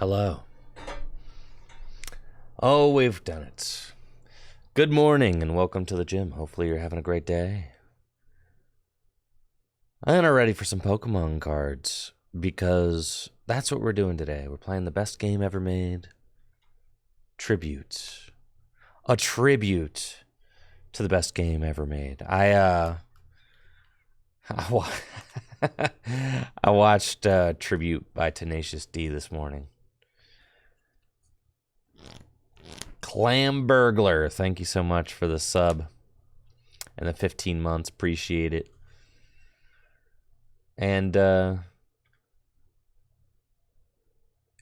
Hello. Oh, we've done it. Good morning and welcome to the gym. Hopefully you're having a great day. I'm ready for some Pokemon cards because that's what we're doing today. We're playing the best game ever made. Tribute. A tribute to the best game ever made. I watched Tribute by Tenacious D this morning. Clam Burglar, thank you so much for the sub and the 15 months. Appreciate it. And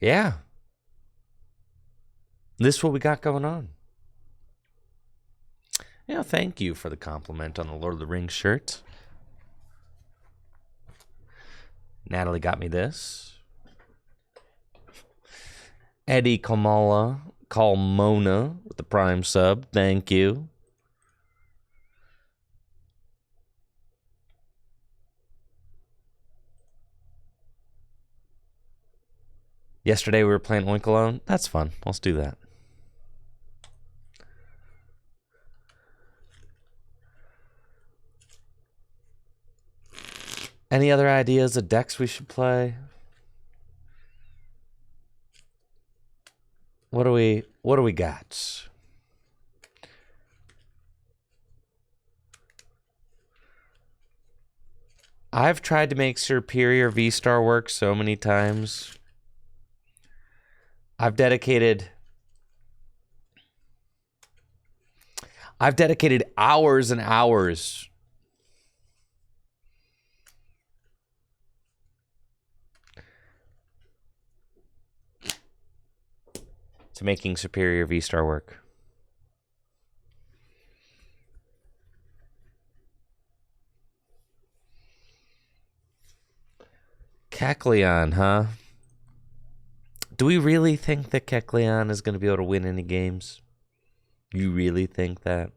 yeah, this is what we got going on. Yeah, thank you for the compliment on the Lord of the Rings shirt. Natalie got me this. Eddie Kamala, Mona with the Prime sub. Thank you. Yesterday we were playing Oink Alone. That's fun. Let's do that. Any other ideas of decks we should play? What do we got? I've tried to make Superior V-Star work so many times. I've dedicated hours and hours to making Superior V-Star work. Kecleon, huh? Do we really think that Kecleon is going to be able to win any games? You really think that?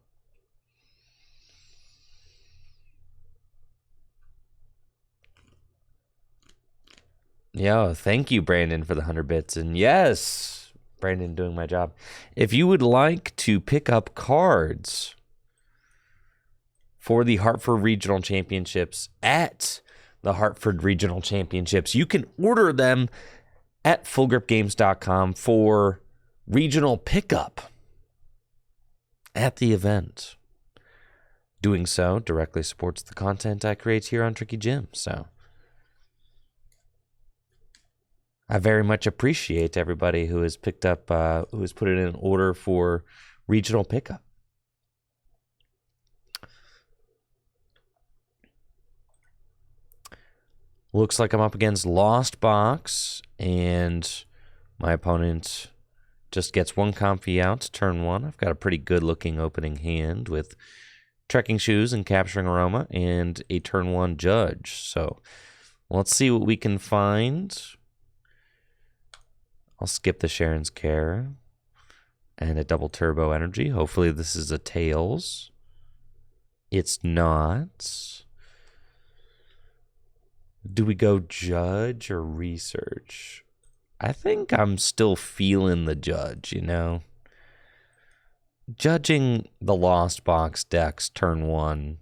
Yo, thank you, Brandon, for the 100 bits. And yes, Brandon doing my job. If you would like to pick up cards for the Hartford Regional Championships at the Hartford Regional Championships, you can order them at fullgripgames.com for regional pickup at the event. Doing so directly supports the content I create here on Tricky Gym. So I very much appreciate everybody who has picked up, who has put it in an order for regional pickup. Looks like I'm up against Lost Box, and my opponent just gets one Comfy out turn one. I've got a pretty good-looking opening hand with Trekking Shoes and Capturing Aroma and a turn one Judge. So let's see what we can find. I'll skip the Sharon's Care and a double Turbo Energy. Hopefully this is a Tails. It's not. Do we go Judge or Research? I think I'm still feeling the Judge, you know? Judging the Lost Box decks turn one.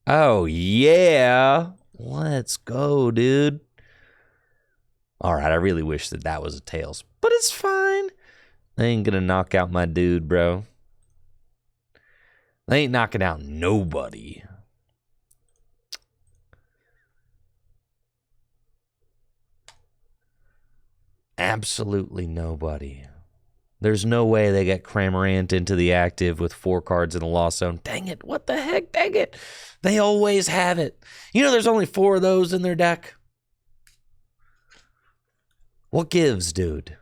Oh, yeah. Let's go, dude. All right, I really wish that was a Tails, but it's fine. They ain't gonna knock out my dude, bro. They ain't knocking out nobody. Absolutely nobody. There's no way they get Cramorant into the active with 4 cards in the Lost Zone. Dang it, what the heck, dang it. They always have it. You know there's only 4 of those in their deck? What gives, dude?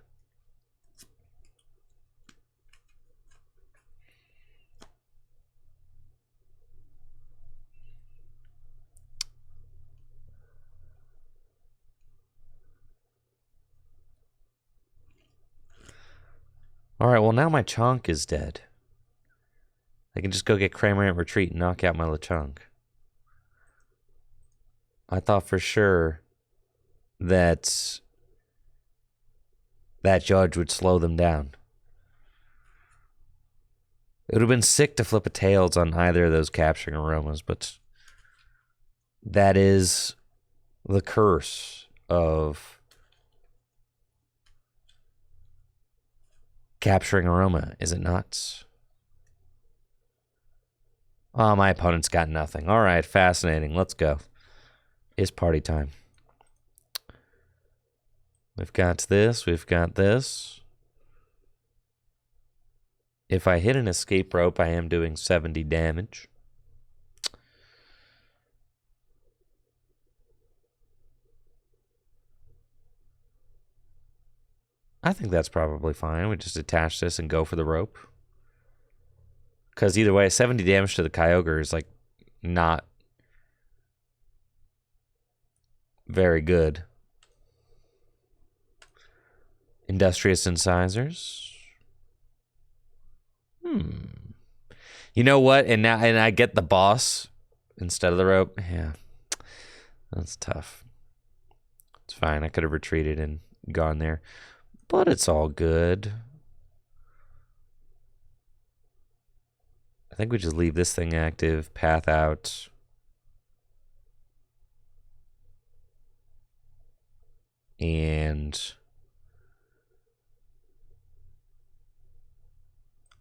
All right, well, now my Chonk is dead. I can just go get Cramorant Retreat and knock out my Lechonk. I thought for sure that that judge would slow them down. It would have been sick to flip a tails on either of those capturing aromas, but that is the curse of capturing aroma, is it not? Oh, my opponent's got nothing. All right, fascinating. Let's go. It's party time. We've got this. We've got this. If I hit an escape rope, I am doing 70 damage. I think that's probably fine. We just attach this and go for the rope. Because either way, 70 damage to the Kyogre is, like, not very good. Industrious Incisors. You know what? And I get the boss instead of the rope. Yeah, that's tough. It's fine. I could have retreated and gone there, but it's all good. I think we just leave this thing active, path out. And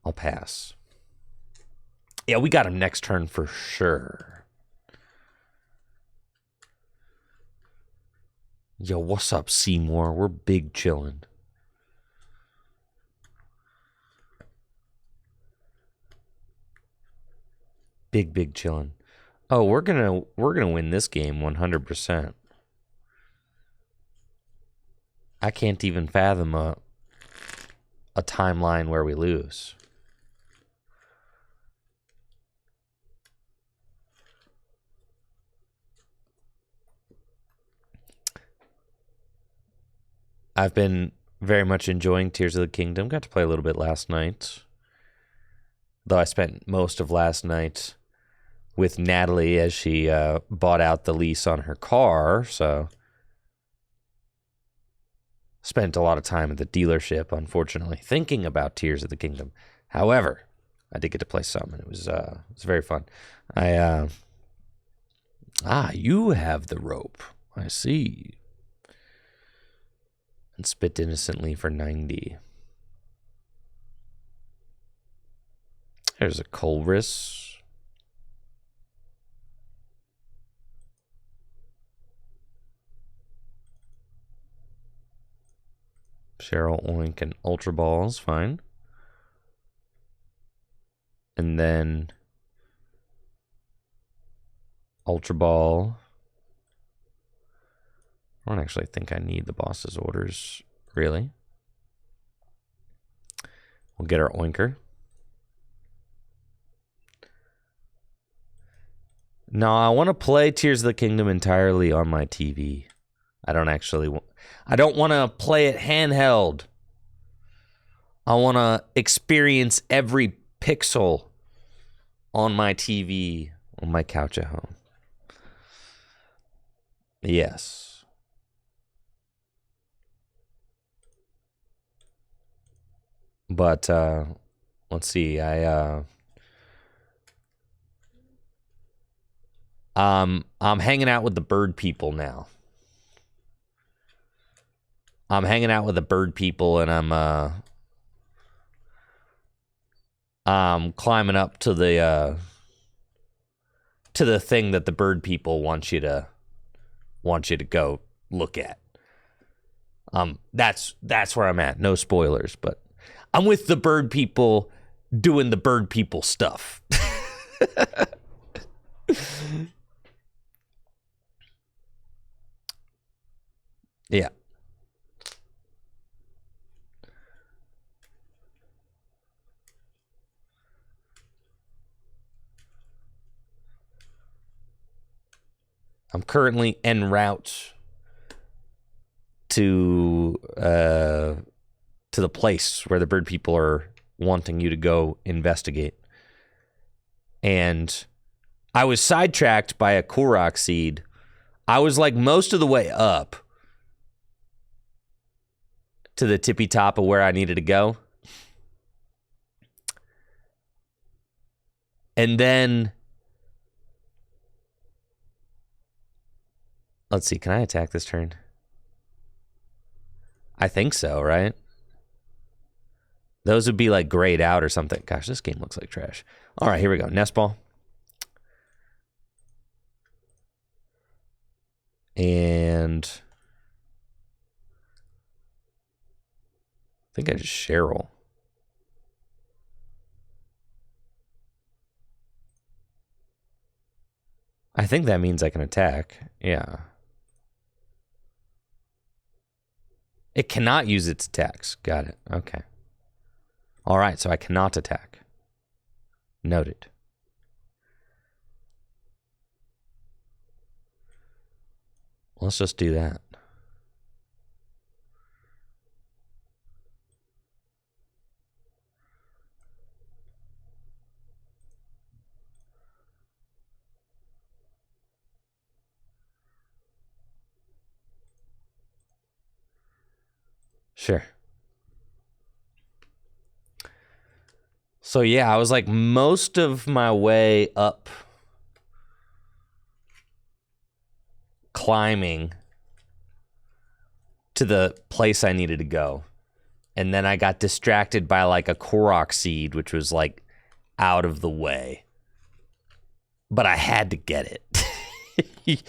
I'll pass. Yeah, we got him next turn for sure. Yo, what's up, Seymour? We're big chillin'. Big chillin'. Oh, we're gonna win this game 100%. I can't even fathom a timeline where we lose. I've been very much enjoying Tears of the Kingdom. Got to play a little bit last night. Though I spent most of last night with Natalie as she bought out the lease on her car. So spent a lot of time at the dealership, unfortunately, thinking about Tears of the Kingdom. However, I did get to play some, and it was very fun. You have the rope. I see. And spit innocently for 90. There's a Colress. Cheryl, Oink, and Ultra Balls, fine. And then Ultra Ball. I don't actually think I need the boss's orders, really. We'll get our Oinker. No, I want to play Tears of the Kingdom entirely on my TV. I don't want to play it handheld. I want to experience every pixel on my TV, on my couch at home. Yes. But let's see. I'm hanging out with the bird people now. I'm hanging out with the bird people, and I'm climbing up to the thing that the bird people want you to go look at. That's where I'm at. No spoilers, but I'm with the bird people doing the bird people stuff. Yeah. I'm currently en route to the place where the bird people are wanting you to go investigate. And I was sidetracked by a Korok seed. I was like most of the way up to the tippy top of where I needed to go. And then, let's see, can I attack this turn? I think so, right? Those would be like grayed out or something. Gosh, this game looks like trash. All right, here we go. Nest ball. And I think I just Cheryl. I think that means I can attack. Yeah. It cannot use its attacks. Got it. Okay. All right, so I cannot attack. Noted. Let's just do that. Sure. So yeah, I was like most of my way up climbing to the place I needed to go. And then I got distracted by like a Korok seed, which was like out of the way. But I had to get it.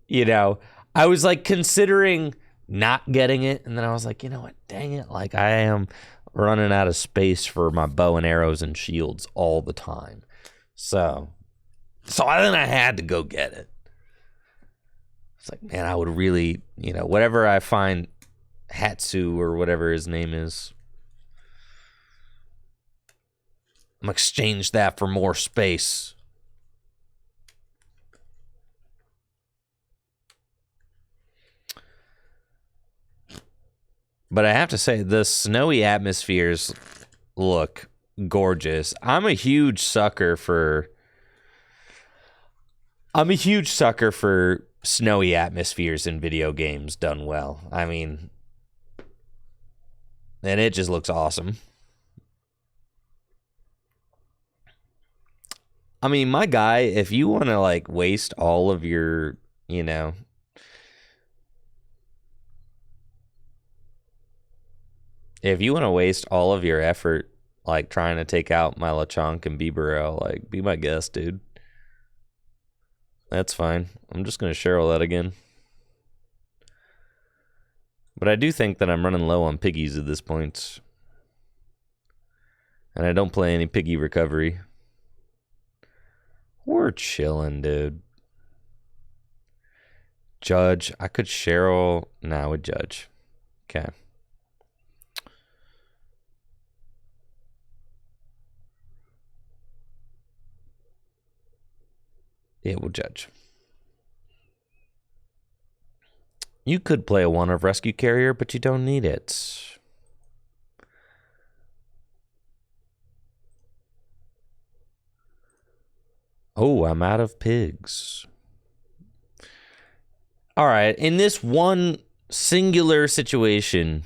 You know, I was like considering not getting it. And then I was like, you know what? Dang it. Like I am running out of space for my bow and arrows and shields all the time. So then I had to go get it. It's like, man, I would really, you know, whatever I find Hatsu or whatever his name is, I'm gonna exchange that for more space. But I have to say, the snowy atmospheres look gorgeous. I'm a huge sucker for snowy atmospheres in video games done well. I mean, and it just looks awesome. I mean, my guy, if you want to like waste all of your, you know, if you want to waste all of your effort like trying to take out my Lechonk and Bibarel, like be my guest, dude. That's fine. I'm just going to Cheryl that again. But I do think that I'm running low on piggies at this point. And I don't play any piggy recovery. We're chilling, dude. Judge. I could Cheryl. Nah, I would Judge. Okay. Yeah, we'll Judge. You could play a one of Rescue Carrier, but you don't need it. Oh, I'm out of pigs. All right, in this one singular situation,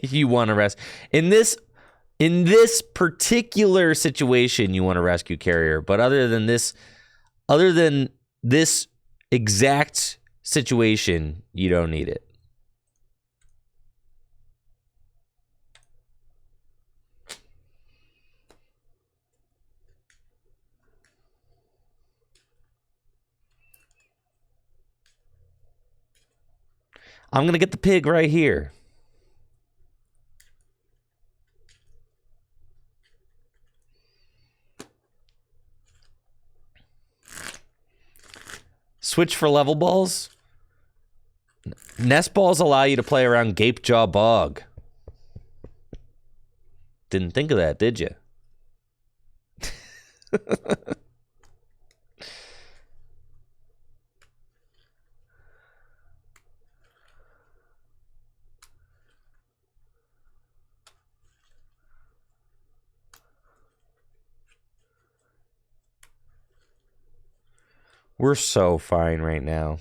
you want to rest. In this particular situation, you want a rescue carrier. But other than this exact situation, you don't need it. I'm going to get the pig right here. Switch for level balls. Nest balls allow you to play around Gapejaw Bog. Didn't think of that, did you? We're so fine right now.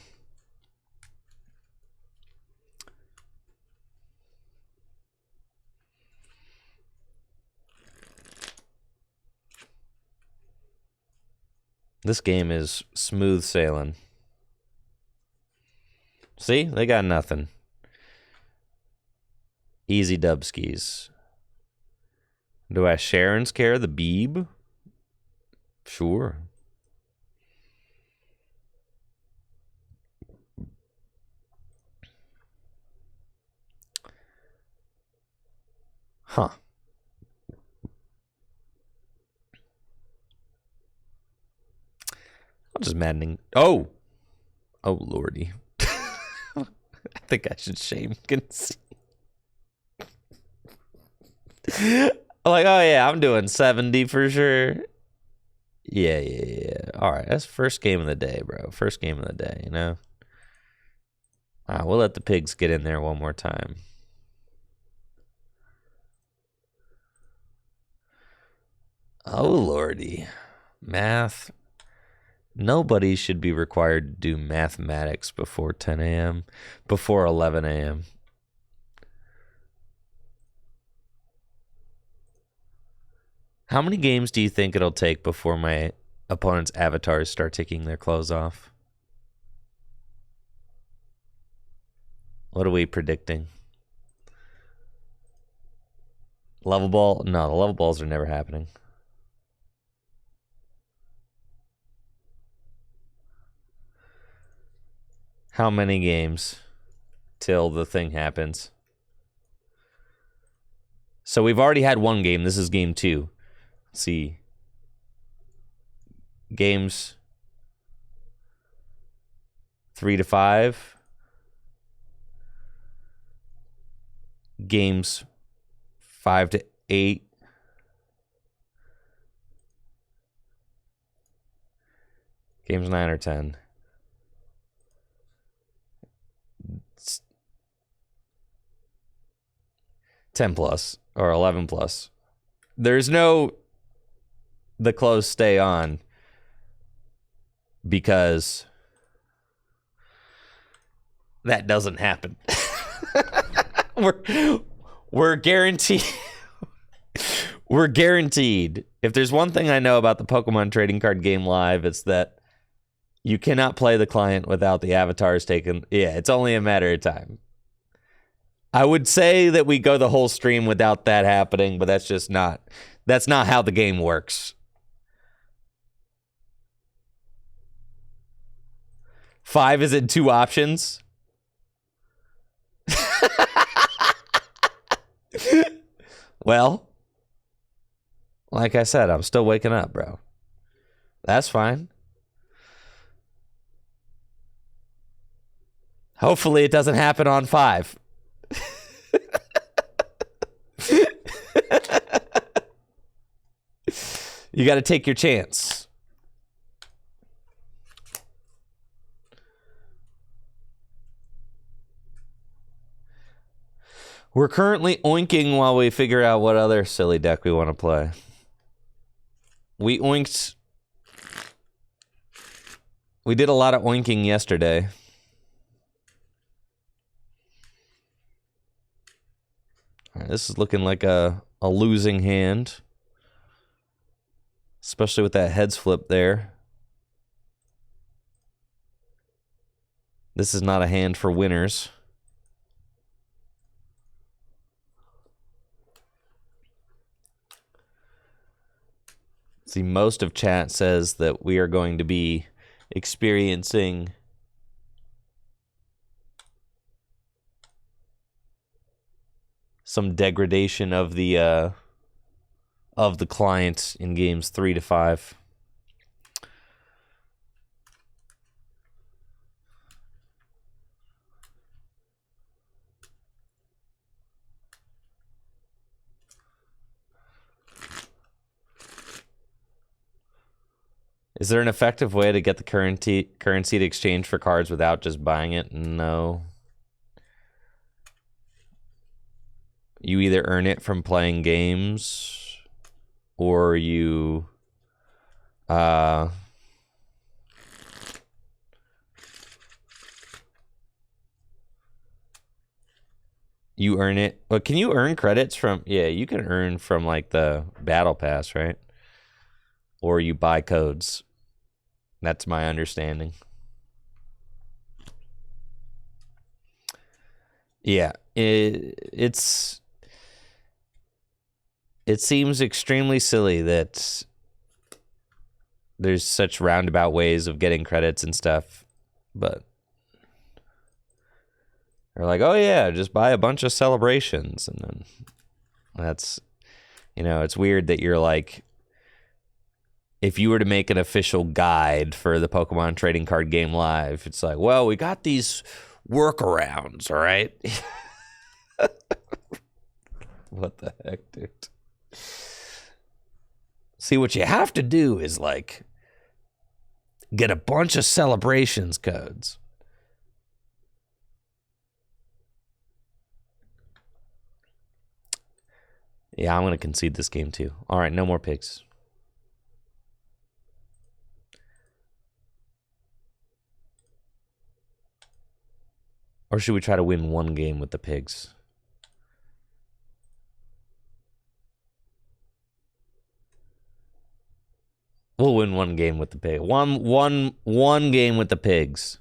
This game is smooth sailing. See? They got nothing. Easy dub skis. Do I Sharon's care the Beeb? Sure. Huh. I'm just maddening. Oh, lordy. I think I should shame concede. I'm like, oh yeah, I'm doing 70 for sure. Yeah. All right, that's first game of the day, bro. First game of the day, you know? We'll let the pigs get in there one more time. Oh, lordy. Math. Nobody should be required to do mathematics before 10 a.m., before 11 a.m. How many games do you think it'll take before my opponent's avatars start taking their clothes off? What are we predicting? Level ball? No, the level balls are never happening. How many games till the thing happens? So we've already had one game. This is game 2. Let's see. Games 3 to 5. Games 5 to 8. Games 9 or 10. 10 plus or 11 plus. There's no the clothes stay on because that doesn't happen. We're guaranteed. We're guaranteed. If there's one thing I know about the Pokemon trading card game live, it's that you cannot play the client without the avatars taken. Yeah, it's only a matter of time. I would say that we go the whole stream without that happening, but that's not how the game works. 5 is in 2 options. Well, like I said, I'm still waking up, bro. That's fine. Hopefully it doesn't happen on 5. You got to take your chance. We're currently oinking while we figure out what other silly deck we want to play. We oinked. We did a lot of oinking yesterday. All right, this is looking like a losing hand. Especially with that heads flip there. This is not a hand for winners. See, most of chat says that we are going to be experiencing some degradation of the client in games 3 to 5. Is there an effective way to get the currency to exchange for cards without just buying it? No. You either earn it from playing games, or you you earn it. But can you earn credits from? Yeah, you can earn from like the battle pass, right? Or you buy codes. That's my understanding. Yeah, it seems extremely silly that there's such roundabout ways of getting credits and stuff, but they're like, oh yeah, just buy a bunch of celebrations, and then that's, it's weird that you're like, if you were to make an official guide for the Pokemon Trading Card Game Live, it's like, well, we got these workarounds, all right? What the heck, dude? See, what you have to do is, like, get a bunch of celebrations codes. Yeah, I'm going to concede this game, too. All right, no more pigs. Or should we try to win one game with the pigs? We'll win one game with the pig. One game with the pigs.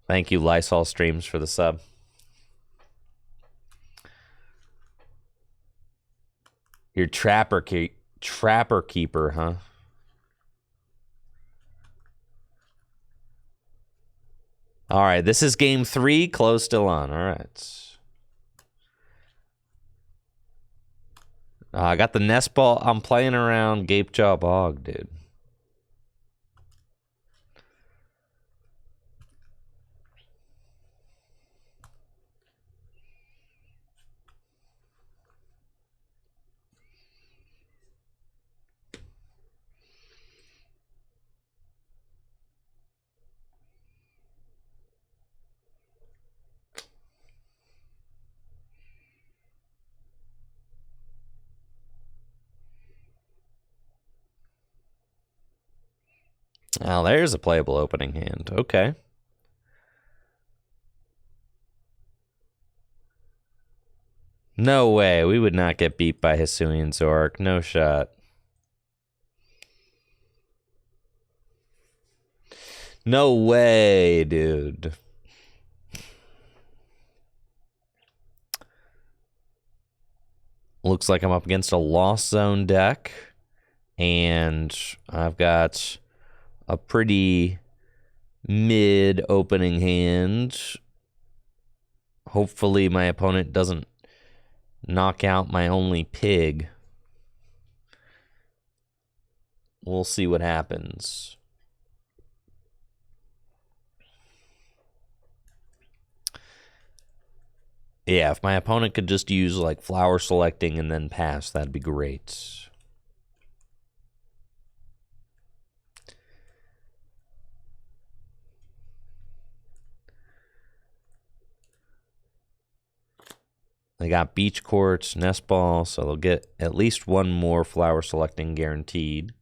Thank you, Lysol Streams, for the sub. You're trapper keeper, huh? All right, this is game 3. Close still on. All right. I got the nest ball. I'm playing around Gapejaw Bog, dude. Oh, there's a playable opening hand. Okay. No way. We would not get beat by Hisuian Zork. No shot. No way, dude. Looks like I'm up against a Lost Zone deck. And I've got a pretty mid opening hand. Hopefully my opponent doesn't knock out my only pig. We'll see what happens. Yeah, if my opponent could just use like flower selecting and then pass, that'd be great. They got Beach Courts, Nest Ball, so they'll get at least one more flower selecting guaranteed.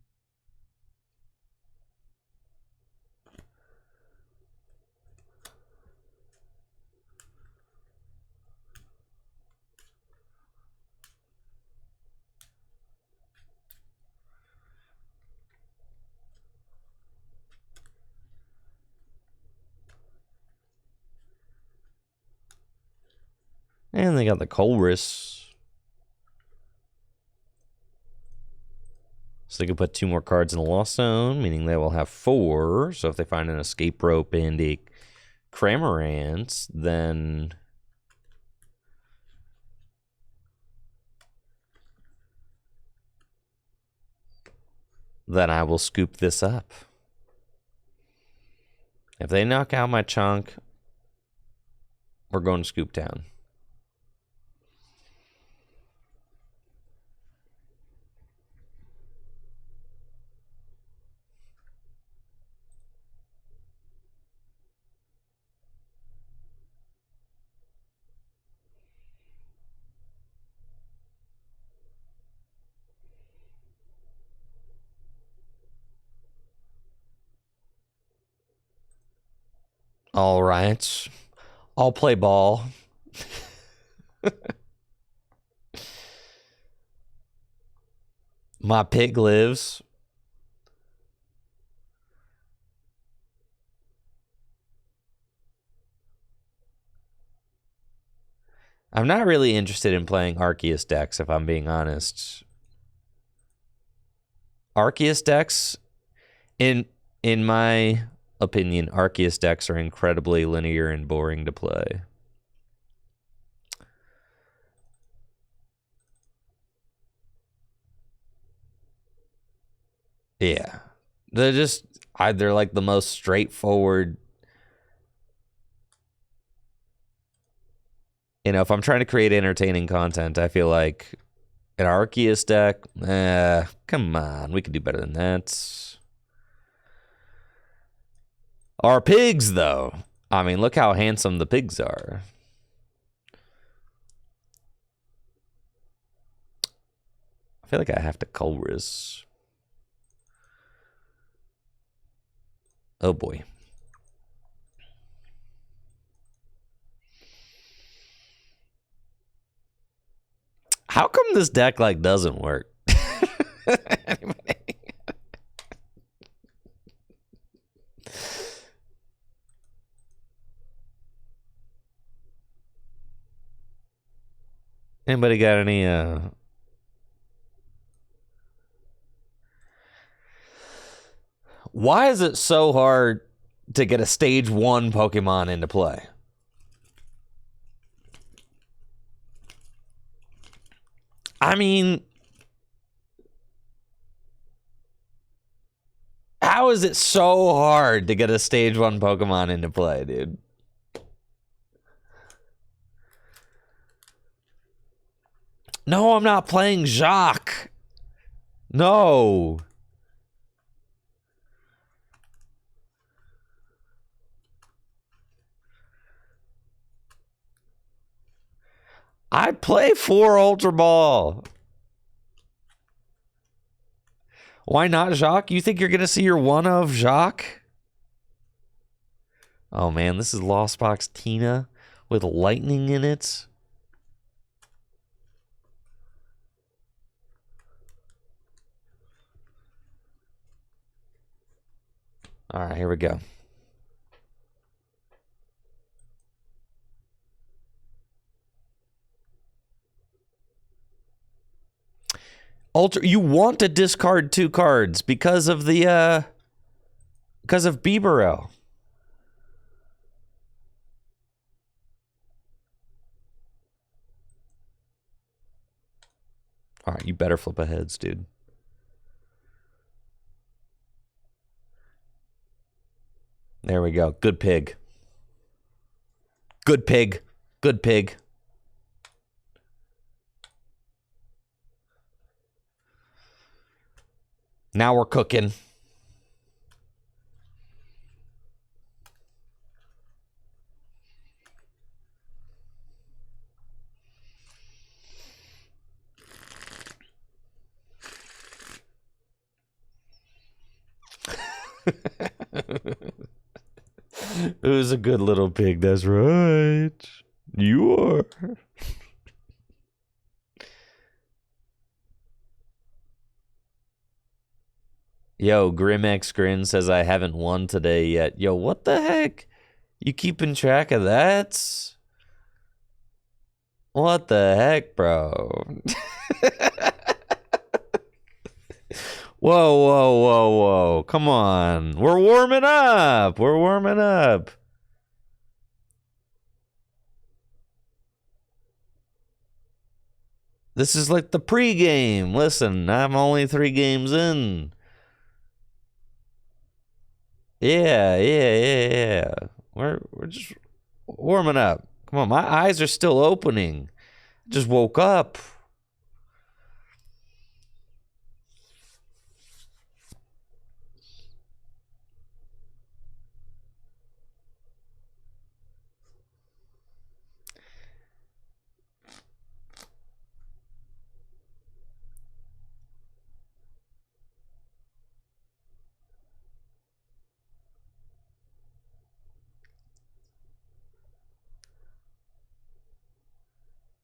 And they got the Colress. So they can put 2 more cards in the Lost Zone, meaning they will have 4. So if they find an Escape Rope and a Cramorant, then I will scoop this up. If they knock out my chunk, we're going to Scoop Town. All right. I'll play ball. My pig lives. I'm not really interested in playing Arceus decks, if I'm being honest. Arceus decks, in my opinion, Arceus decks are incredibly linear and boring to play. Yeah. They're like the most straightforward. You know, if I'm trying to create entertaining content, I feel like an Arceus deck, come on, we can do better than that. Our pigs, though. I mean, look how handsome the pigs are. I feel like I have to Colress. Oh, boy. How come this deck, like, doesn't work? Anybody got any, Why is it so hard to get a stage 1 Pokemon into play? I mean, how is it so hard to get a stage 1 Pokemon into play, dude? No, I'm not playing Jacques. No. I play 4 Ultra Ball. Why not Jacques? You think you're going to see your one of Jacques? Oh, man, this is Lost Box Tina with lightning in it. All right, here we go. You want to discard 2 cards because of the because of Bibero. All right, you better flip a heads, dude. There we go. Good pig. Good pig. Good pig. Now we're cooking. It was a good little pig. That's right. You are. Yo, Grimx Grin says I haven't won today yet. Yo, what the heck? You keeping track of that? What the heck, bro? Whoa, whoa, whoa, whoa. Come on. We're warming up. We're warming up. This is like the pregame. Listen, I'm only 3 games in. Yeah. We're just warming up. Come on, my eyes are still opening. Just woke up.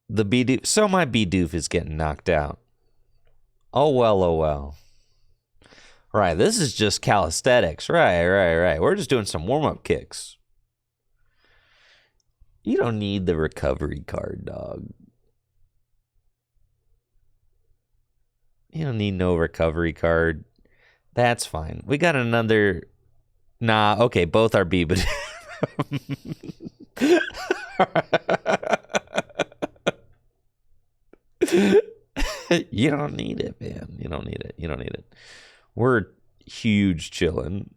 The Bidoof. So my Bidoof is getting knocked out. Oh well, oh well. Right, this is just calisthenics. Right. We're just doing some warm-up kicks. You don't need the recovery card, dog. You don't need no recovery card. That's fine. We got another. Nah, okay, both are B, but. You don't need it, man. You don't need it. You don't need it. We're huge chilling.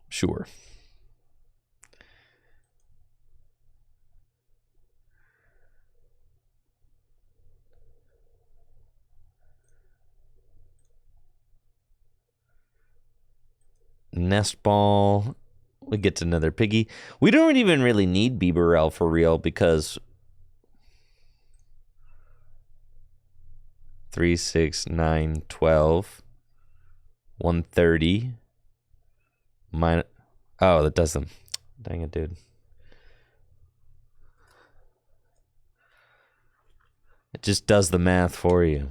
Sure. Nest ball. We get to another piggy. We don't even really need Bieberell for real because 3, 6, 9, 12, 130. Oh, that does them. Dang it, dude. It just does the math for you.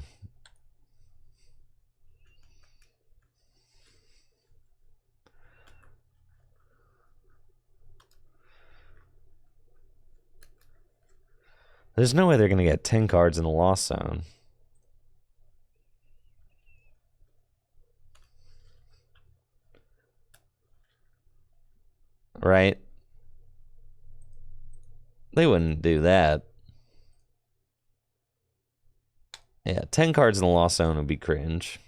There's no way they're going to get 10 cards in the lost zone. Right? They wouldn't do that. Yeah, 10 cards in the lost zone would be cringe.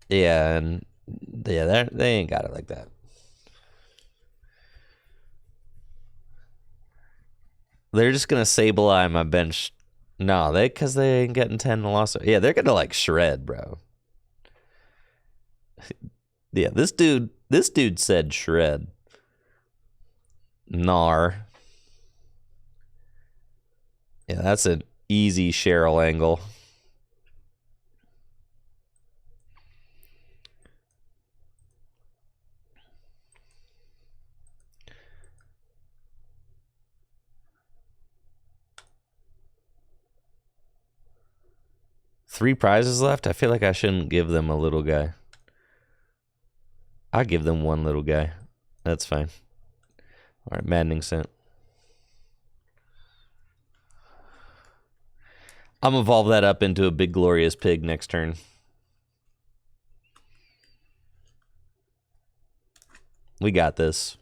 Yeah, and yeah, they ain't got it like that. They're just gonna Sableye my bench. No, because they ain't getting 10 in the loss. Yeah, they're gonna like shred, bro. Yeah, this dude said shred. Gnar. Yeah, that's an easy Cheryl angle. Three prizes left? I feel like I shouldn't give them a little guy. I'll give them one little guy. That's fine. All right, Maddening Scent. I'm gonna evolve that up into a big glorious pig next turn. We got this.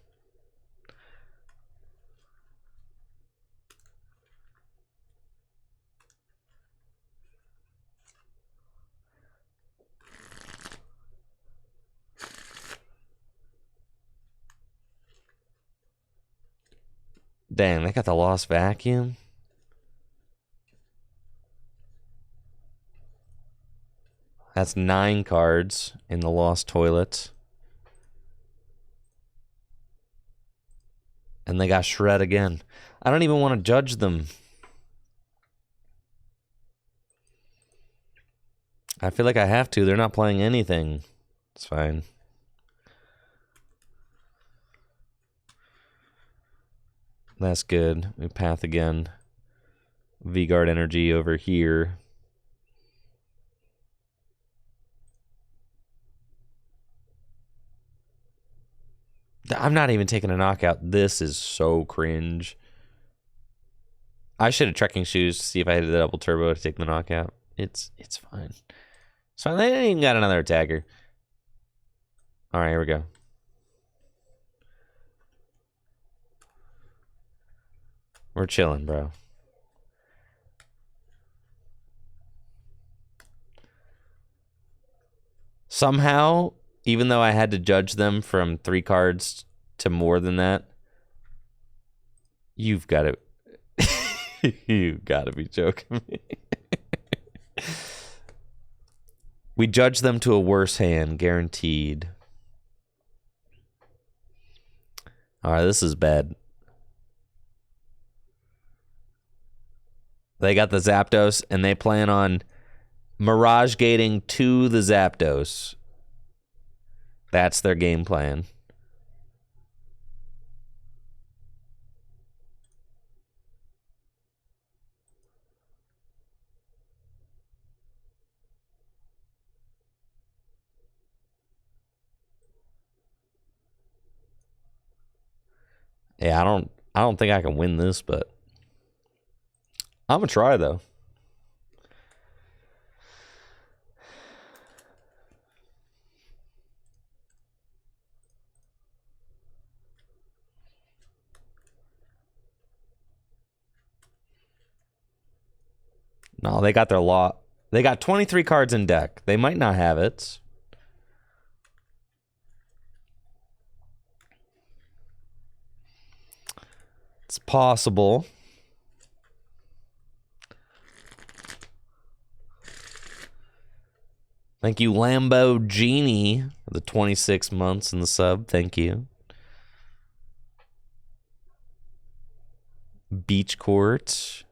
Dang, they got the lost vacuum. That's 9 cards in the lost toilet. And they got shred again. I don't even want to judge them. I feel like I have to. They're not playing anything. It's fine. That's good. We path again. V-Guard energy over here. I'm not even taking a knockout. This is so cringe. I should have trekking shoes to see if I had the double turbo to take the knockout. It's fine. So they ain't even got another attacker. All right, here we go. We're chilling, bro. Somehow, even though I had to judge them from 3 cards to more than that, you've got to... You've got to be joking me. We judge them to a worse hand, guaranteed. All right, this is bad. They got the Zapdos, and they plan on Mirage gating to the Zapdos. That's their game plan. Yeah, I don't think I can win this, but I'm gonna try though. No, they got their lot. They got 23 cards in deck. They might not have it. It's possible. Thank you, Lambo Genie, for the 26 months in the sub. Thank you. Beach Court.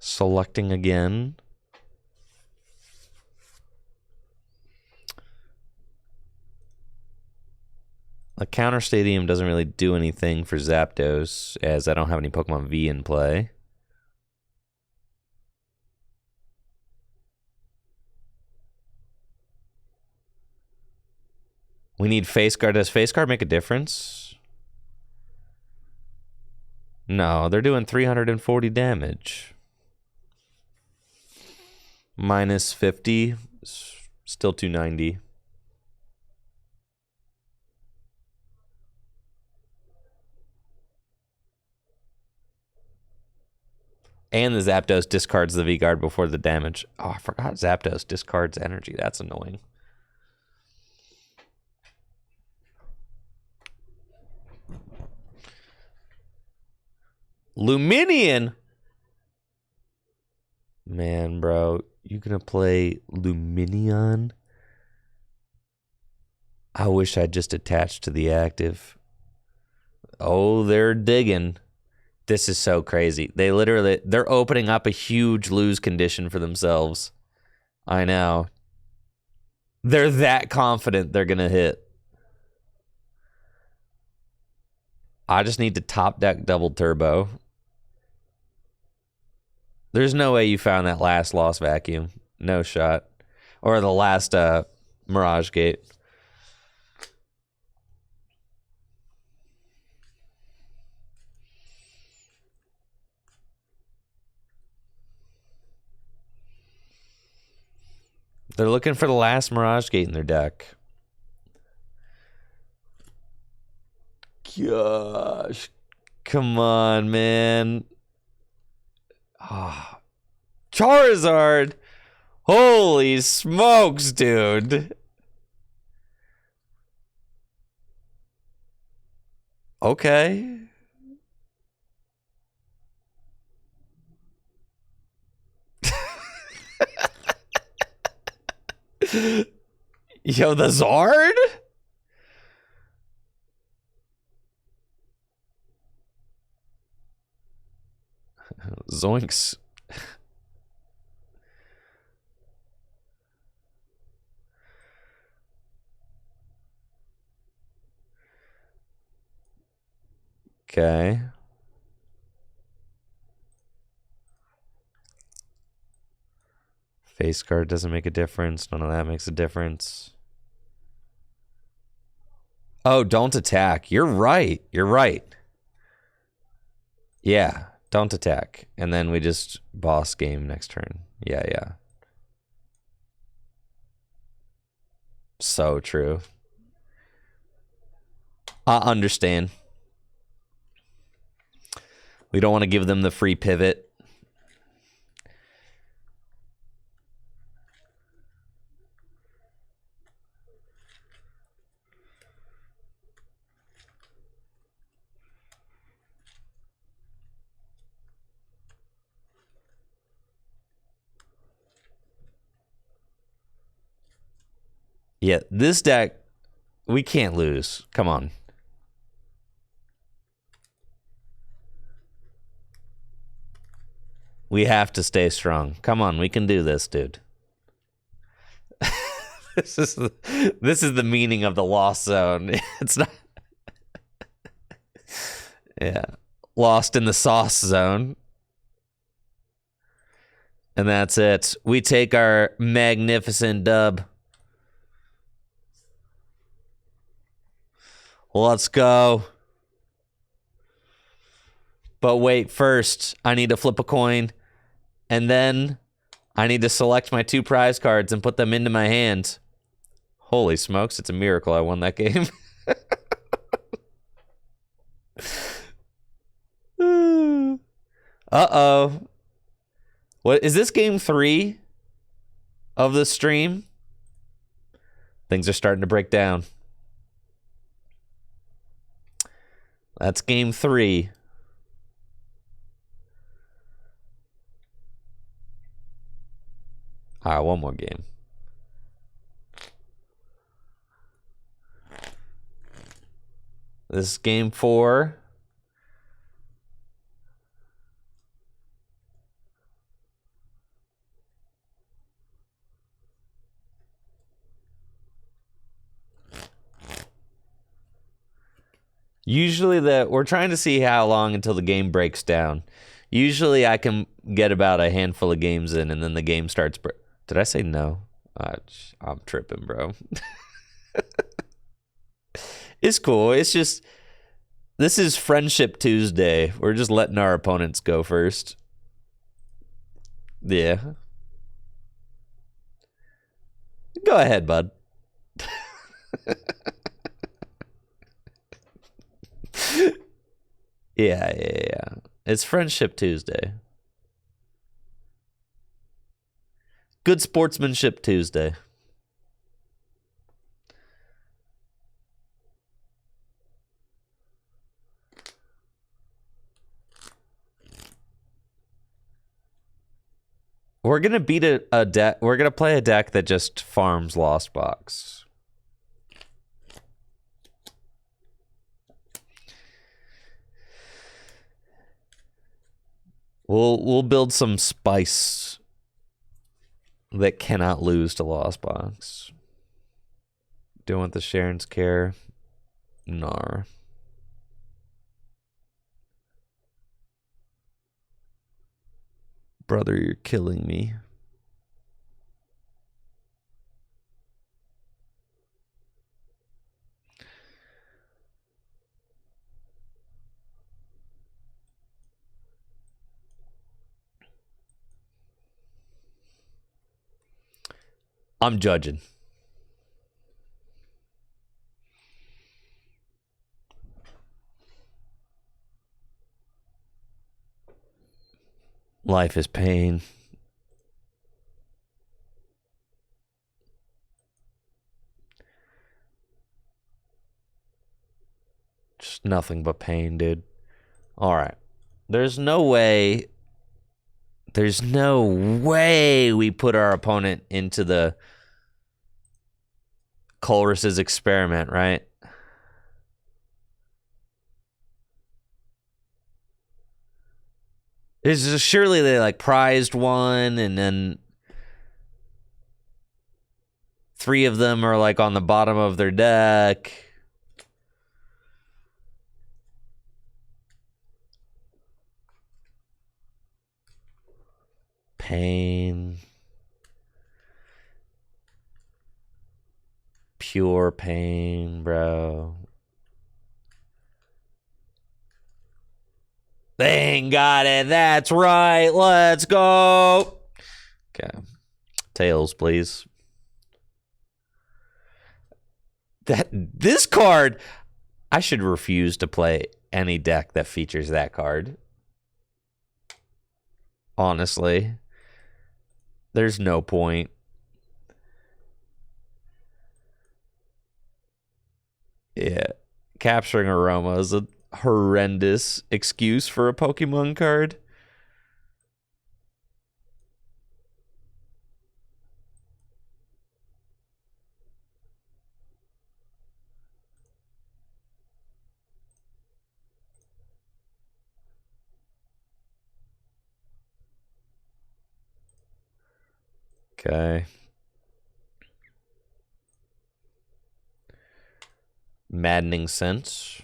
Selecting again. The counter stadium doesn't really do anything for Zapdos, as I don't have any Pokemon V in play. We need Face Guard. Does Face Guard make a difference? No, they're doing 340 damage. Minus 50, still 290. And the Zapdos discards the V-Guard before the damage. Oh, I forgot Zapdos discards energy. That's annoying. Luminion? Man, bro. You gonna play Luminion? I wish I'd just attached to the active. Oh, they're digging. This is so crazy. They're opening up a huge lose condition for themselves. I know. They're that confident they're going to hit. I just need to top deck double turbo. There's no way you found that last Lost Vacuum. No shot. Or the last Mirage Gate. They're looking for the last Mirage Gate in their deck. Gosh. Come on, man. Oh. Charizard. Holy smokes, dude. Okay. Yo, the Zard? Zoinks. Okay. Face card doesn't make a difference. None of that makes a difference. Oh, don't attack. You're right. You're right. Yeah, don't attack. And then we just boss game next turn. Yeah, yeah. So true. I understand. We don't want to give them the free pivot. Yeah, this deck, we can't lose. Come on. We have to stay strong. Come on, we can do this, dude. This is the meaning of the lost zone. It's not. Yeah. Lost in the sauce zone. And that's it. We take our magnificent dub. Let's go. But wait, first, I need to flip a coin. And then I need to select my 2 prize cards and put them into my hand. Holy smokes, it's a miracle I won that game. Uh-oh. What is this, game 3 of the stream? Things are starting to break down. That's game 3. All right, one more game. This is game 4. Usually we're trying to see how long until the game breaks down. Usually I can get about a handful of games in and then the game starts. Did I say no? I'm tripping, bro. It's cool. It's just, this is Friendship Tuesday. We're just letting our opponents go first. Yeah. Go ahead, bud. Yeah. It's Friendship Tuesday. Good Sportsmanship Tuesday. We're going to beat a deck. We're going to play a deck that just farms Lost Box. We'll build some spice that cannot lose to Lost Box. Doing what the Sharon's care. Nar. Brother, you're killing me. I'm judging. Life is pain. Just nothing but pain, dude. All right. There's no way we put our opponent into the Colress's experiment, right? It's just, surely they like prized one and then 3 of them are like on the bottom of their deck. Pain. Pure pain, bro. They ain't got it. That's right. Let's go. Okay. Tails, please. This card, I should refuse to play any deck that features that card. Honestly. There's no point. Yeah. Capturing Aroma is a horrendous excuse for a Pokemon card. Okay. Maddening sense.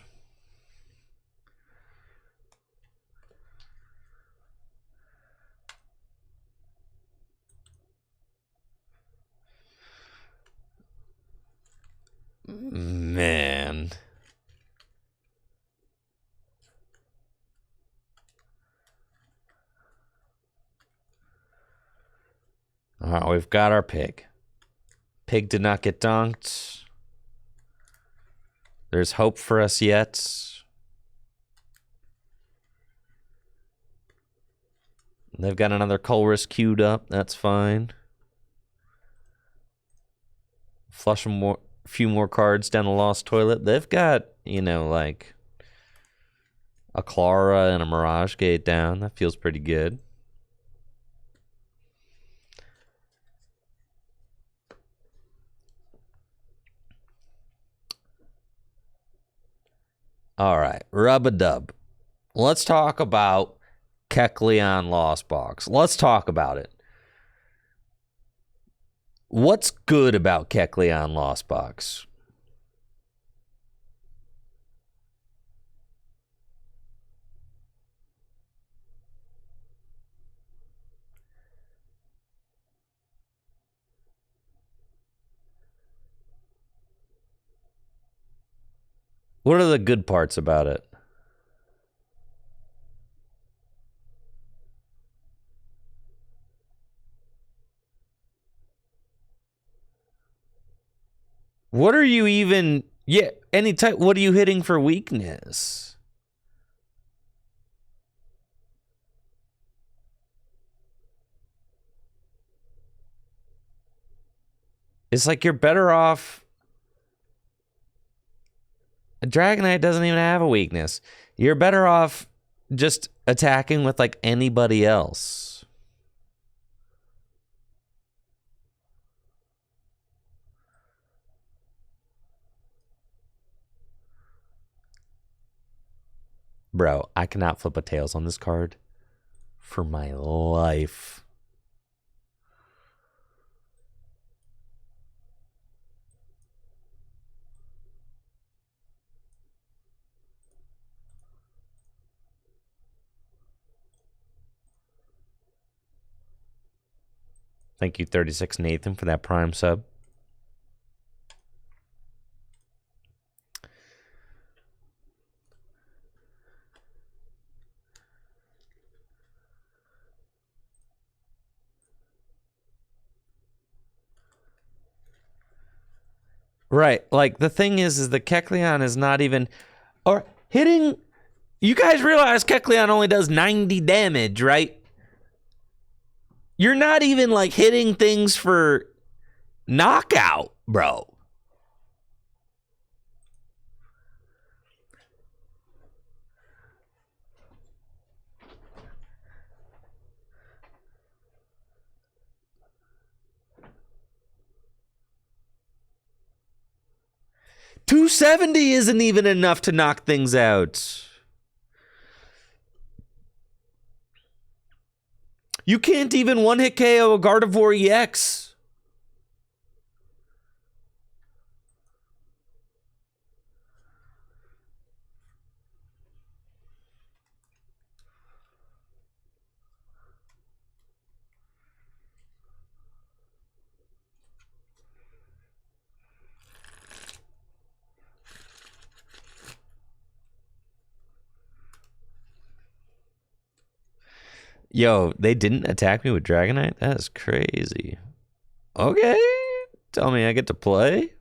Man. All right, we've got our pig. Pig did not get dunked. There's hope for us yet. They've got another Colress queued up. That's fine. Flush a few more cards down the lost toilet. They've got, you know, like a Clara and a Mirage Gate down. That feels pretty good. All right, rub-a-dub. Let's talk about Kecleon Lost Box. Let's talk about it. What's good about Kecleon Lost Box? What are the good parts about it? What are you even... Yeah, any type... What are you hitting for weakness? It's like you're better off... Dragonite doesn't even have a weakness. You're better off just attacking with, like, anybody else. Bro, I cannot flip a tails on this card for my life. Thank you, 36 Nathan, for that Prime sub. Right. Like, the thing is the Kecleon is not even... Or hitting... You guys realize Kecleon only does 90 damage, right? You're not even, like, hitting things for knockout, bro. $270 isn't even enough to knock things out. You can't even one-hit KO a Gardevoir EX. Yo, they didn't attack me with Dragonite? That is crazy. Okay. Tell me I get to play?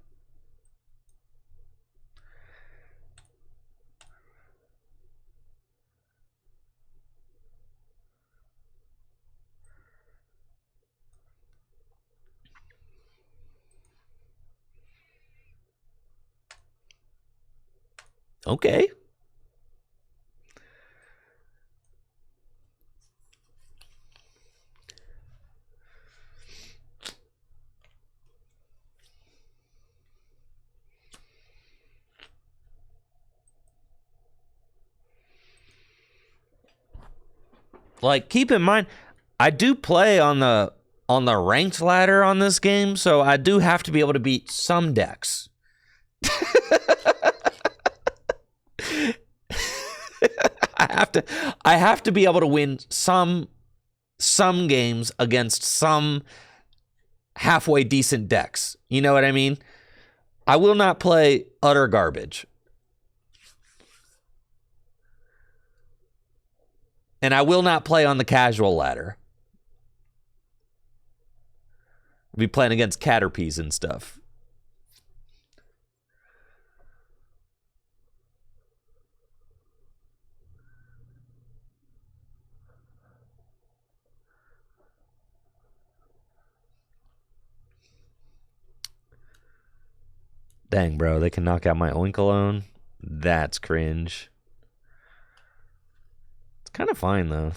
Okay. Like, keep in mind, I do play on the on the ranked ladder on this game, so I do have to be able to beat some decks. I have to be able to win some games against some halfway decent decks. You know what I mean? I will not play utter garbage. And I will not play on the casual ladder. I'll be playing against Caterpies and stuff. Dang, bro, they can knock out my Oink alone. That's cringe. It's kind of fine, though.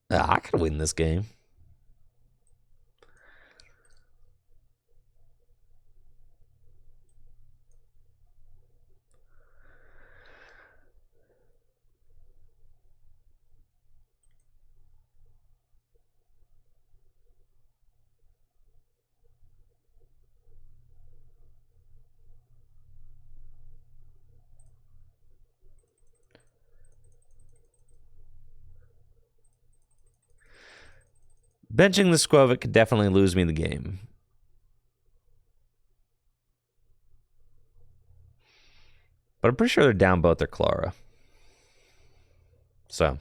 I can win this game. Benching the Skwovet could definitely lose me the game. But I'm pretty sure they're down both their Clara. So,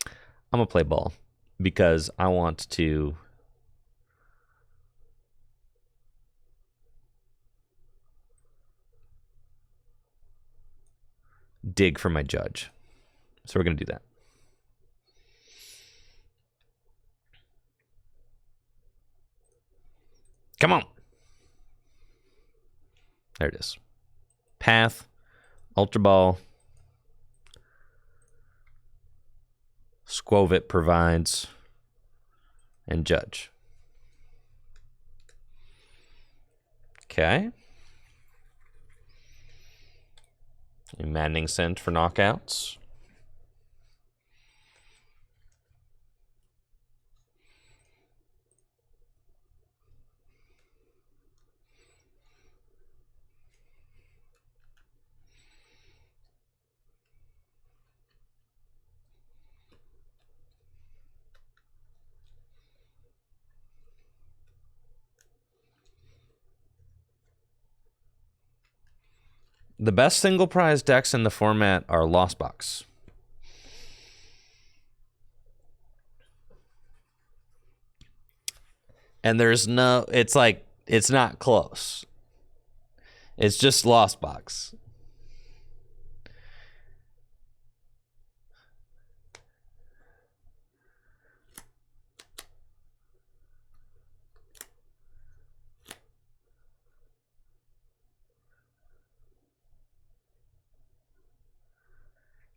I'm going to play ball because I want to dig for my judge. So we're going to do that. Come on. There it is. Path, Ultra Ball, Skwovet provides, and Judge. Okay. A Maddening Scent for knockouts. The best single prize decks in the format are Lost Box. And there's no, it's like, it's not close. It's just Lost Box.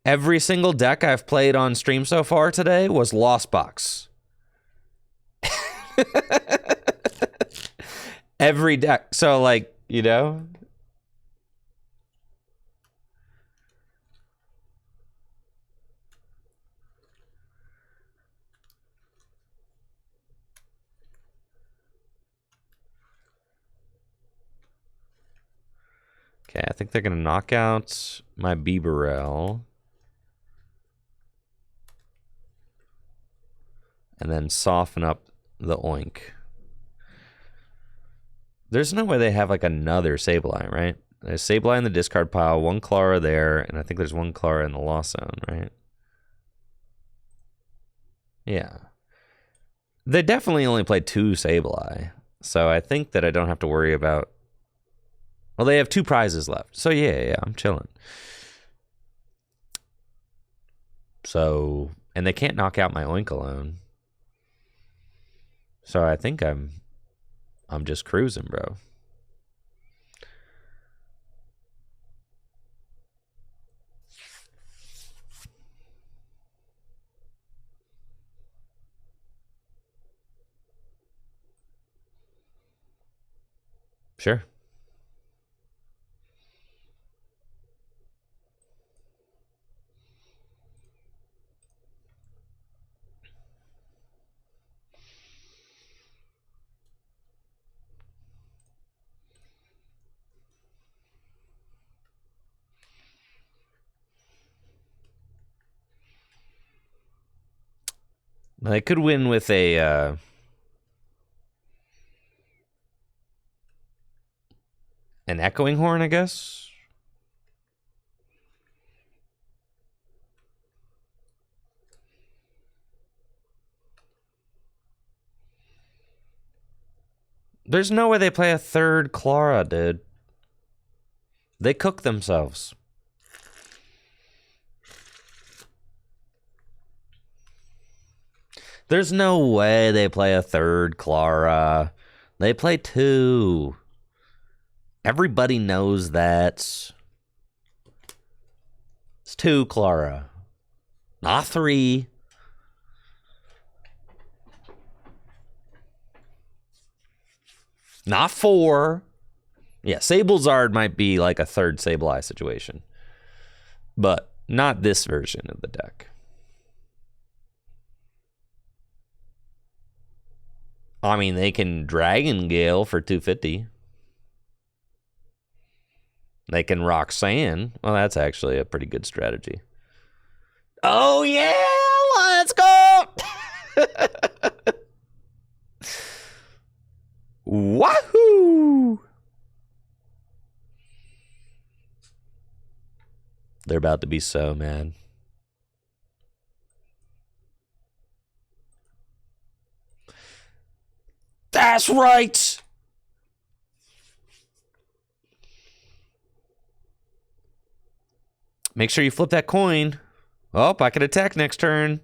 Every single deck I've played on stream so far today was Lost Box. Every deck. So, like, you know. Okay, I think they're going to knock out my Bibarel. And then soften up the Oink. There's no way they have like another Sableye, right? There's Sableye in the discard pile, one Clara there, and I think there's one Clara in the Lost Zone, right? Yeah. They definitely only play 2 Sableye, so I think that I don't have to worry about... Well, they have 2 prizes left, so yeah, I'm chilling. So, and they can't knock out my Oink alone. So I think I'm just cruising, bro. Sure. They could win with an echoing horn, I guess. There's no way they play a third Clara, dude. They cook themselves. There's no way they play a third Clara. They play 2. Everybody knows that. It's 2 Clara. Not 3. Not 4. Yeah, Sablezard might be like a third Sableye situation. But not this version of the deck. I mean, they can Dragon Gale for 250. They can Roxanne. Well, that's actually a pretty good strategy. Oh, yeah! Let's go! Wahoo! They're about to be so mad. That's right! Make sure you flip that coin. Oh, I can attack next turn.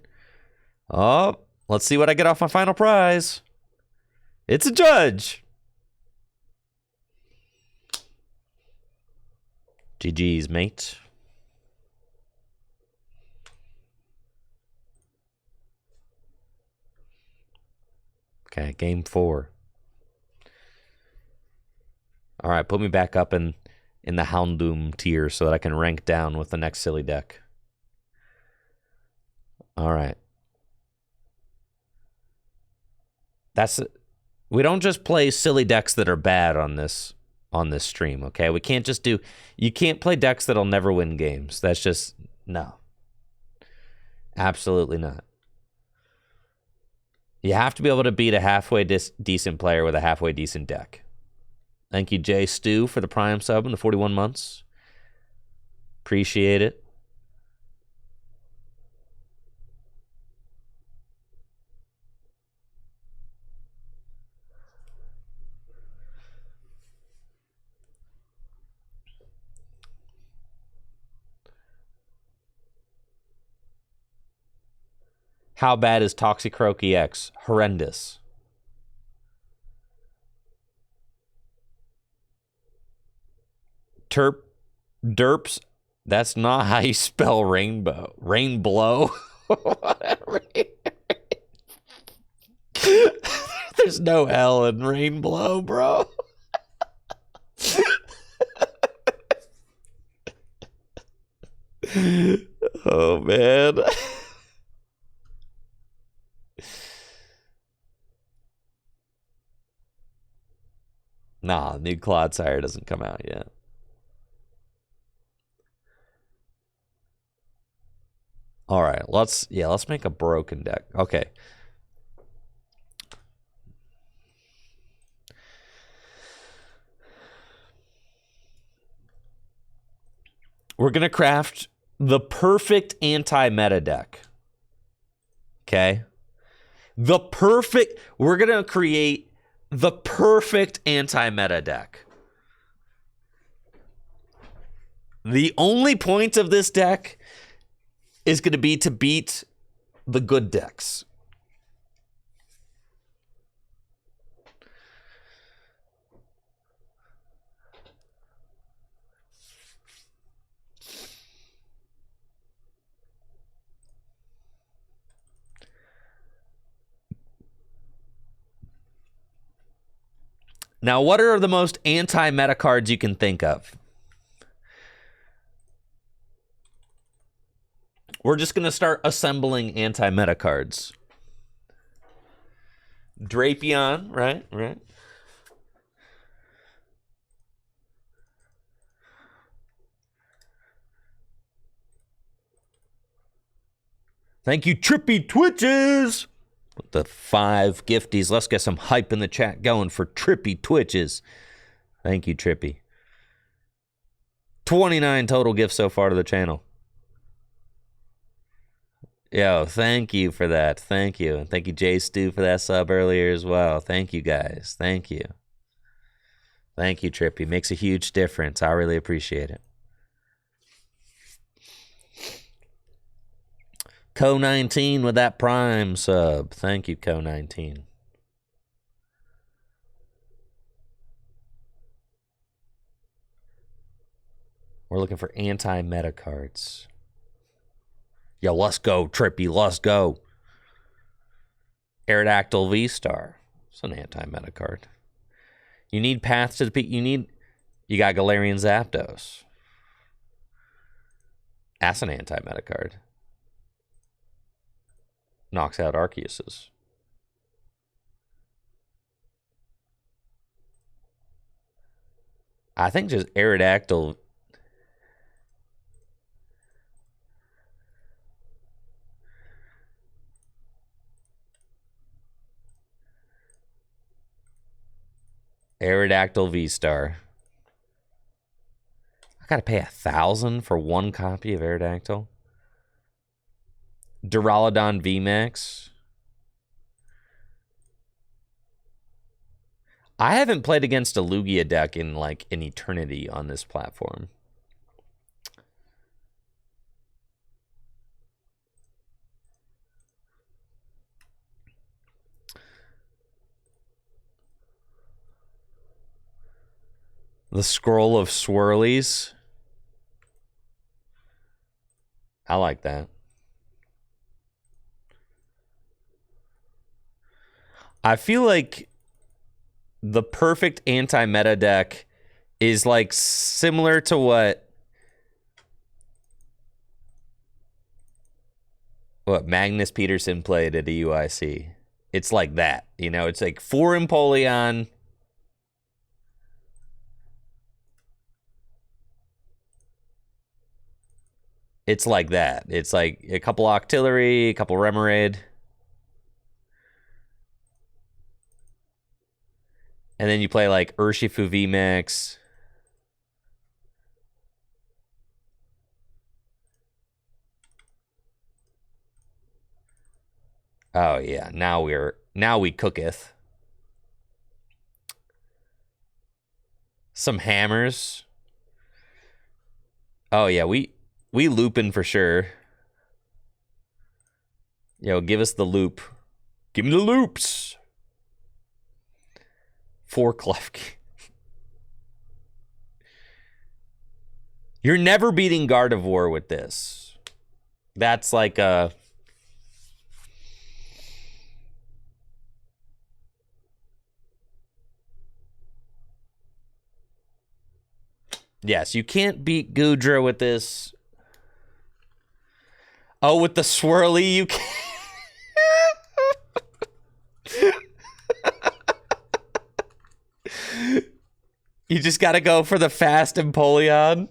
Oh, let's see what I get off my final prize. It's a judge. GG's, mate. Okay, game 4. All right, put me back up in the Houndoom tier so that I can rank down with the next silly deck. All right. We don't just play silly decks that are bad on this stream, okay? We can't just you can't play decks that'll never win games. That's just no. Absolutely not. You have to be able to beat a halfway decent player with a halfway decent deck. Thank you, Jay Stu, for the Prime sub in the 41 months. Appreciate it. How bad is Toxicroak EX? Horrendous. Derps, that's not how you spell rainbow. Rainblow. Whatever. There's no L in Rainblow, bro. Oh, man. Nah, new Clodsire doesn't come out yet. All right, let's make a broken deck. Okay. We're going to craft the perfect anti-meta deck. Okay? We're going to create the perfect anti-meta deck. The only point of this deck is going to be to beat the good decks. Now, what are the most anti-meta cards you can think of? We're just going to start assembling anti-meta cards. Drapion, right? Thank you, Trippy Twitches. The 5 gifties. Let's get some hype in the chat going for Trippy Twitches. Thank you, Trippy. 29 total gifts so far to the channel. Yo, thank you for that. Thank you. And thank you, Jay Stu, for that sub earlier as well. Thank you, guys. Thank you. Thank you, Trippy. Makes a huge difference. I really appreciate it. Co19 with that Prime sub. Thank you, Co19. We're looking for anti-meta cards. Yo, let's go, Trippy. Let's go. Aerodactyl V-Star. It's an anti-meta card. You need Paths to the Peak. You got Galarian Zapdos. That's an anti-meta card. Knocks out Arceuses. I think just Aerodactyl. Aerodactyl V-Star. I gotta pay $1,000 for one copy of Aerodactyl. Duraludon VMAX. I haven't played against a Lugia deck in like an eternity on this platform. The Scroll of Swirlies. I like that. I feel like the perfect anti-meta deck is like similar to what Magnus Peterson played at the UIC. It's like that, you know, it's like 4 Empoleon. It's like that. It's like a couple Octillery, a couple Remoraid. And then you play like Urshifu VMAX. Oh yeah, now we cooketh. Some hammers. Oh yeah, we looping for sure. Yo, give us the loop. Give me the loops. 4 Klefki. You're never beating Gardevoir with this. That's like a... Yes, you can't beat Goodra with this. Oh, with the swirly, you can't. You just got to go for the fast Empoleon.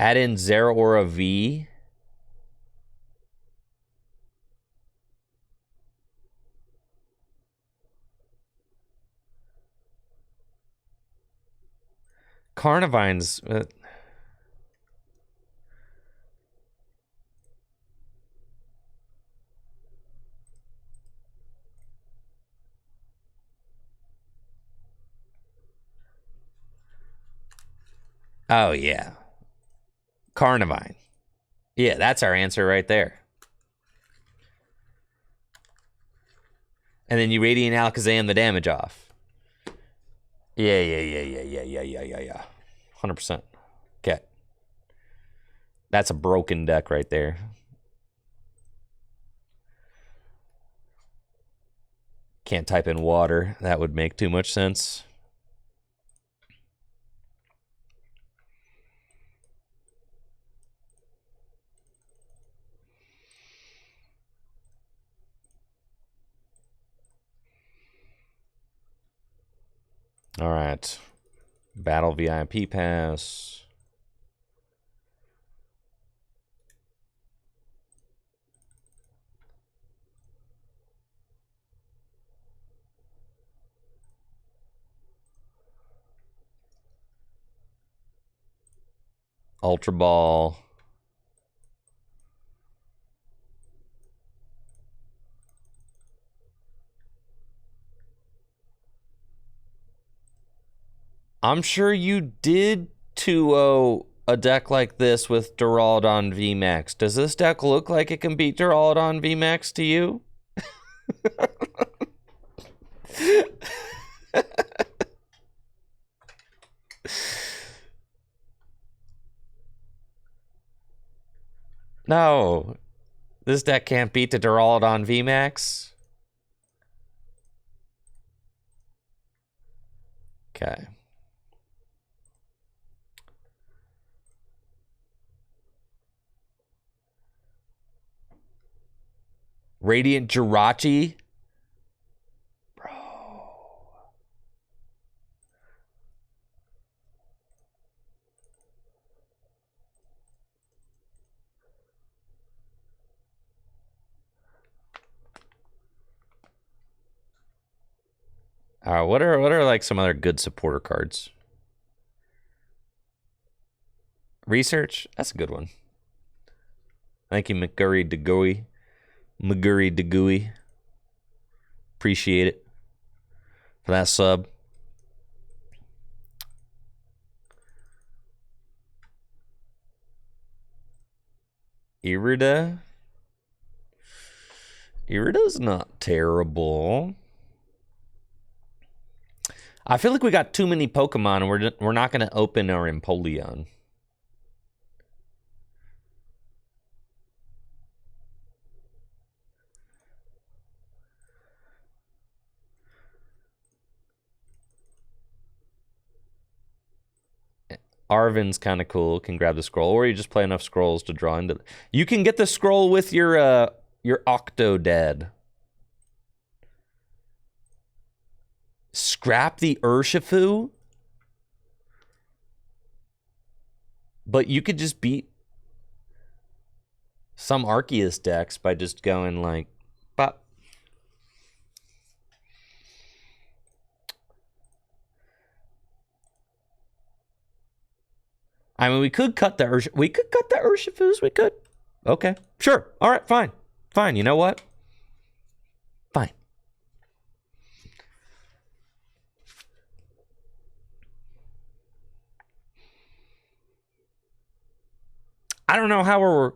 Add in Zeraora V. Carnivine's... Oh, yeah. Carnivine. Yeah, that's our answer right there. And then you Radiant Alakazam the damage off. Yeah. 100%. Okay. That's a broken deck right there. Can't type in water. That would make too much sense. All right. Battle VIP pass. Ultra Ball. I'm sure you did 2-0 a deck like this with Duraludon VMAX. Does this deck look like it can beat Duraludon VMAX to you? No. This deck can't beat the Duraludon VMAX. Okay. Radiant Jirachi. Bro. What are like some other good supporter cards? Research? That's a good one. Thank you, McGurry DeGooey. McGurry DeGooey. Appreciate it for that sub. Irida. Irida's not terrible. I feel like we got too many Pokemon and we're not going to open our Empoleon. Arvin's kind of cool. Can grab the scroll, or you just play enough scrolls to draw into. You can get the scroll with your Octodad. Scrap the Urshifu, but you could just beat some Arceus decks by just going like, pop. I mean, we could cut the Urshifus. We could. Okay, sure. All right, fine. Fine. You know what? Fine. I don't know how we're...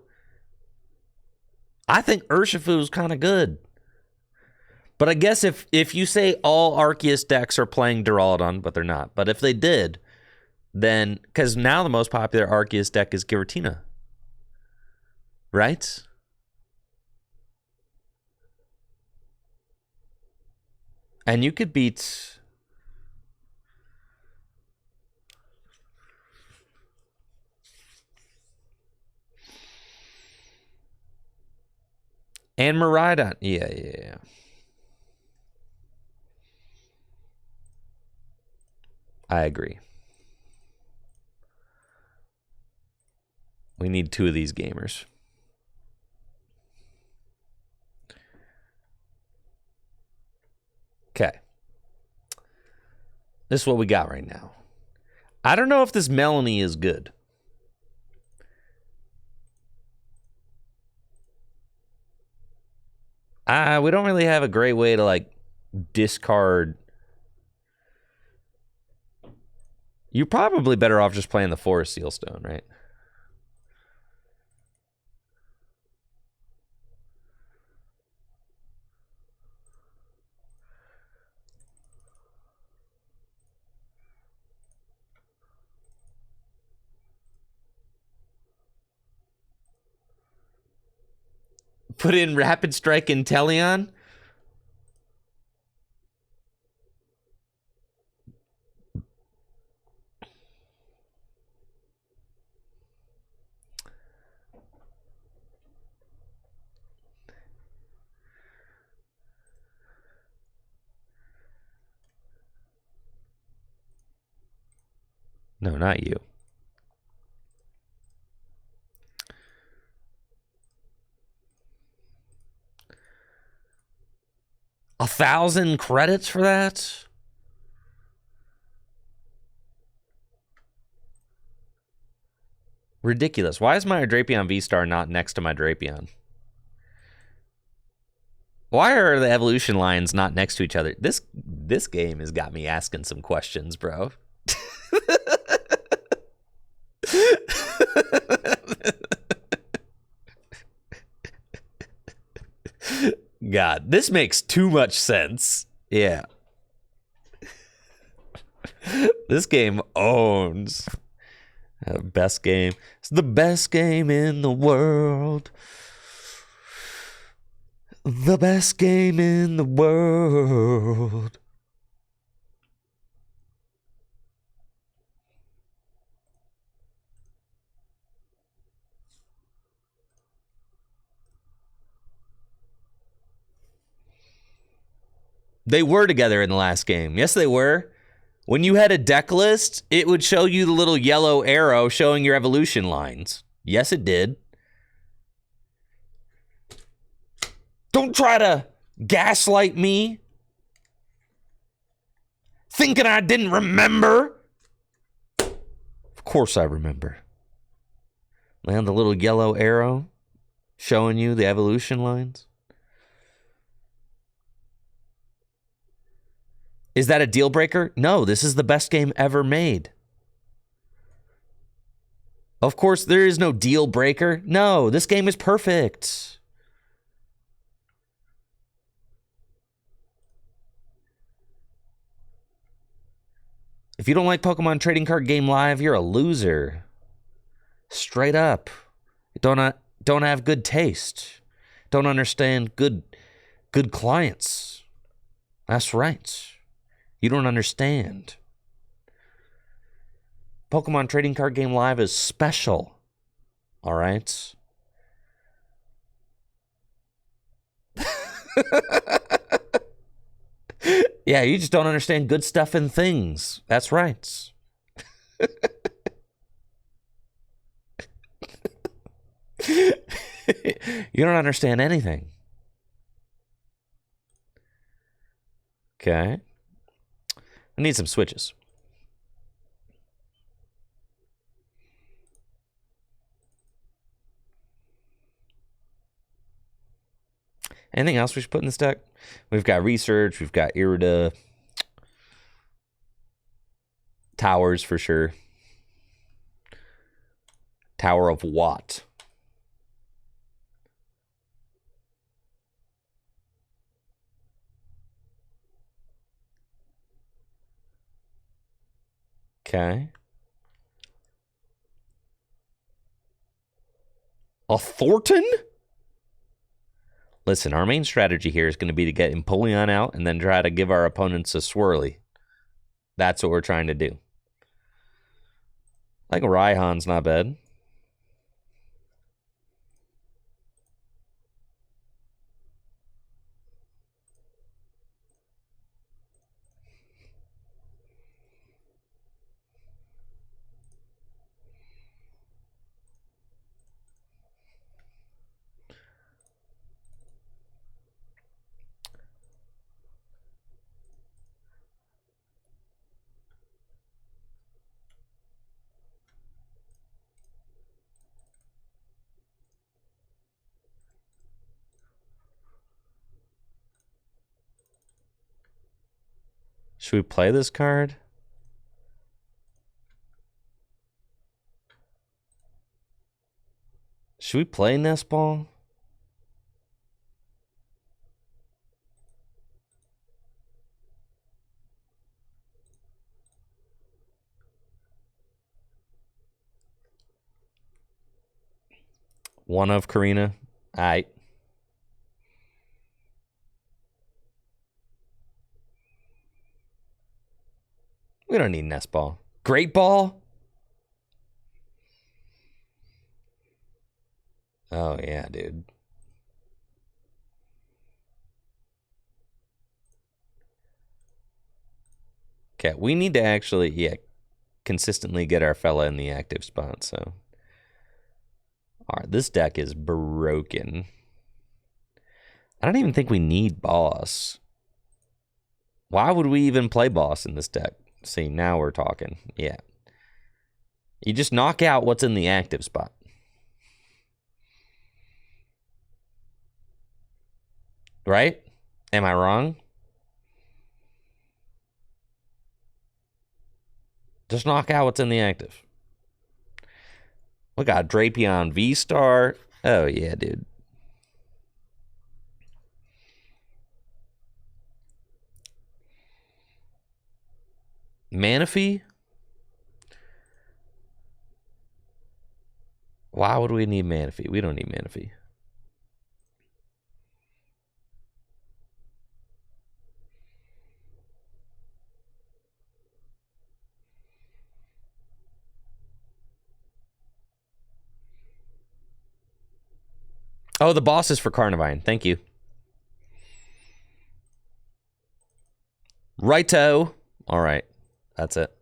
I think Urshifu is kind of good. But I guess if you say all Arceus decks are playing Duraludon, but they're not. But if they did, then... Because now the most popular Arceus deck is Giratina. Right? And you could beat... And Miraidon. Yeah. I agree. We need two of these gamers. Okay. This is what we got right now. I don't know if this Melanie is good. We don't really have a great way to, like, discard. You're probably better off just playing the Forest Sealstone, right? Put in Rapid Strike Inteleon. No, not you. $1,000 credits for that? Ridiculous. Why is my Drapion V-Star not next to my Drapion? Why are the evolution lines not next to each other? This game has got me asking some questions, bro. God, this makes too much sense. Yeah. This game owns. Best game. It's the best game in the world. The best game in the world. They were together in the last game. Yes, they were. When you had a deck list, it would show you the little yellow arrow showing your evolution lines. Yes, it did. Don't try to gaslight me. Thinking I didn't remember. Of course I remember. And the little yellow arrow showing you the evolution lines. Is that a deal breaker? No, this is the best game ever made. Of course, there is no deal breaker. No, this game is perfect. If you don't like Pokemon Trading Card Game Live, you're a loser. Straight up. You don't have good taste. Don't understand good clients. That's right. You don't understand. Pokemon Trading Card Game Live is special. All right? Yeah, you just don't understand good stuff and things. That's right. You don't understand anything. Okay. I need some switches. Anything else we should put in this deck? We've got Research. We've got Irida. Towers for sure. Tower of Watt. Okay. A Thornton? Listen, our main strategy here is going to be to get Empoleon out and then try to give our opponents a swirly. That's what we're trying to do. Like Raihan's not bad. Should we play this card? Should we play Nest Ball? One of Karina. All right. We don't need Nest Ball. Great Ball? Oh, yeah, dude. Okay, we need to actually, yeah. consistently get our fella in the active spot. So, all right, this deck is broken. I don't even think we need boss. Why would we even play boss in this deck? See, now we're talking. Yeah. You just knock out what's in the active spot. Right? Am I wrong? Just knock out what's in the active. We got Drapion V-Star. Oh, yeah, dude. Manaphy? Why would we need Manaphy? We don't need Manaphy. Oh, the boss is for Carnivine. Thank you. Righto. All right. That's it.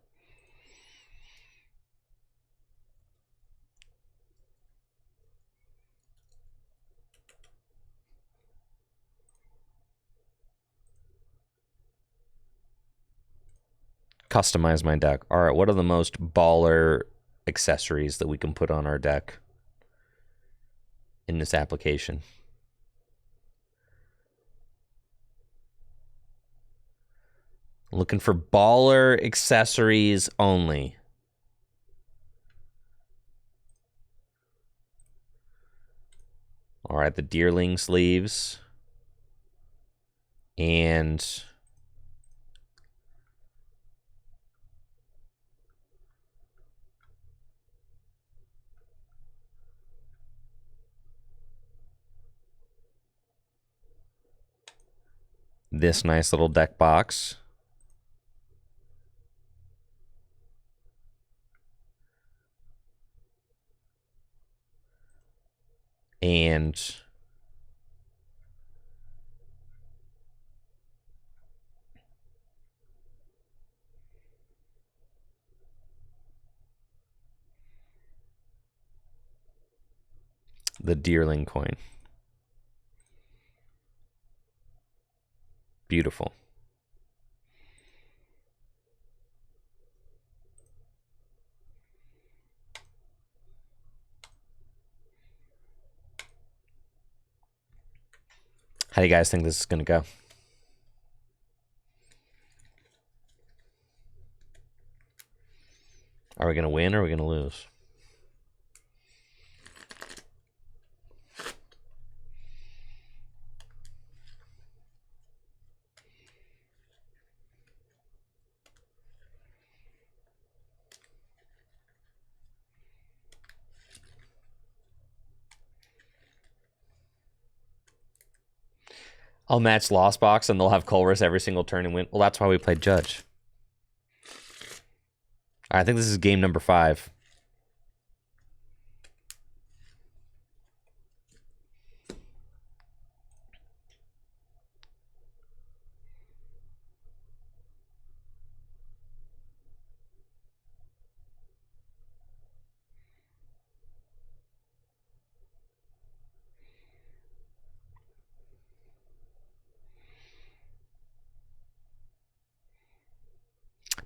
Customize my deck. All right, what are the most baller accessories that we can put on our deck in this application? Looking for baller accessories only. All right, the Deerling sleeves. And this nice little deck box. And the Deerling coin. Beautiful. How do you guys think this is going to go? Are we going to win or are we going to lose? I'll match Lost Box and they'll have Colress every single turn and win. Well, that's why we played Judge. All right, I think this is game number 5.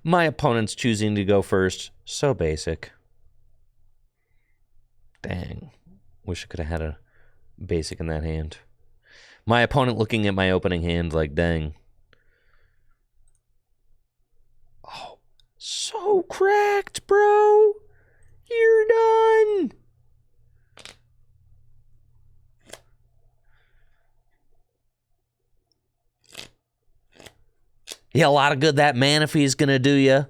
My opponent's choosing to go first. So basic. Dang. Wish I could have had a basic in that hand. My opponent looking at my opening hand like, dang. Oh, so cracked, bro. You're done. Yeah, a lot of good that Manaphy is going to do you.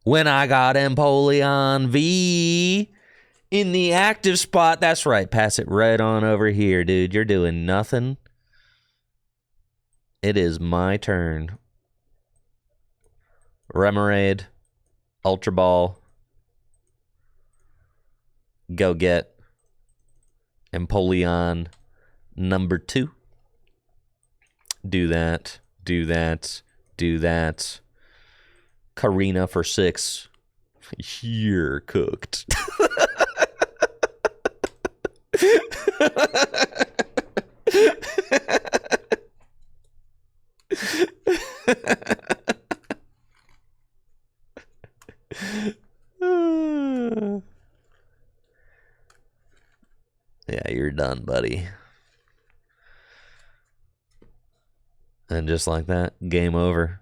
When I got Empoleon V in the active spot. That's right. Pass it right on over here, dude. You're doing nothing. It is my turn. Remoraid. Ultra Ball. Go get Empoleon number 2. Do that. Do that. Do that. Karina for 6 You're cooked. Yeah, you're done, buddy. And just like that, game over.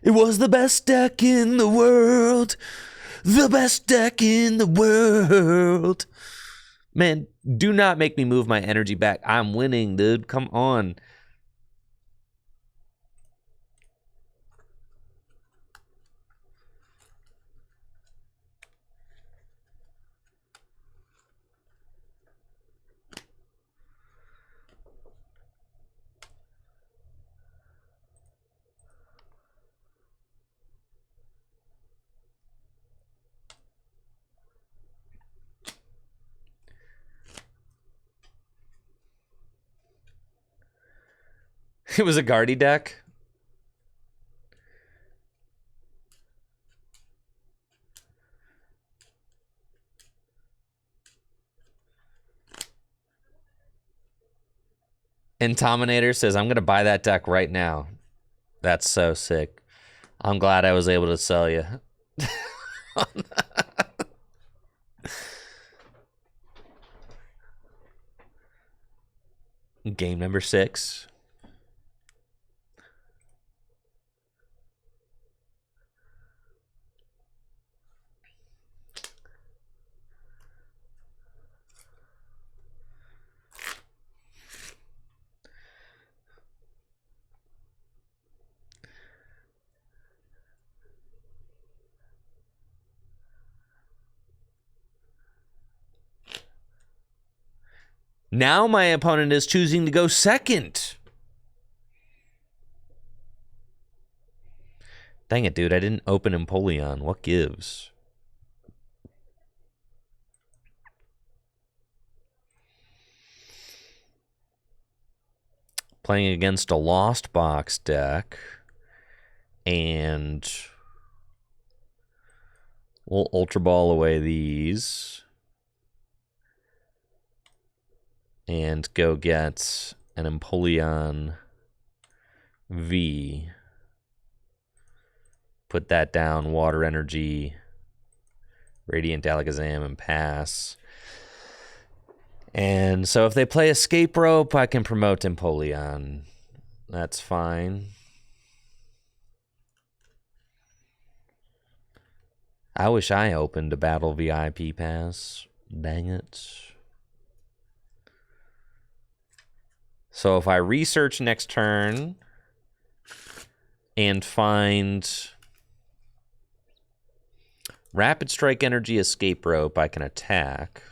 It was the best deck in the world. The best deck in the world. Man, do not make me move my energy back. I'm winning, dude. Come on. It was a Guardy deck. And Tominator says, I'm going to buy that deck right now. That's so sick. I'm glad I was able to sell you. Game number 6. Now my opponent is choosing to go second. Dang it, dude. I didn't open Empoleon. What gives? Playing against a Lost Box deck. And we'll Ultra Ball away these. And go get an Empoleon V. Put that down, Water Energy, Radiant Alakazam, and pass. And so if they play Escape Rope, I can promote Empoleon. That's fine. I wish I opened a Battle VIP pass. Dang it. So if I research next turn and find Rapid Strike Energy, Escape Rope, I can attack.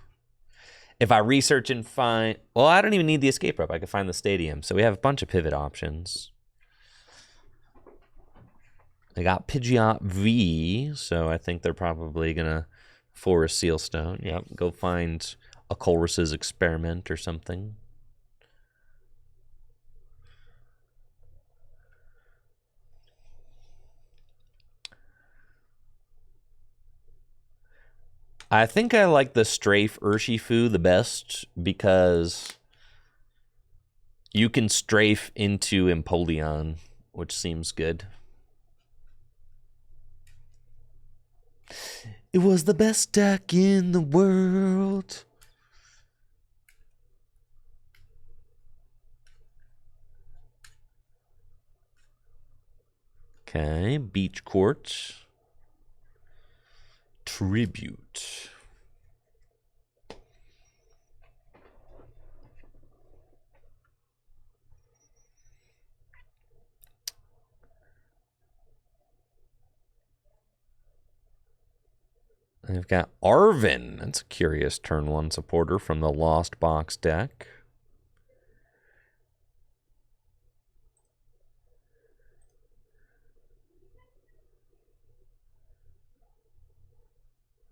If I research and find... Well, I don't even need the Escape Rope. I can find the Stadium. So we have a bunch of pivot options. I got Pidgeot V, so I think they're probably going to Forest Sealstone. Yep, go find a Colress's Experiment or something. I think I like the Strafe Urshifu the best because you can strafe into Empoleon, which seems good. It was the best deck in the world. Okay, Beach Court. Tribute. I've got Arvin. That's a curious turn 1 supporter from the Lost Box deck.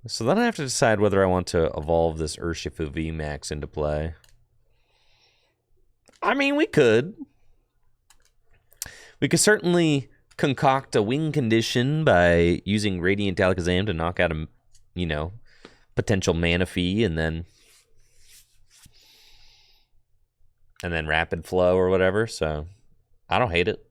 So then I have to decide whether I want to evolve this Urshifu VMAX into play. I mean, we could. We could certainly concoct a win condition by using Radiant Alakazam to knock out a, potential Manaphy, and then Rapid Flow or whatever. So I don't hate it.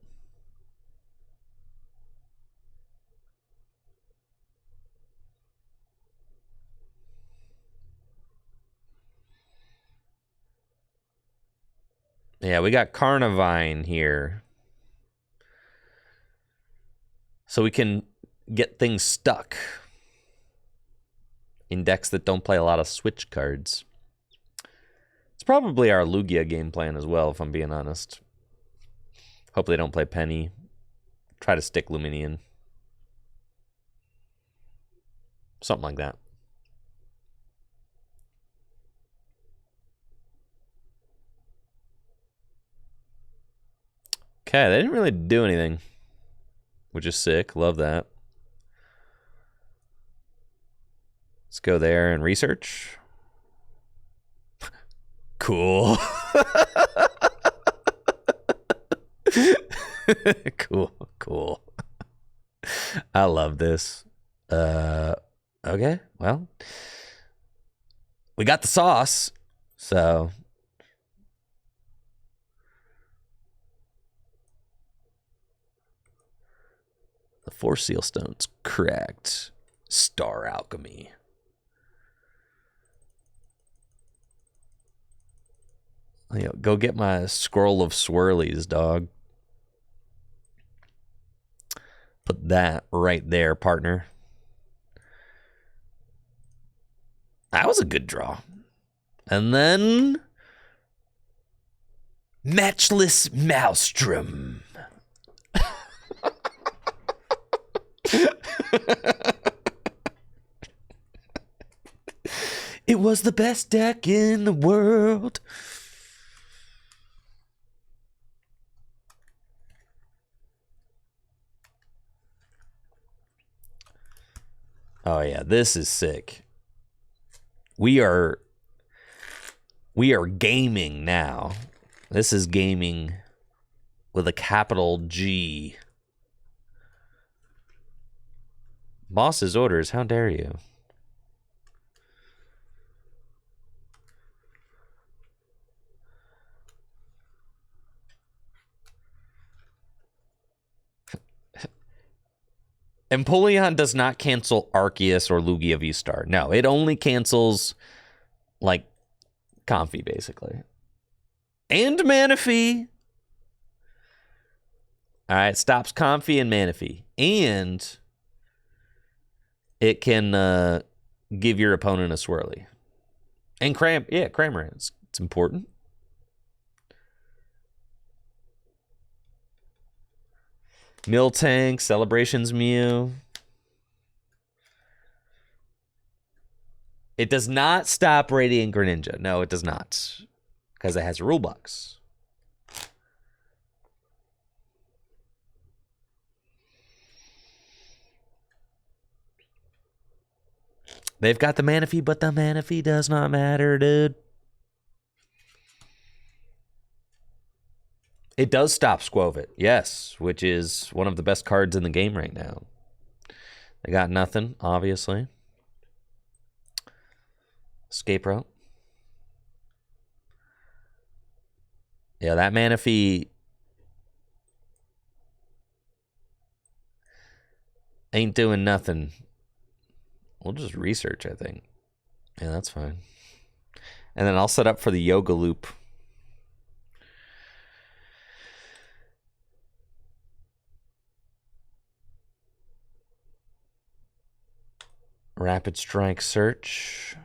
Yeah, we got Carnivine here. So we can get things stuck in decks that don't play a lot of switch cards. It's probably our Lugia game plan as well, if I'm being honest. Hope they don't play Penny. Try to stick Luminion. Something like that. Okay, they didn't really do anything, which is sick. Love that. Let's go there and research. Cool. Cool. I love this. Okay, well, we got the sauce, so the 4 seal stones, correct. Star Alchemy. Go get my scroll of swirlies, dog. Put that right there, partner. That was a good draw. And then Matchless Maelstrom. It was the best deck in the world. Oh yeah, this is sick. We are gaming now. This is gaming with a capital G. Boss's orders, how dare you? Empoleon does not cancel Arceus or Lugia V-Star. No, it only cancels, like, Comfy, basically. And Manaphy. All right, stops Comfy and Manaphy. And it can give your opponent a swirly. And Cramorant. It's important. Miltank, Celebrations Mew. It does not stop Radiant Greninja. No, it does not. Because it has a rule box. They've got the Manaphy, but the Manaphy does not matter, dude. It does stop Squovit, yes, which is one of the best cards in the game right now. They got nothing, obviously. Escape route. Yeah, that Manaphy ain't doing nothing. We'll just research, I think. Yeah, that's fine. And then I'll set up for the Yoga Loop. Rapid Strike search.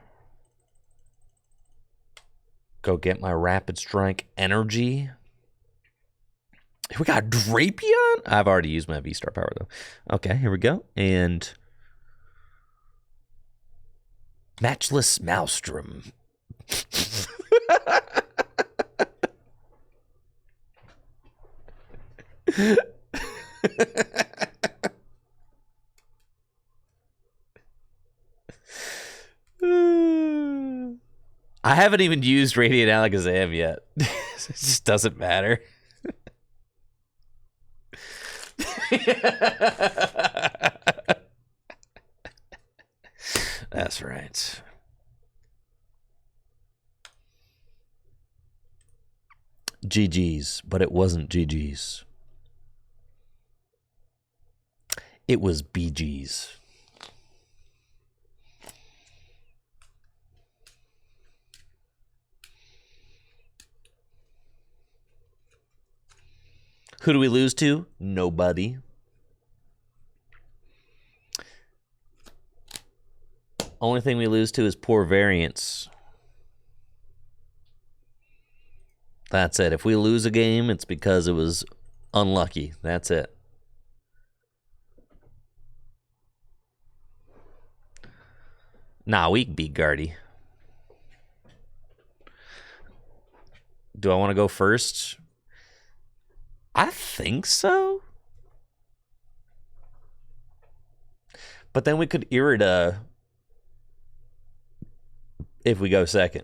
Go get my Rapid Strike energy. We got Drapion? I've already used my V-Star power, though. Okay, here we go. And Matchless Maelstrom. I haven't even used Radiant Alakazam yet. It just doesn't matter. That's right. GG's, but it wasn't GG's. It was BG's. Who do we lose to? Nobody. Only thing we lose to is poor variance. That's it. If we lose a game, it's because it was unlucky. That's it. Nah, we can beat Guardy. Do I want to go first? I think so. But then we could Irida if we go second.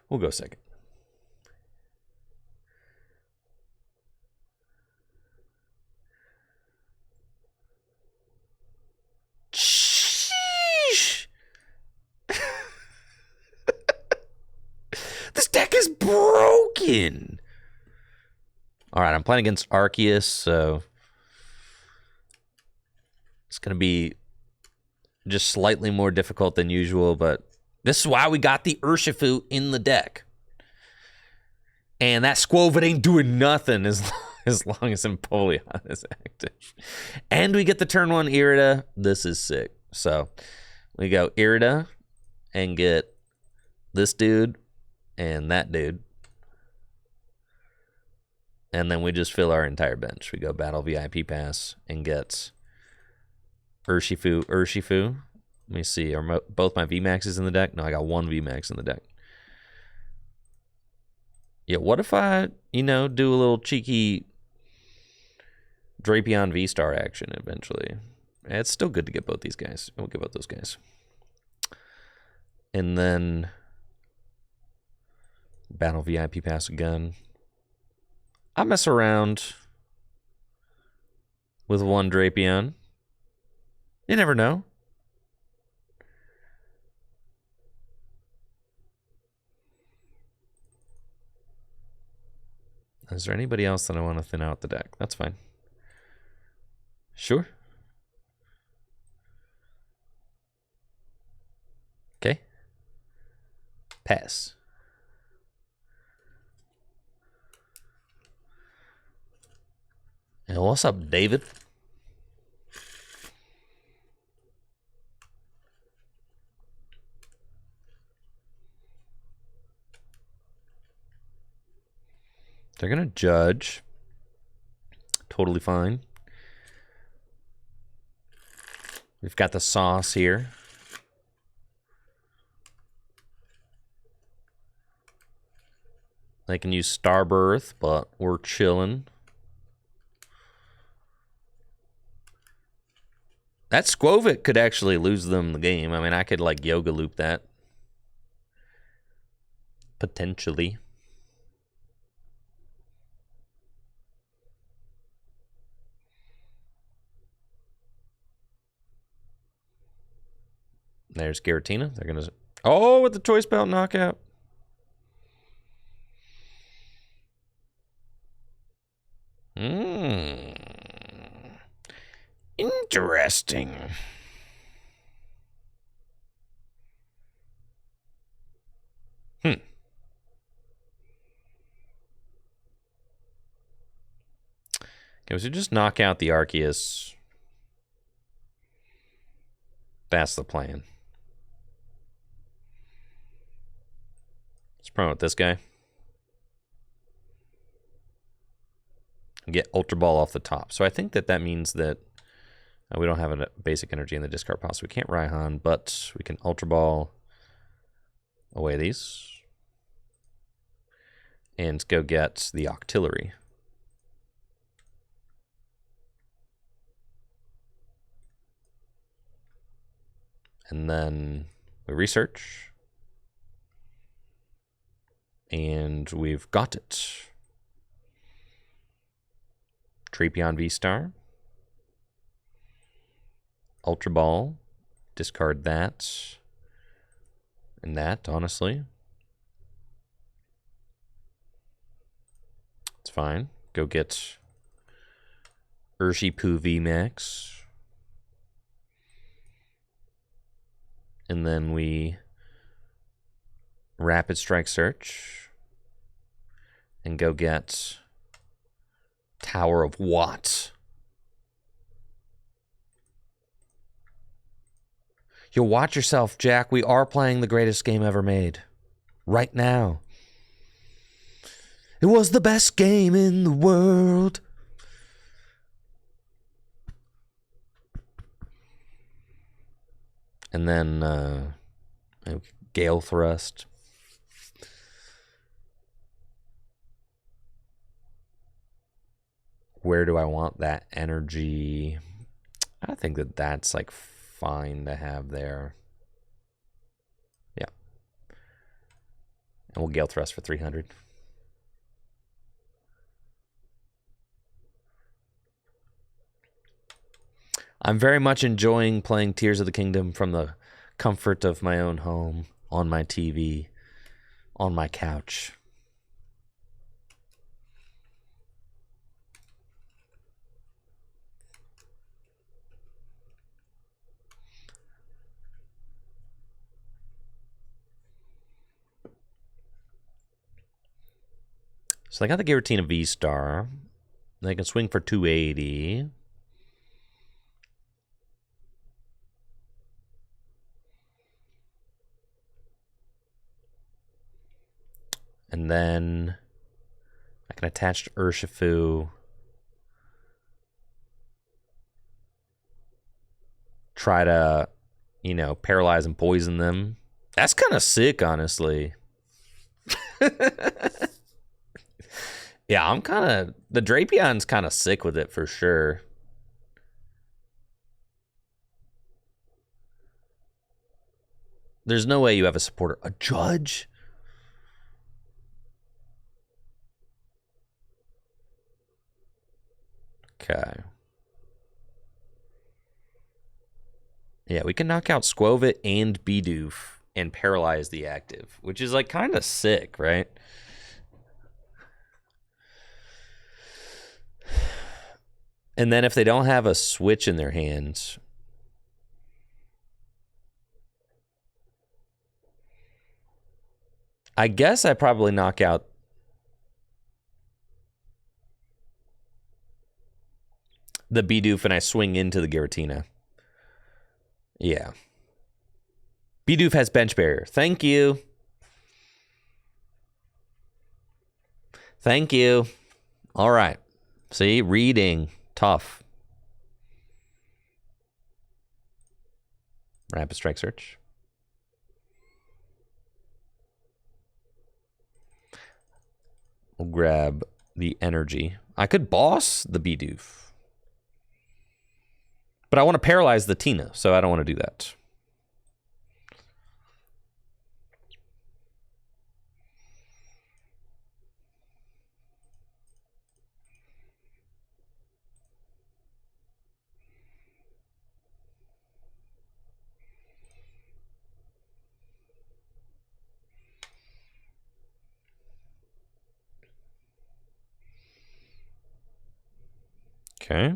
We'll go second. Sheesh. This deck is broken. All right, I'm playing against Arceus, so it's going to be just slightly more difficult than usual, but this is why we got the Urshifu in the deck. And that Squovid ain't doing nothing as long as Empoleon is active. And we get the turn 1 Irida. This is sick. So we go Irida and get this dude and that dude. And then we just fill our entire bench. We go Battle VIP Pass and get Urshifu. Let me see. Are both my VMAXs in the deck? No, I got one VMAX in the deck. Yeah, what if I, do a little cheeky Drapion V-Star action eventually? It's still good to get both these guys. We'll get both those guys. And then Battle VIP Pass again. I mess around with one Drapion. You never know. Is there anybody else that I want to thin out the deck? That's fine. Sure. Okay. Pass. And what's up, David? They're going to judge. Totally fine. We've got the sauce here. They can use Starbirth, but we're chilling. That Squovit could actually lose them the game. I mean, I could, Yoga Loop that. Potentially. There's Giratina. They're going to... Oh, with the Choice Belt knockout. Interesting. Okay, so just knock out the Arceus. That's the plan. Let's promote this guy. Get Ultra Ball off the top. So I think that means that we don't have a basic energy in the discard pile, so we can't Raihan, but we can Ultra Ball away these. And go get the Octillery. And then we research. And we've got it. Drapion V-Star. Ultra Ball. Discard that. And that, honestly. It's fine. Go get Urshifu VMAX. And then we Rapid Strike Search. And go get Tower of Watt. You'll watch yourself, Jack. We are playing the greatest game ever made. Right now. It was the best game in the world. And then Gale Thrust. Where do I want that energy? I think that that's like fine to have there. Yeah. And we'll Gale Thrust for 300. I'm very much enjoying playing Tears of the Kingdom from the comfort of my own home, on my TV, on my couch. So I got the Giratina V-Star. They can swing for 280. And then I can attach to Urshifu. Try to, paralyze and poison them. That's kind of sick, honestly. Yeah, the Drapion's kind of sick with it for sure. There's no way you have a supporter. A judge? Okay. Yeah, we can knock out Squovit and Bidoof and paralyze the active, which is like kind of sick, right? And then if they don't have a switch in their hands, I guess I probably knock out the Bidoof and I swing into the Giratina. Yeah. Bidoof has bench barrier. Thank you. Thank you. All right. See, reading. Tough. Rapid Strike Search. We'll grab the energy. I could boss the Bidoof. But I want to paralyze the Tina, so I don't want to do that. Okay.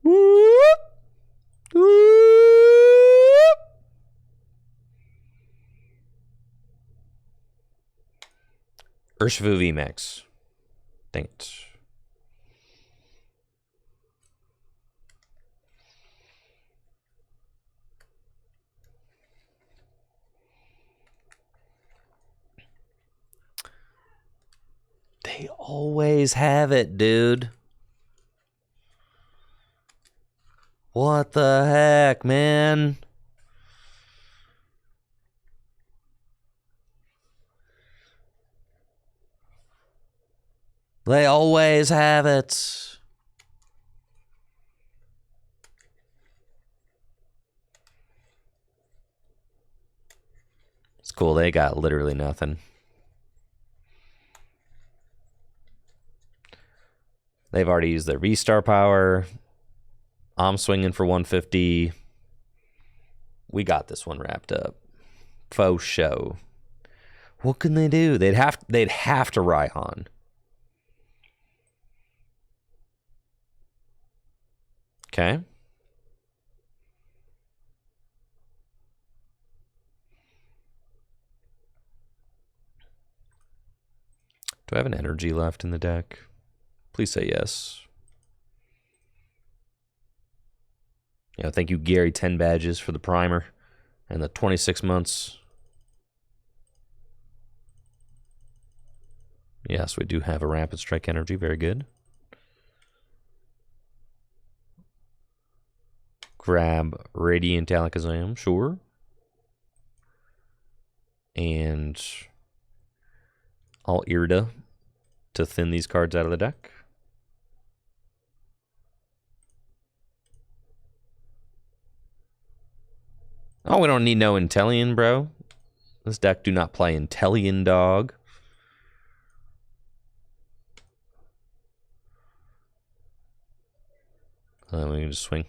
Whoop. Whoop. Urshifu VMAX. Dang it. They always have it, dude. What the heck, man? They always have it. It's cool. They got literally nothing. They've already used their V-Star power. I'm swinging for 150. We got this one wrapped up. Faux show. What can they do? They'd have to Raihan. Okay. Do I have an energy left in the deck? Please say yes. Yeah, thank you, Gary. 10 badges for the primer and the 26 months. Yes, we do have a rapid strike energy. Very good. Grab Radiant Alakazam, sure. And I'll Irida to thin these cards out of the deck. Oh, we don't need no Intellion, bro. This deck do not play Intellion, dog. We can just swing.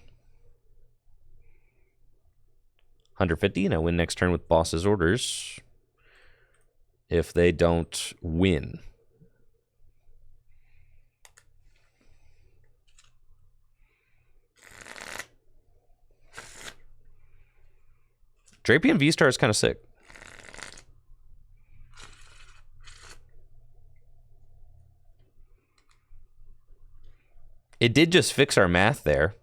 150, and I win next turn with boss's orders. If they don't win. Drapion V-Star is kind of sick. It did just fix our math there.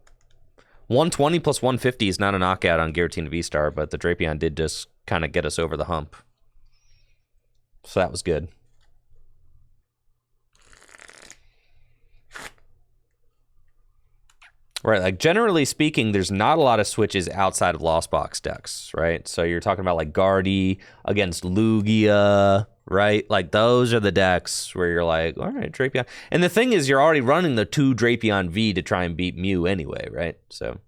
120 plus 150 is not a knockout on Giratina V-Star, but the Drapion did just kind of get us over the hump. So that was good. Right, like generally speaking, there's not a lot of switches outside of Lost Box decks, right? So you're talking about like Guardy against Lugia, right? Like those are the decks where you're like, all right, Drapion. And the thing is, you're already running the 2 Drapion V to try and beat Mew anyway, right? So.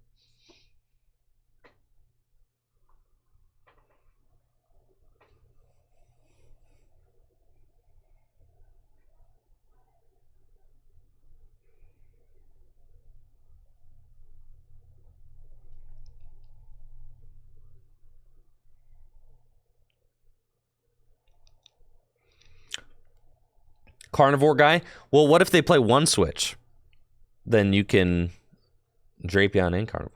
Carnivore guy? Well, what if they play one switch? Then you can Drapion and Carnivore.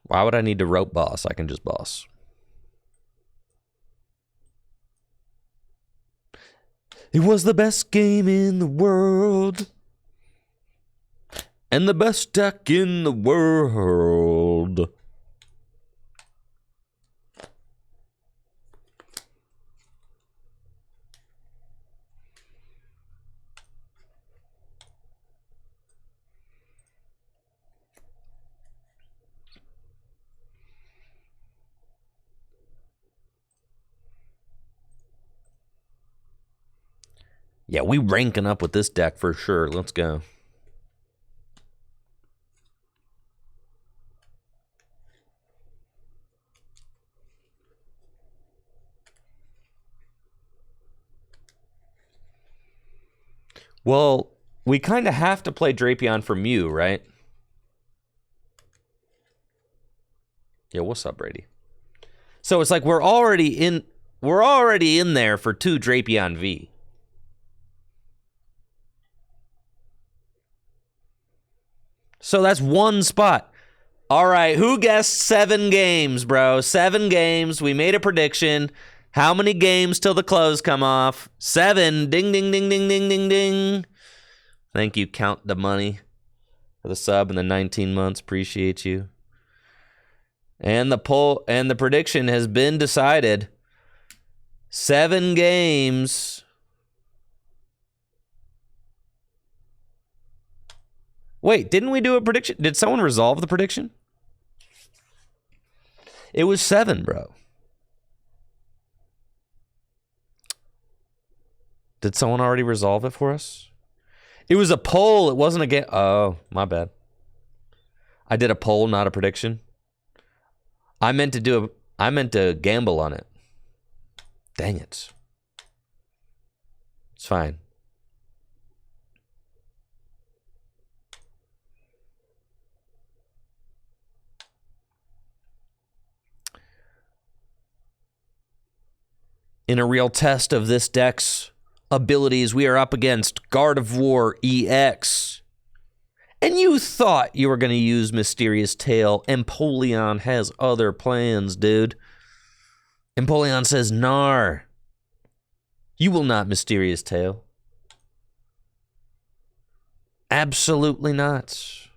Why would I need to rope boss? I can just boss. It was the best game in the world. And the best deck in the world. Yeah, we ranking up with this deck for sure. Let's go. Well, we kind of have to play Drapion for Mew, right? Yeah, what's up, Brady? So it's like we're already in there for 2 Drapion V. So that's one spot. All right, who guessed 7 games, bro? 7 games. We made a prediction. How many games till the clothes come off? 7. Ding, ding, ding, ding, ding, ding, ding. Thank you, Count the Money, for the sub and the 19 months. Appreciate you. And the poll and the prediction has been decided. 7 games. Wait, didn't we do a prediction? Did someone resolve the prediction? It was 7, bro. Did someone already resolve it for us? It was a poll. It wasn't a game. Oh, my bad. I did a poll, not a prediction. I meant to gamble on it. Dang it. It's fine. In a real test of this deck's abilities, we are up against Guard of War EX. And you thought you were going to use Mysterious Tail. Empoleon has other plans, dude. Empoleon says, "Nar. You will not Mysterious Tail." Absolutely not.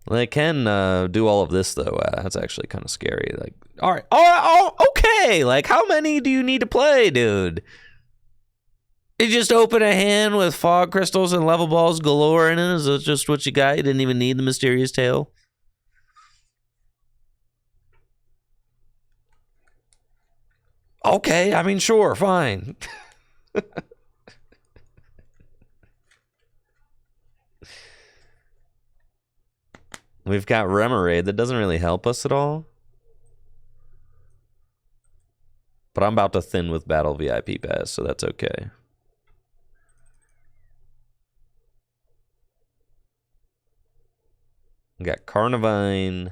They can do all of this, though. That's actually kind of scary. Like, all right. Oh, okay. Like, how many do you need to play, dude? You just open a hand with fog crystals and level balls galore in it? Is that just what you got? You didn't even need the Mysterious Tail? Okay, I mean, sure, fine. We've got Remoraid. That doesn't really help us at all. But I'm about to thin with Battle VIP Pass, so that's okay. We got Carnivine,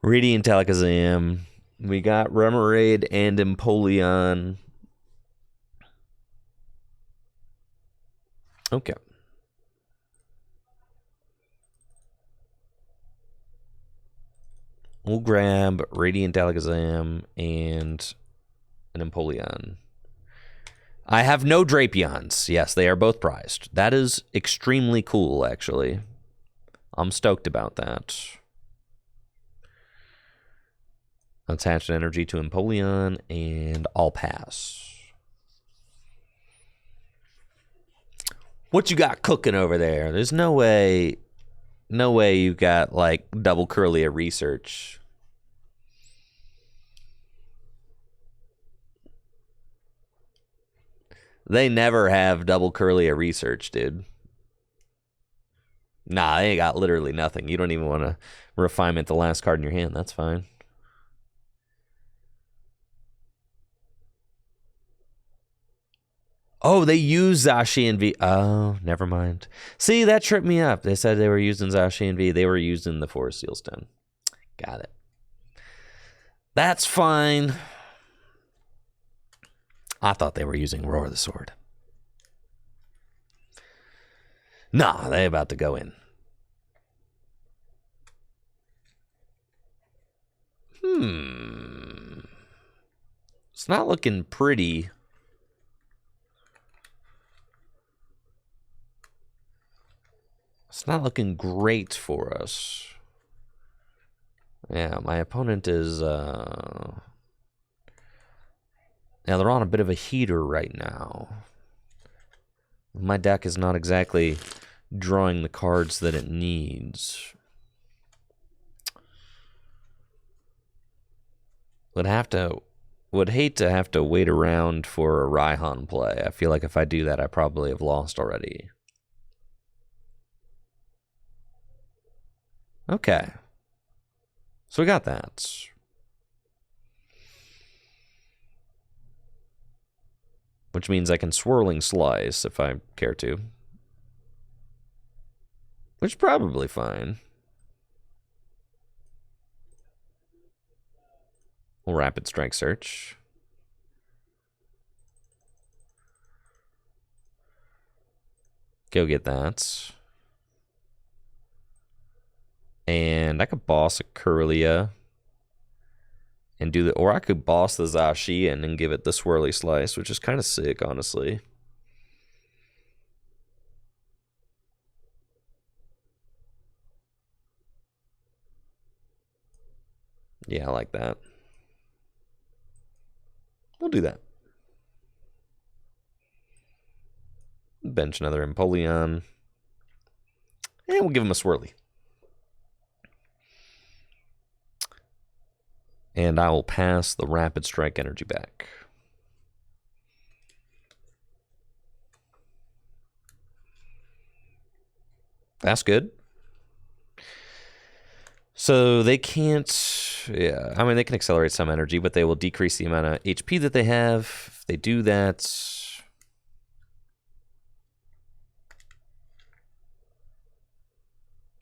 Radiant Alakazam. We got Remoraid and Empoleon. Okay. We'll grab Radiant Alakazam and an Empoleon. I have no Drapions. Yes, they are both prized. That is extremely cool, actually. I'm stoked about that. Attached energy to Empoleon, and I'll pass. What you got cooking over there? There's no way you got, like, double Curlia research. They never have double Curlia research, dude. Nah, they got literally nothing. You don't even want to refinement the last card in your hand. That's fine. Oh, they use Zashi and V. Oh, never mind. See, that tripped me up. They said they were using Zashi and V. They were using the Forest Seal Stone. Got it. That's fine. I thought they were using Roar the Sword. Nah, they about to go in. It's not looking pretty. It's not looking great for us. Yeah, my opponent is... Yeah, they're on a bit of a heater right now. My deck is not exactly drawing the cards that it needs. Would hate to have to wait around for a Raihan play. I feel like if I do that, I probably have lost already. Okay. So we got that. Which means I can Swirling Slice if I care to. Which is probably fine. We'll Rapid Strike Search. Go get that. And I could boss a Curlia. And do the, or I could boss the Zacian and give it the Swirly Slice, which is kind of sick, honestly. Yeah, I like that. We'll do that. Bench another Empoleon. And we'll give him a Swirly. And I will pass the Rapid Strike energy back. That's good. So they can't, yeah, I mean, they can accelerate some energy, but they will decrease the amount of HP that they have. If they do that,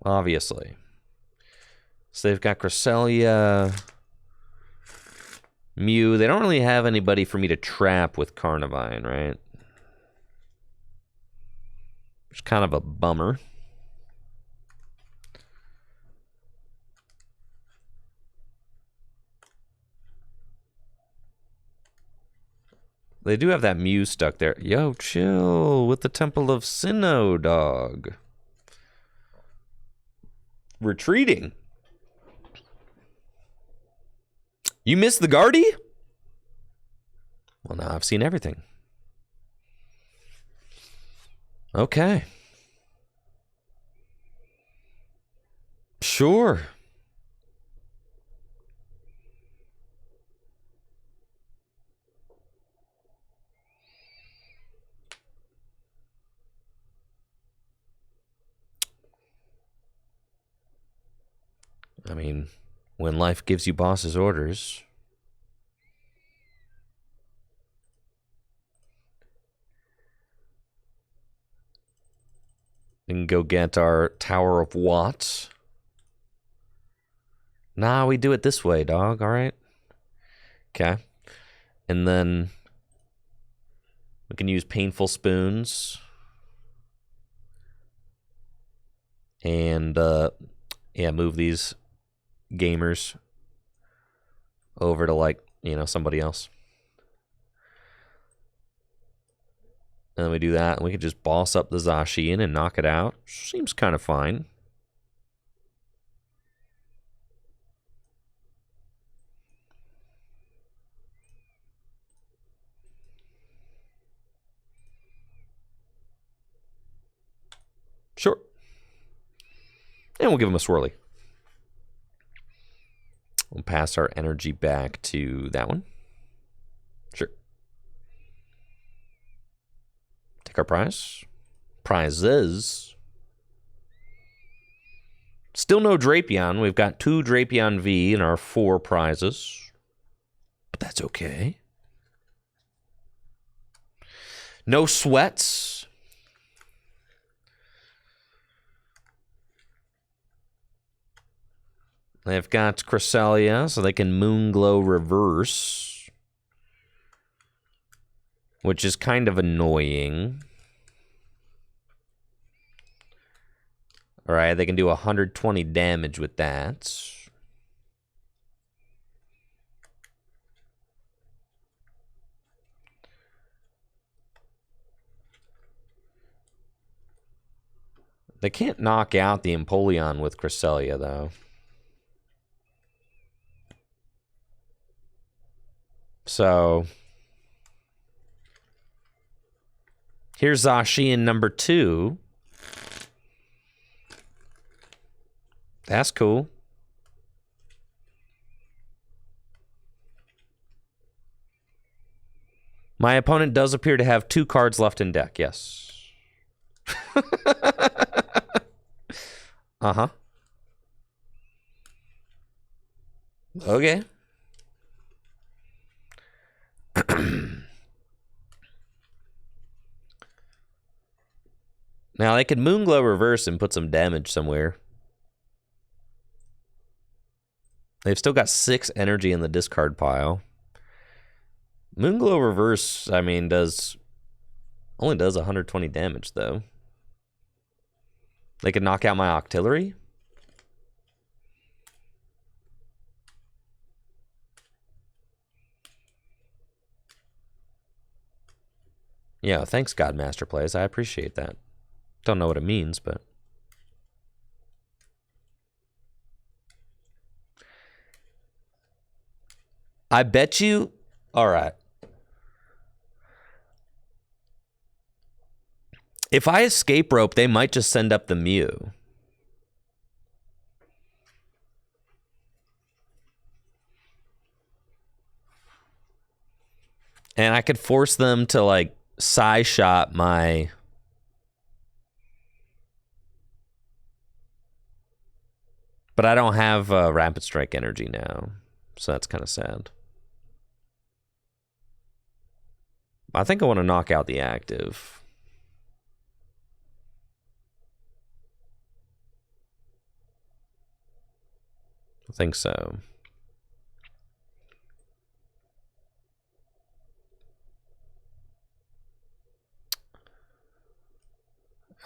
obviously. So they've got Cresselia, Mew. They don't really have anybody for me to trap with Carnivine, right? It's kind of a bummer. They do have that Mew stuck there. Yo, chill with the Temple of Sinnoh, dog. Retreating. You missed the Guardy? Well, now I've seen everything. Okay. Sure. I mean, when life gives you boss's orders. We can go get our Tower of Watts. Nah, we do it this way, dog, all right? Okay. And then we can use Painful Spoons. And, yeah, move these gamers over to, like, you know, somebody else. And then we do that, and we can just boss up the Zacian and knock it out. Seems kind of fine. Sure. And we'll give him a swirly. We'll pass our energy back to that one. Sure. Take our prize. Prizes. Still no Drapion. We've got 2 Drapion V in our 4 prizes. But that's okay. No sweats. They've got Cresselia, so they can Moonglow reverse. Which is kind of annoying. Alright, they can do 120 damage with that. They can't knock out the Empoleon with Cresselia, though. So here's Zacian number 2. That's cool. My opponent does appear to have 2 cards left in deck, yes. Uh-huh. Okay. Now, they could Moonglow reverse and put some damage somewhere. They've still got 6 energy in the discard pile. Moonglow reverse, I mean, only does 120 damage, though. They could knock out my Octillery. Yeah, thanks, Godmaster Plays. I appreciate that. Don't know what it means, but... I bet you... All right. If I escape rope, they might just send up the Mew. And I could force them to, like, size shot my... But I don't have Rapid Strike energy now, so that's kind of sad. I think I want to knock out the active. I think so.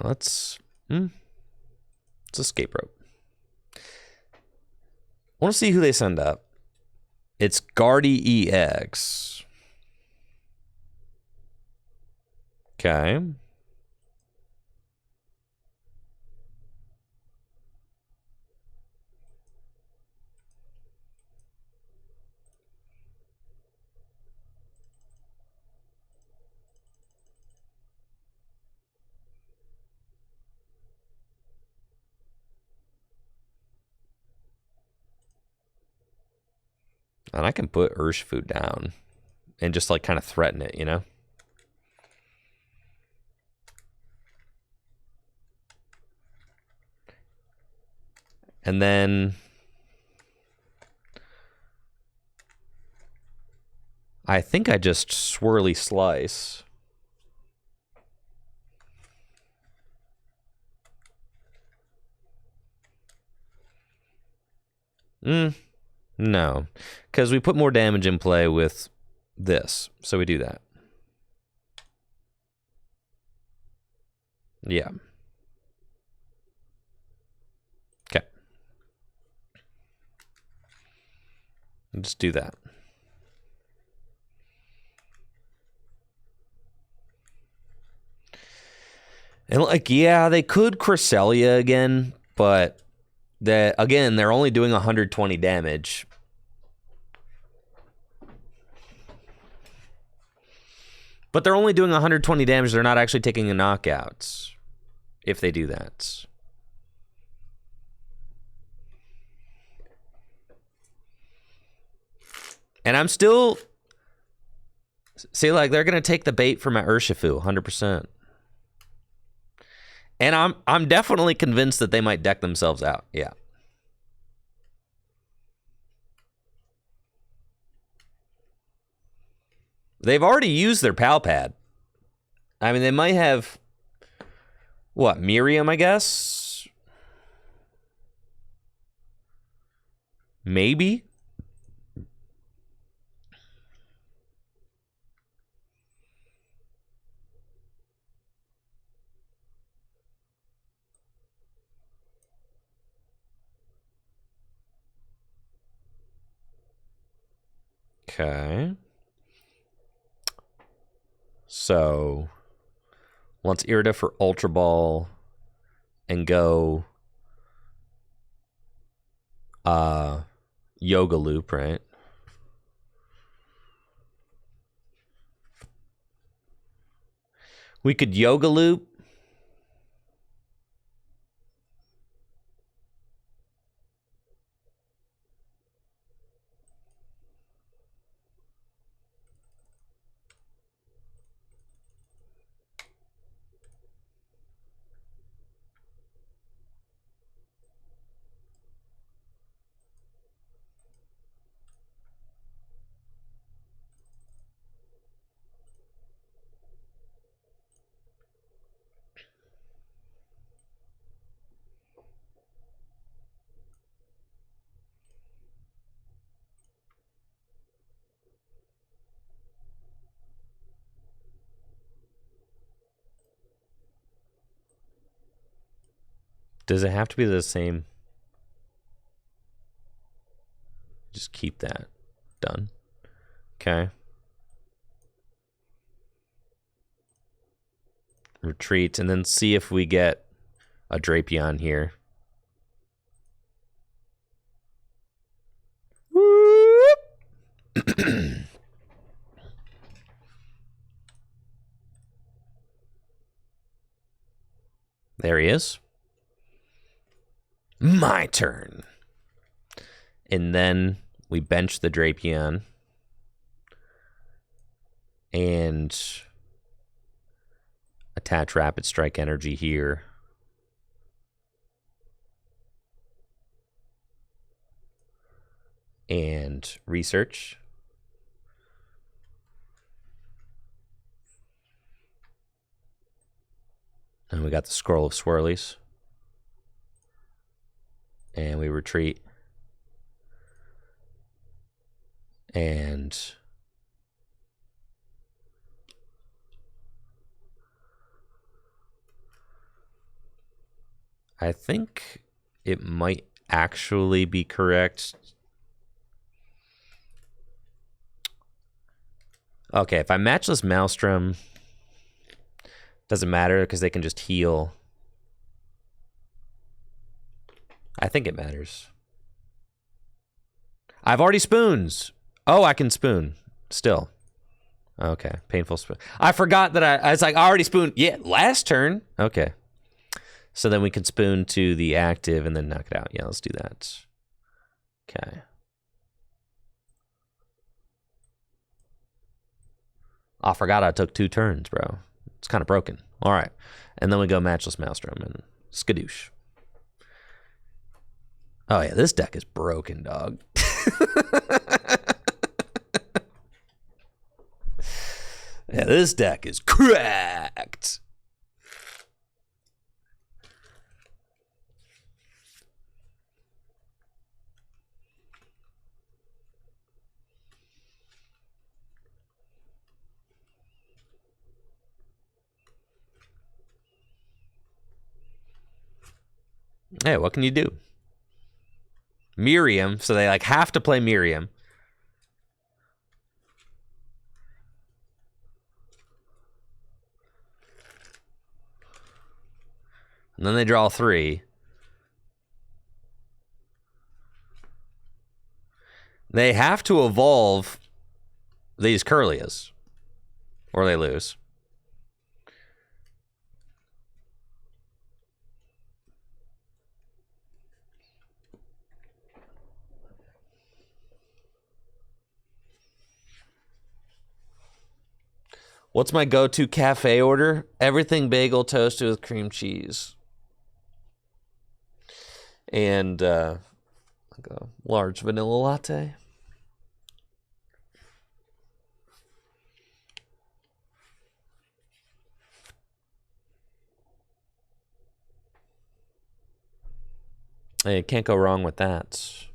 Let's escape rope. I want to see who they send up. It's Guardy EX. Okay. And I can put Urshifu down and just, like, kind of threaten it, you know? And then I think I just swirly slice. No, because we put more damage in play with this, so we do that. Yeah. Okay. Just do that. And, like, yeah, they could Cresselia again, but again, they're only doing 120 damage. But they're only doing 120 damage. They're not actually taking a knockout if they do that. And I'm still... See, like, they're going to take the bait for my Urshifu, 100%. And I'm definitely convinced that they might deck themselves out. Yeah. They've already used their Pal Pad. I mean, they might have... What, Miriam, I guess? Maybe? Okay. So, let's Irida for Ultra Ball and go Yoga Loop, right? We could Yoga Loop. Does it have to be the same? Just keep that. Done. Okay. Retreat, and then see if we get a Drapion here. There he is. My turn. And then we bench the Drapion. and attach Rapid Strike Energy here. And research. And we got the Scroll of Swirlies. And we retreat. And I think it might actually be correct. Okay, if I matchless Maelstrom, doesn't matter because they can just heal. I think it matters. I've already spoons. Oh, I can spoon still. Okay, painful spoon. I forgot that I was like, I already spooned. Yeah, last turn. Okay. So then we can spoon to the active and then knock it out. Yeah, let's do that. Okay. I forgot I took 2 turns, bro. It's kind of broken. All right. And then we go Matchless Maelstrom and skadoosh. Oh, yeah, this deck is broken, dog. Yeah, this deck is cracked. Hey, what can you do? Miriam, so they like have to play Miriam. And then they draw 3. They have to evolve these Curlias, or they lose. What's my go-to cafe order? Everything bagel toasted with cream cheese. And like a large vanilla latte. Hey, can't go wrong with that.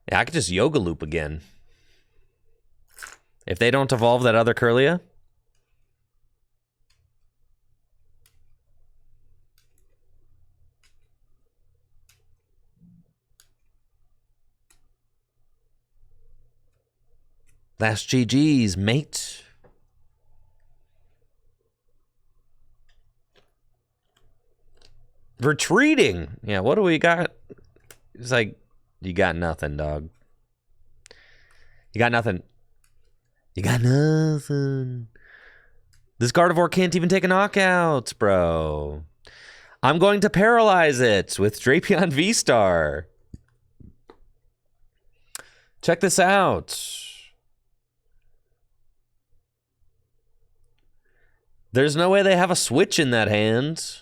Yeah, I could just Yoga Loop again. If they don't evolve that other Curlia. That's GG's, mate. Retreating. Yeah, what do we got? It's like, you got nothing, dog. You got nothing. You got nothing. This Gardevoir can't even take a knockout, bro. I'm going to paralyze it with Drapion V-Star. Check this out. There's no way they have a switch in that hand.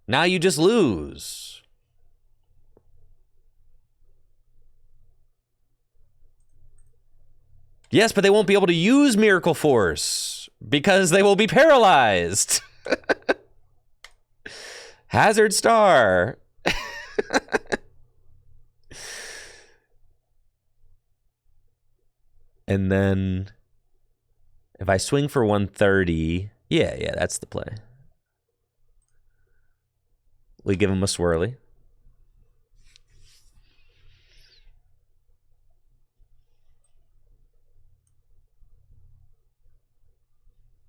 Now you just lose. Yes, but they won't be able to use Miracle Force because they will be paralyzed. Hazard Star. And then if I swing for 130, yeah, that's the play. We give him a swirly.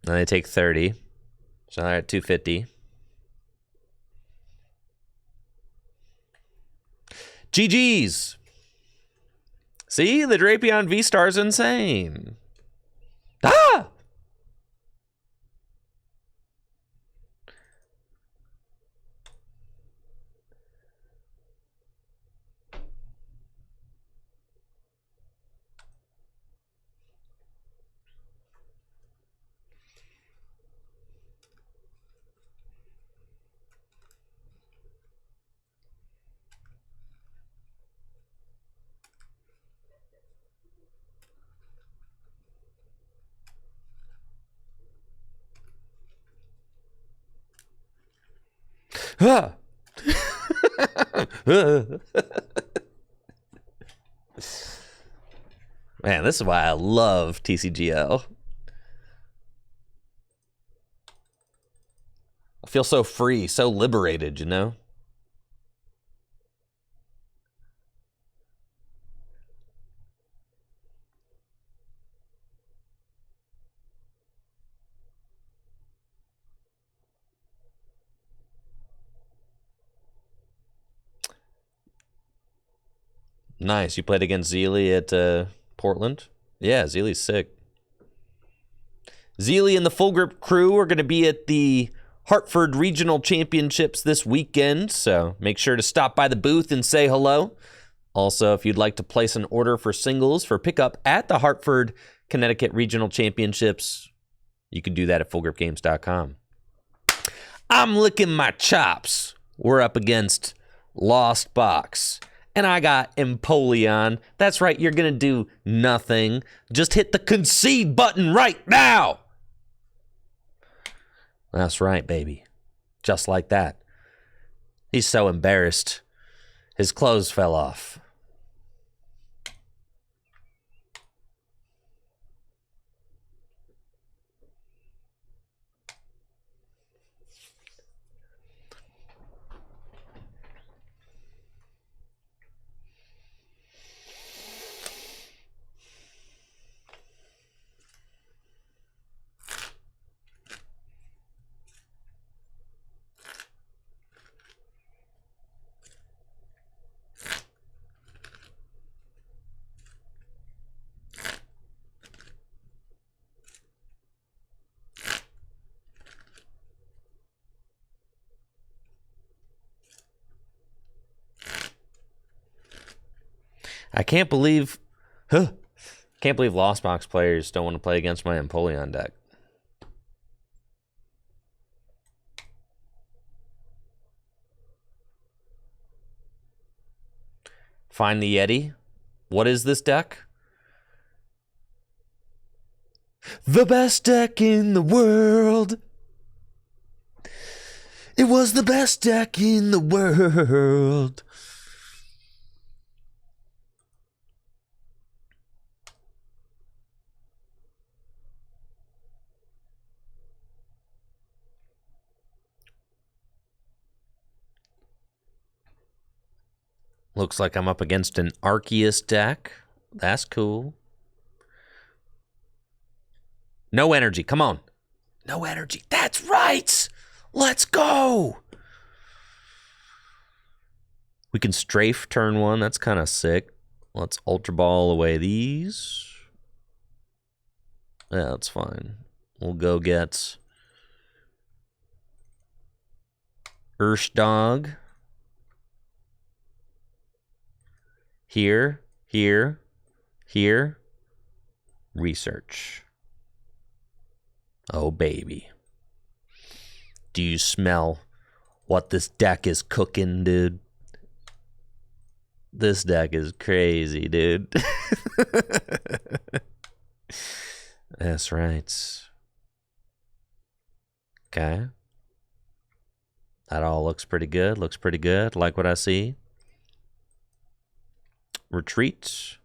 And they take 30. So they're at 250. GG's. See, the Drapion V-Star's insane. Ah! Man, this is why I love TCGL. I feel so free, so liberated, you know? Nice. You played against Zeely at Portland? Yeah, Zeely's sick. Zeely and the Full Grip crew are going to be at the Hartford Regional Championships this weekend, so make sure to stop by the booth and say hello. Also, if you'd like to place an order for singles for pickup at the Hartford, Connecticut Regional Championships, you can do that at fullgripgames.com. I'm licking my chops. We're up against Lost Box. And I got Empoleon. That's right, you're going to do nothing. Just hit the concede button right now. That's right, baby. Just like that. He's so embarrassed. His clothes fell off. I can't believe Lost Box players don't want to play against my Empoleon deck. Find the Yeti. What is this deck? The best deck in the world. It was the best deck in the world. Looks like I'm up against an Arceus deck. That's cool. No energy. Come on. No energy. That's right. Let's go. We can strafe turn one. That's kind of sick. Let's Ultra Ball away these. Yeah, that's fine. We'll go get Urshdog. Here, here, here. Research. Oh, baby. Do you smell what this deck is cooking, dude? This deck is crazy, dude. That's right. Okay. That all looks pretty good. Looks pretty good. Like what I see. Retreat.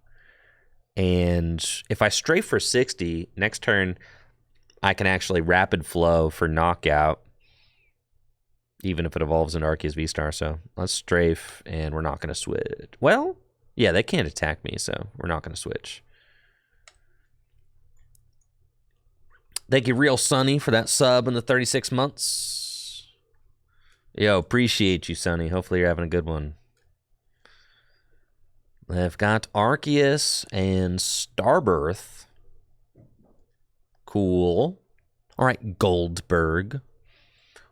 And if I strafe for 60, next turn, I can actually rapid flow for knockout, even if it evolves into Arceus V-Star. So let's strafe, and we're not going to switch. Well, yeah, they can't attack me, so we're not going to switch. Thank you, Real Sunny, for that sub in the 36 months. Yo, appreciate you, Sunny. Hopefully you're having a good one. I've got Arceus and Starbirth. Cool. All right, Goldberg.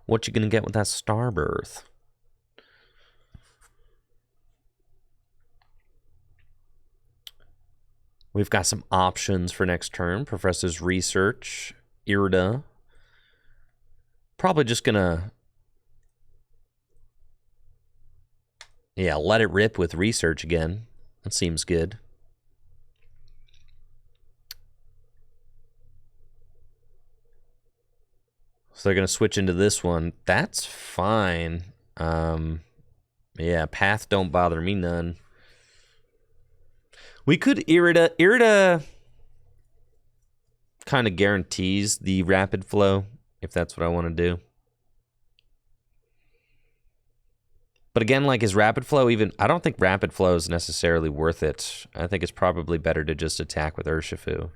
What you gonna get with that Starbirth? We've got some options for next turn. Professor's Research, Irida. Probably just gonna... yeah, let it rip with Research again. That seems good. So they're going to switch into this one. That's fine. Yeah, Path don't bother me none. We could Irida. Irida kind of guarantees the rapid flow, if that's what I want to do. But again, like, is rapid flow even... I don't think rapid flow is necessarily worth it. I think it's probably better to just attack with Urshifu.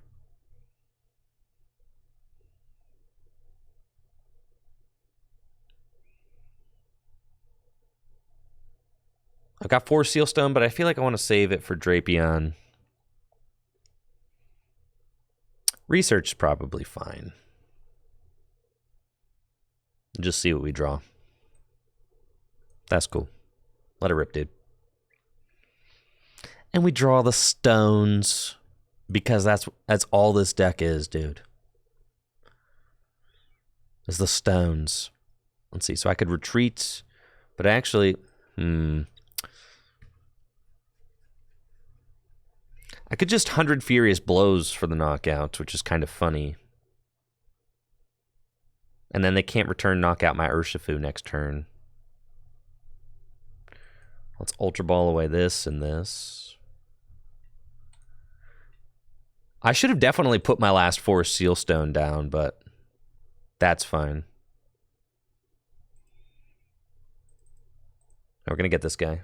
I've got 4 Sealstone, but I feel like I want to save it for Drapion. Research is probably fine. Just see what we draw. That's cool. Let it rip, dude. And we draw the stones because that's all this deck is, dude. Is the stones. Let's see. So I could retreat, but actually, I could just 100 Furious Blows for the knockout, which is kind of funny. And then they can't return knockout my Urshifu next turn. Let's Ultra Ball away this and this. I should have definitely put my last 4 Sealstone down, but that's fine. Now we're going to get this guy.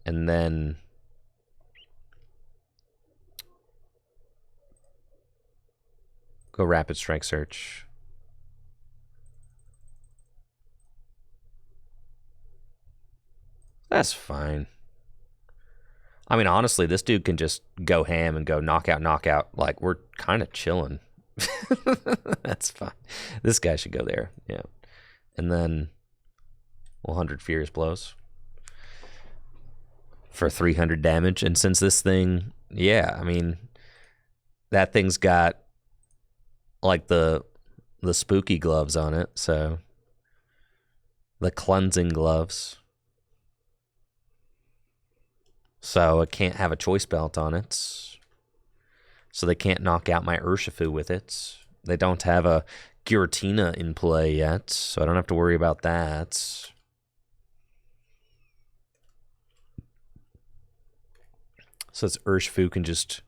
And then go Rapid Strike Search. That's fine. I mean, honestly, this dude can just go ham and go knockout, knockout. Like, we're kind of chilling. That's fine. This guy should go there. Yeah. And then 100 Furious Blows for 300 damage. And since this thing, yeah, I mean, that thing's got like the spooky gloves on it. So the cleansing gloves. So it can't have a choice belt on it. So they can't knock out my Urshifu with it. They don't have a Giratina in play yet, so I don't have to worry about that. So this Urshifu can just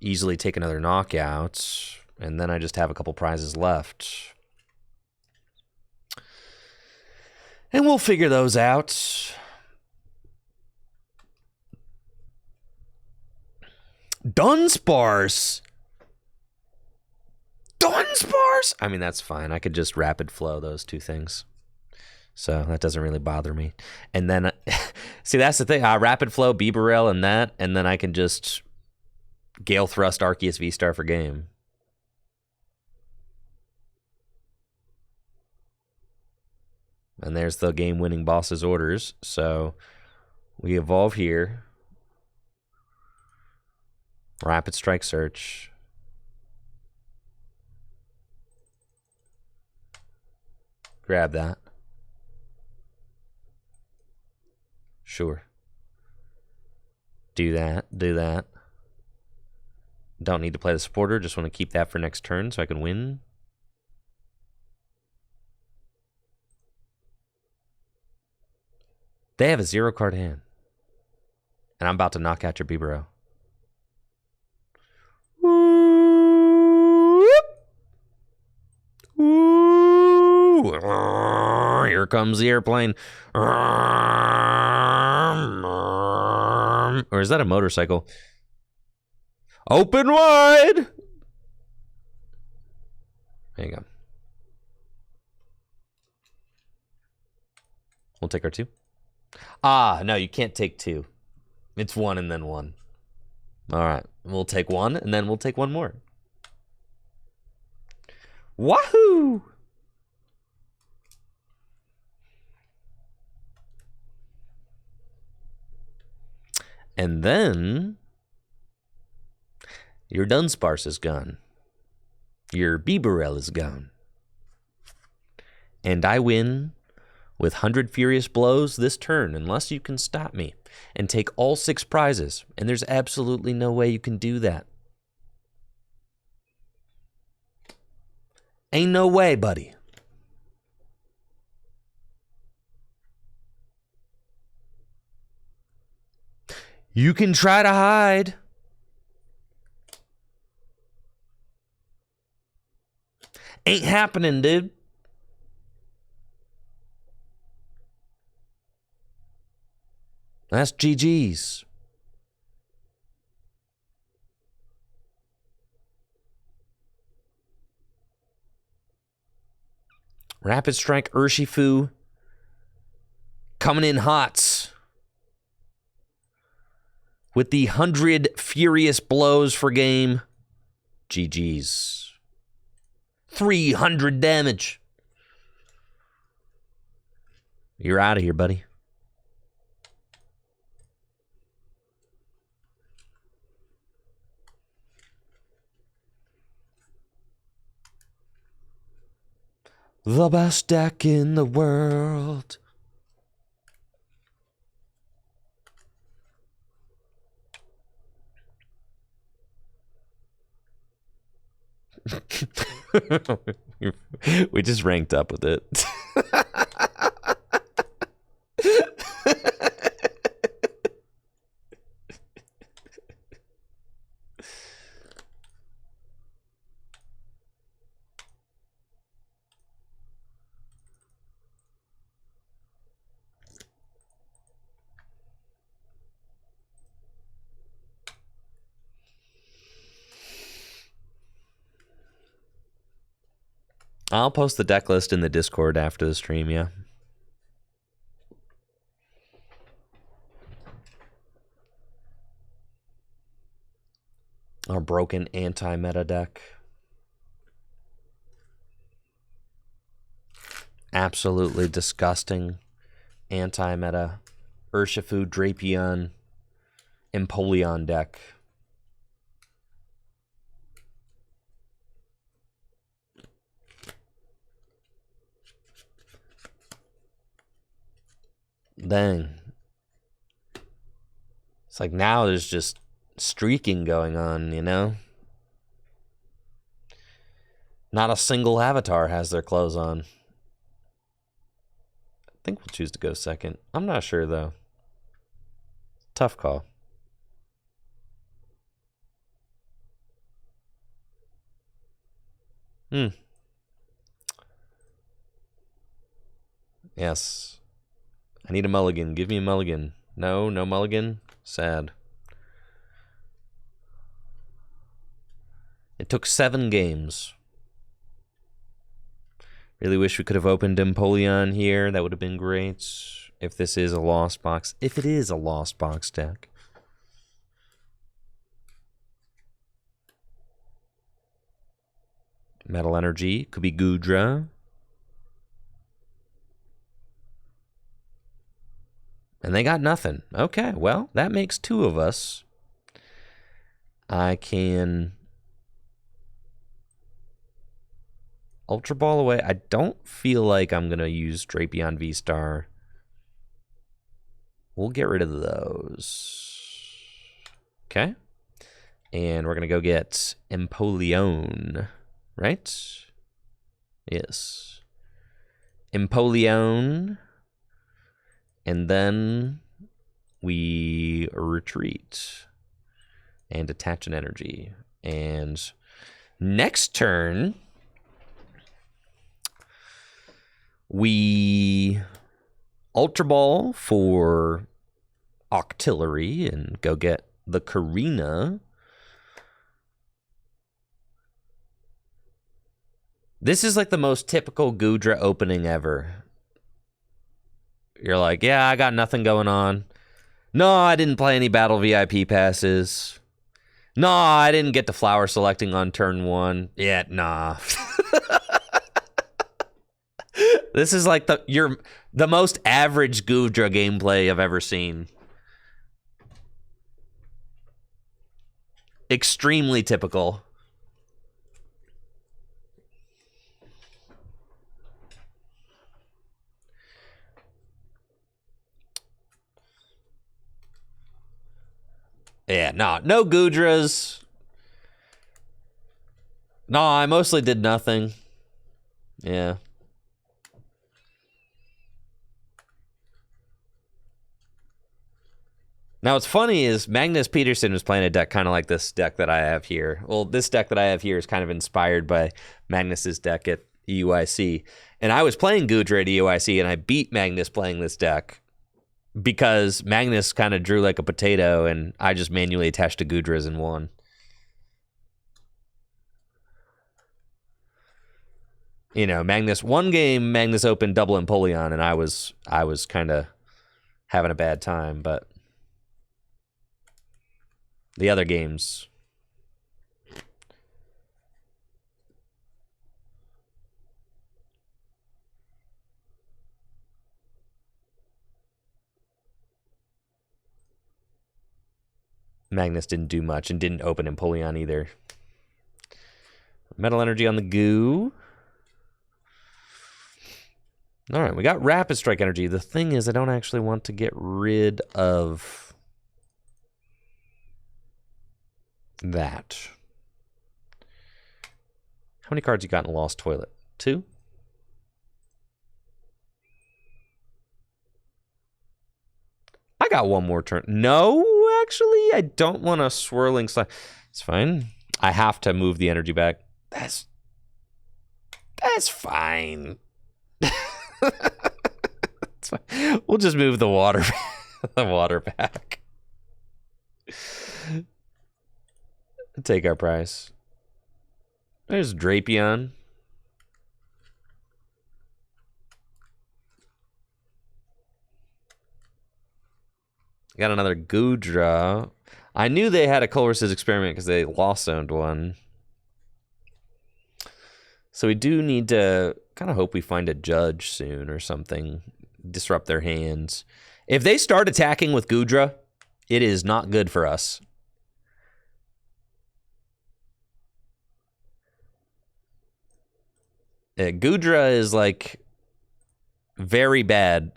easily take another knockout, and then I just have a couple prizes left. And we'll figure those out. Dunsparce? Dunsparce? I mean, that's fine. I could just rapid flow those 2 things. So that doesn't really bother me. And then, see, that's the thing. I rapid flow Bibarel and that, and then I can just Gale Thrust Arceus V-Star for game. And there's the game-winning boss's orders. So we evolve here. Rapid Strike Search. Grab that. Sure. Do that. Do that. Don't need to play the supporter. Just want to keep that for next turn so I can win. They have a 0-card hand. And I'm about to knock out your Bibarel. Here comes the airplane. Or is that a motorcycle? Open wide. There you go. We'll take our 2. Ah, no, you can't take 2. It's 1 and then 1. All right. We'll take 1 and then we'll take 1 more. Wahoo! And then your Dunsparce is gone. Your Bibarel is gone. And I win with 100 Furious Blows this turn, unless you can stop me and take all 6 prizes. And there's absolutely no way you can do that. Ain't no way, buddy. You can try to hide. Ain't happening, dude. That's GG's. Rapid Strike Urshifu coming in hot with the 100 furious blows for game. GG's. 300 damage. You're out of here, buddy. The best deck in the world. We just ranked up with it. I'll post the deck list in the Discord after the stream, yeah. Our broken anti-meta deck. Absolutely disgusting anti-meta Urshifu, Drapion, Empoleon deck. Dang. It's like now there's just streaking going on, you know? Not a single avatar has their clothes on. I think we'll choose to go second. I'm not sure, though. Tough call. Yes. I need a mulligan. Give me a mulligan. No, no mulligan. Sad. It took 7 games. Really wish we could have opened Empoleon here. That would have been great. If this is a lost box. If it is a lost box deck. Metal Energy. Could be Goodra. And they got nothing. Okay, well, that makes 2 of us. I can Ultra Ball away. I don't feel like I'm going to use Drapion V-Star. We'll get rid of those. Okay. And we're going to go get Empoleon, right? Yes. Empoleon. And then we retreat and attach an energy. And next turn, we Ultra Ball for Octillery and go get the Karina. This is like the most typical Goodra opening ever. You're like, yeah, I got nothing going on. No, I didn't play any battle VIP passes. No, I didn't get to flower selecting on turn 1. Yeah, nah. This is like the most average Goodra gameplay I've ever seen. Extremely typical. Yeah, no Goodras. No, I mostly did nothing. Yeah. Now, what's funny is Magnus Peterson was playing a deck kind of like this deck that I have here. Well, this deck that I have here is kind of inspired by Magnus's deck at EUIC. And I was playing Goodra at EUIC, and I beat Magnus playing this deck because Magnus kind of drew like a potato, and I just manually attached to Goodras and won. You know, one game, Magnus opened double Empoleon, and I was kind of having a bad time, but the other games, Magnus didn't do much and didn't open Empoleon either. Metal Energy on the Goo. All right, we got Rapid Strike Energy. The thing is, I don't actually want to get rid of that. How many cards you got in Lost Toilet? 2? I got one more turn. No, actually, I don't want a Swirling Slime. It's fine. I have to move the energy back. That's fine. That's fine. We'll just move the water back. Take our price. There's Drapion. Got another Goodra. I knew they had a Colress's Experiment because they lost owned one. So we do need to kind of hope we find a Judge soon or something. Disrupt their hands. If they start attacking with Goodra, it is not good for us. Goodra is like very bad.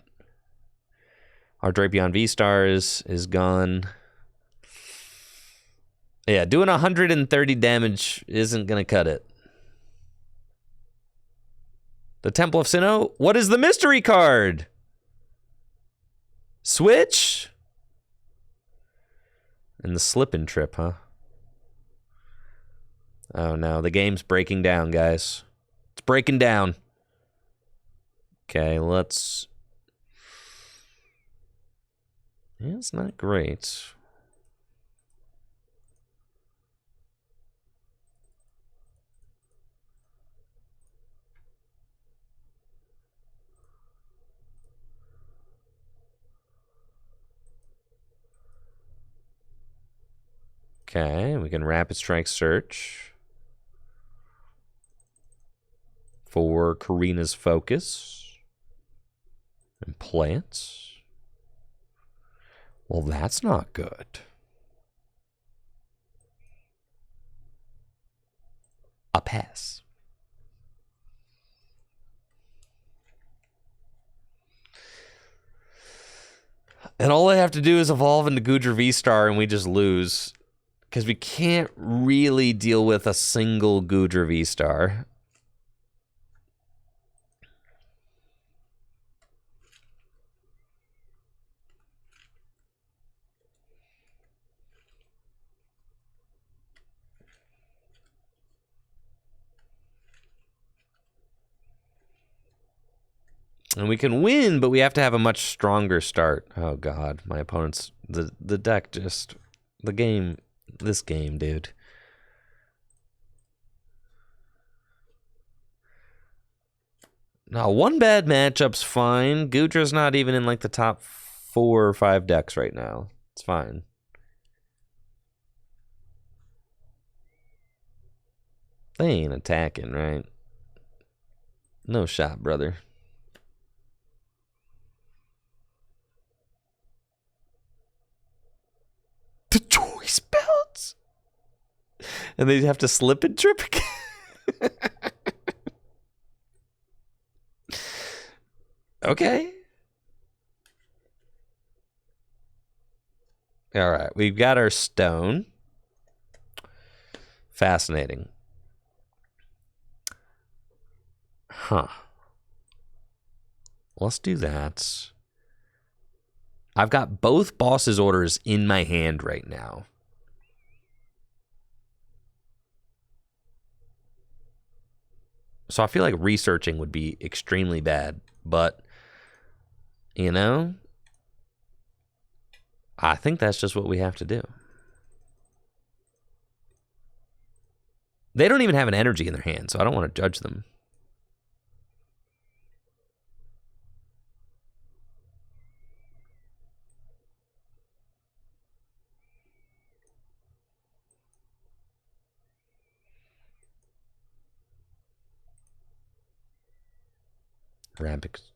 Our Drapion V-Star is gone. Yeah, doing 130 damage isn't going to cut it. The Temple of Sinnoh? What is the mystery card? Switch? And the Slip and Trip, huh? Oh no, the game's breaking down, guys. It's breaking down. Okay, let's... Yeah, it's not great. Okay, we can Rapid Strike search for Karina's Focus and plants. Well, that's not good. A pass. And all I have to do is evolve into Goodra V-Star and we just lose. Because we can't really deal with a single Goodra V-Star. And we can win, but we have to have a much stronger start. Oh god, my opponent's the deck just this game, dude. Now, one bad matchup's fine. Goodra's not even in like the top 4 or 5 decks right now. It's fine. They ain't attacking, right? No shot, brother. The choice belts? And they have to slip and trip again. Okay. All right, we've got our stone. Fascinating. Huh. Let's do that. I've got both boss's orders in my hand right now. So I feel like researching would be extremely bad, but, you know, I think that's just what we have to do. They don't even have an energy in their hand, so I don't want to judge them.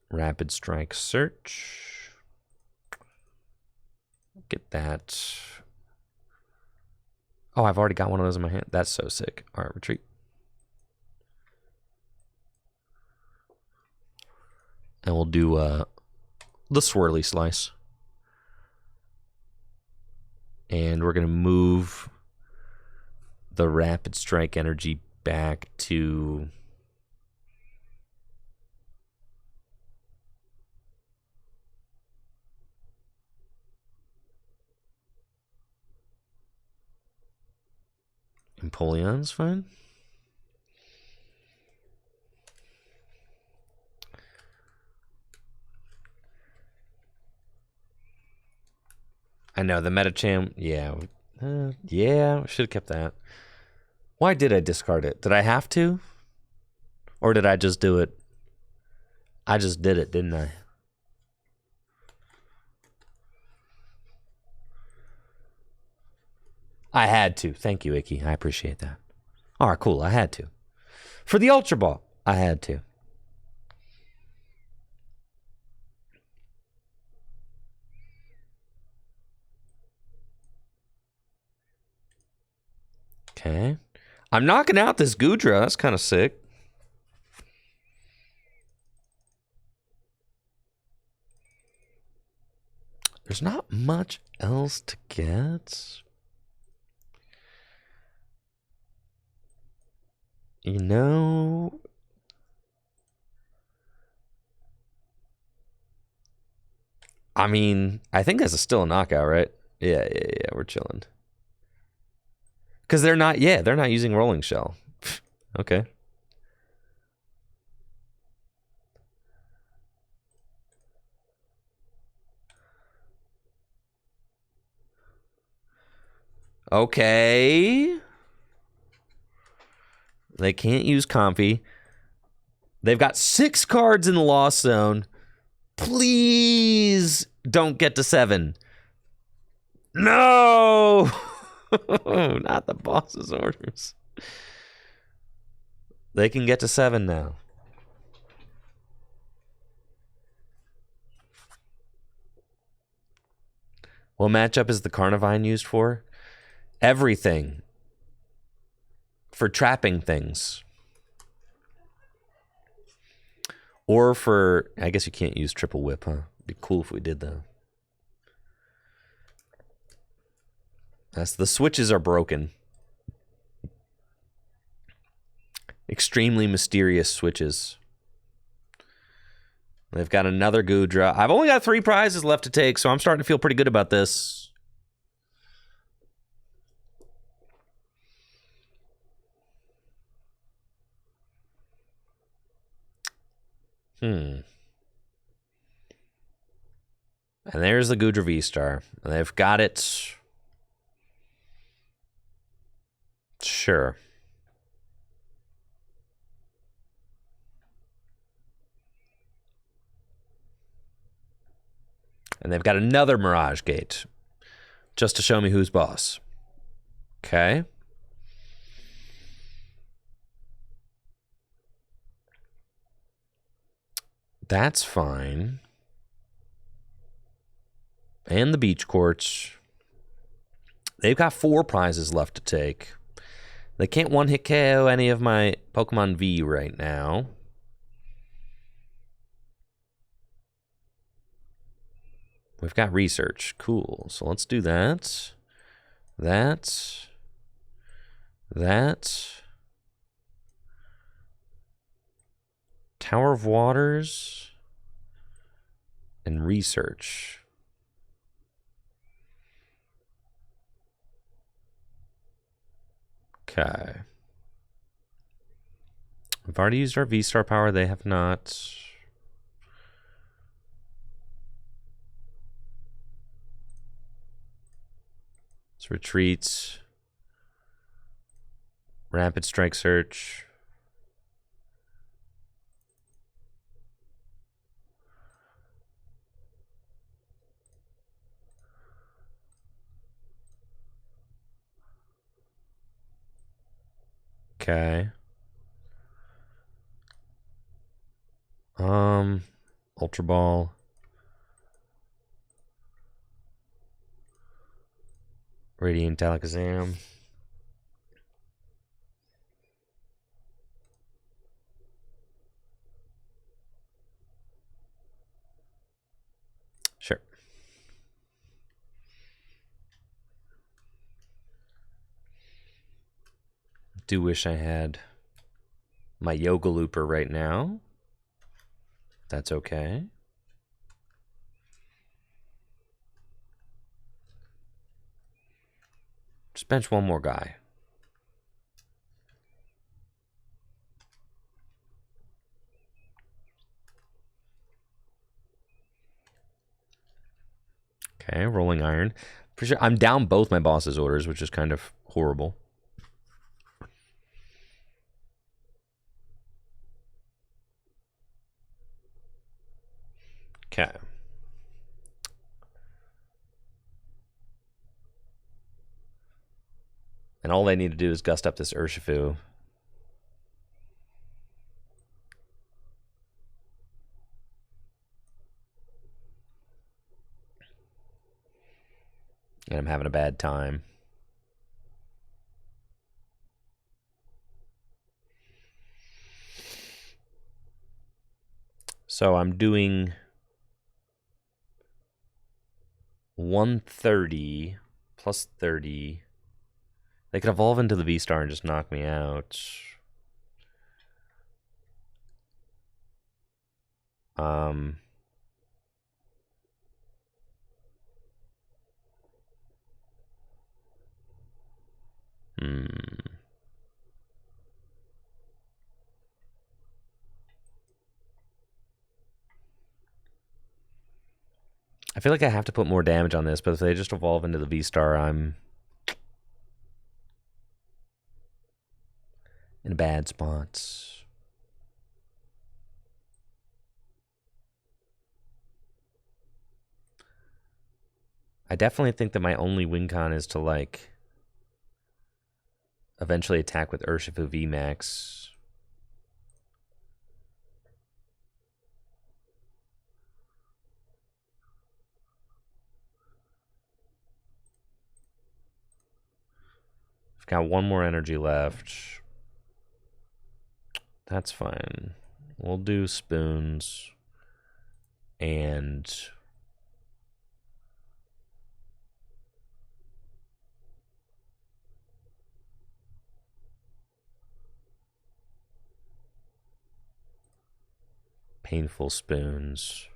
Rapid strike search. Get that. Oh, I've already got one of those in my hand. That's so sick. All right, retreat. And we'll do the swirly slice. And we're going to move the rapid strike energy back to... Empoleon's fine. I know, the Metacham, yeah. Yeah, should have kept that. Why did I discard it? Did I have to? Or did I just do it? I just did it, didn't I? I had to. Thank you, Icky. I appreciate that. All right, cool. I had to. For the Ultra Ball, I had to. Okay. I'm knocking out this Gudra. That's kind of sick. There's not much else to get. You know... I mean, I think this is still a knockout, right? Yeah, we're chilling. Because they're not using Rolling Shell. Okay. Okay. They can't use Comfy. They've got 6 cards in the Lost Zone. Please don't get to 7. No! Not the boss's orders. They can get to 7 now. What matchup is the Carnivine used for? Everything. For trapping things. Or for... I guess you can't use Triple Whip, huh? It'd be cool if we did, though. The switches are broken. Extremely mysterious switches. They've got another Gudra. I've only got 3 prizes left to take, so I'm starting to feel pretty good about this. And there's the Gudra V-Star. They've got it. Sure. And they've got another Mirage Gate. Just to show me who's boss. Okay. That's fine. And the Beach Courts. They've got 4 prizes left to take. They can't one-hit KO any of my Pokemon V right now. We've got research. Cool. So let's do that. That. Tower of Waters and Research. Okay. We've already used our V-Star power. They have not. Let's retreat. Rapid Strike Search. Okay. Ultra Ball. Radiant Alakazam. Sure. Do wish I had my Yoga Looper right now. That's okay. Just bench one more guy. Okay, Rolling Iron. For sure, I'm down both my boss's orders, which is kind of horrible. Okay. And all I need to do is gust up this Urshifu. And I'm having a bad time. So I'm doing 130 plus 30. They could evolve into the V-Star and just knock me out. I feel like I have to put more damage on this, but if they just evolve into the V-Star, I'm in a bad spot. I definitely think that my only win con is to, like, eventually attack with Urshifu VMAX. I've got one more energy left. That's fine. We'll do spoons and painful spoons.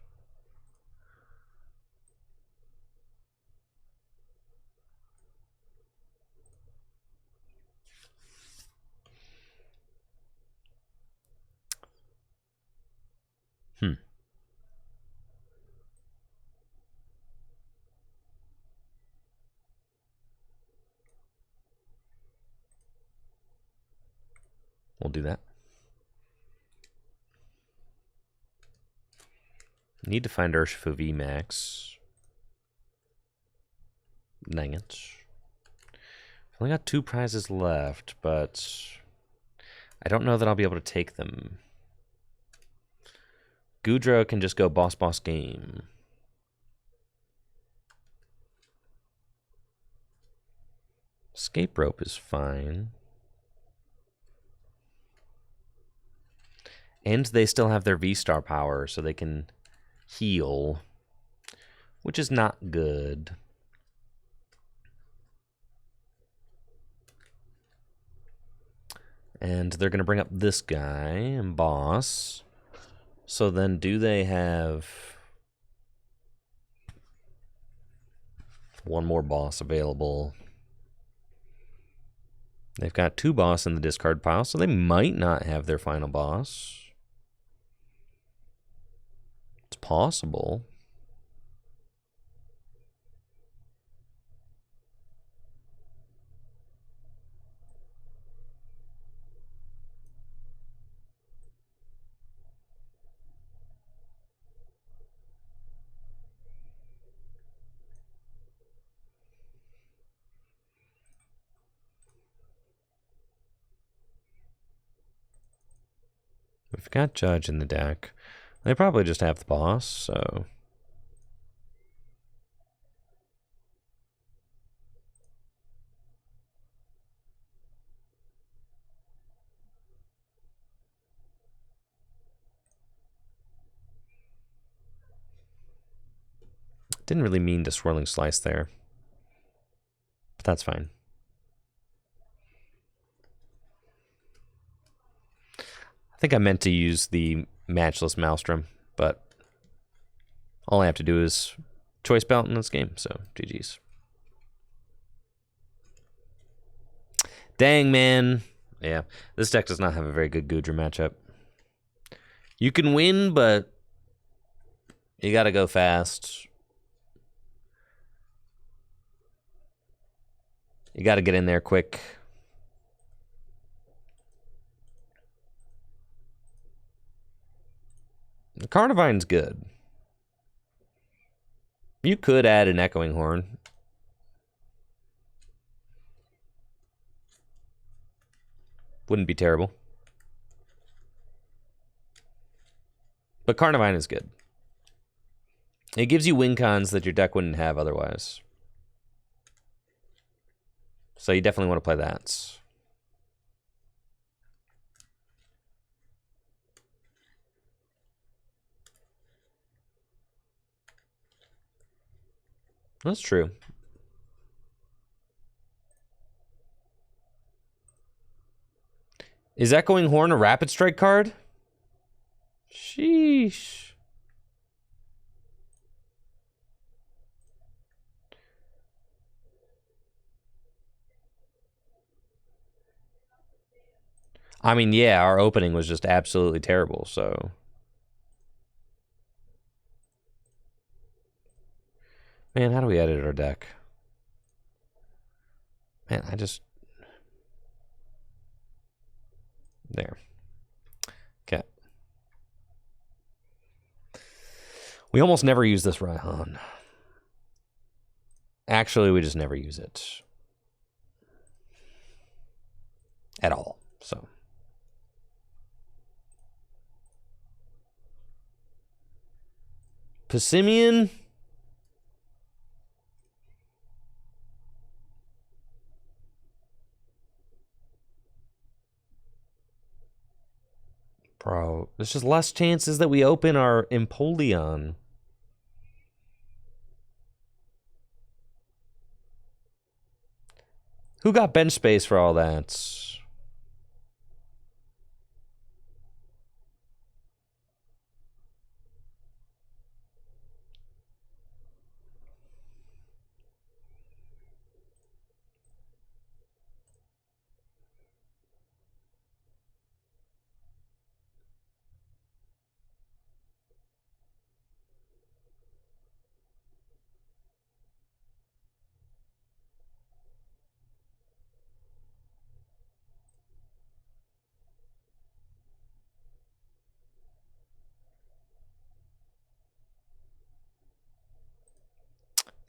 We'll do that. Need to find Urshifu VMAX. Dang it. I've only got 2 prizes left, but I don't know that I'll be able to take them. Goodra can just go boss game. Escape rope is fine. And they still have their V-Star power, so they can heal, which is not good. And they're going to bring up this guy and boss. So then do they have one more boss available? They've got 2 boss in the discard pile, so they might not have their final boss. It's possible. We've got Judge in the deck. They probably just have the boss, so... Didn't really mean to Swirling Slice there. But that's fine. I think I meant to use the Matchless Maelstrom, but all I have to do is choice belt in this game, so GG's. Dang, man. Yeah, this deck does not have a very good Goodra matchup. You can win, but you gotta go fast. You gotta get in there quick. The Carnivine's good. You could add an Echoing Horn. Wouldn't be terrible. But Carnivine is good. It gives you win cons that your deck wouldn't have otherwise. So you definitely want to play that. That's true. Is Echoing Horn a Rapid Strike card? Sheesh. I mean, yeah, our opening was just absolutely terrible, so... Man, how do we edit our deck? Man, I just... There. Okay. We almost never use this Raihan. Actually, we just never use it. At all, so... Passimian? Bro, there's just less chances that we open our Empoleon. Who got bench space for all that?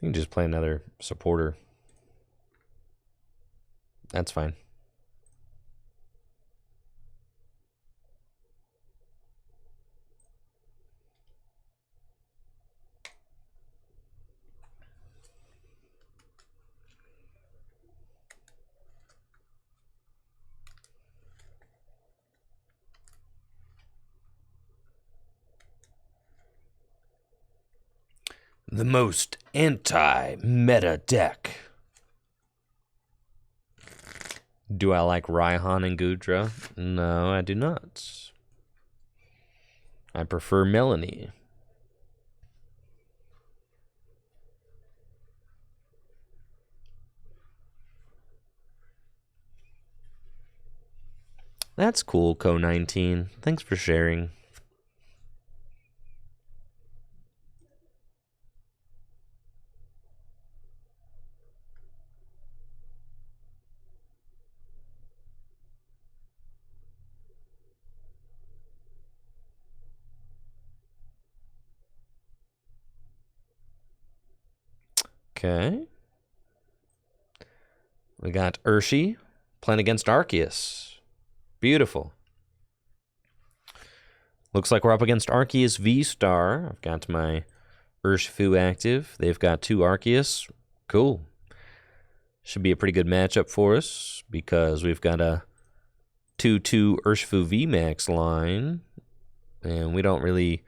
You can just play another supporter. That's fine. The most anti-meta deck. Do I like Raihan and Goodra? No, I do not. I prefer Melanie. That's cool, Co19. Thanks for sharing. Okay. We got Urshifu playing against Arceus. Beautiful. Looks like we're up against Arceus V-Star. I've got my Urshifu active. They've got 2 Arceus. Cool. Should be a pretty good matchup for us because we've got a 2-2 Urshifu VMAX line. And we don't really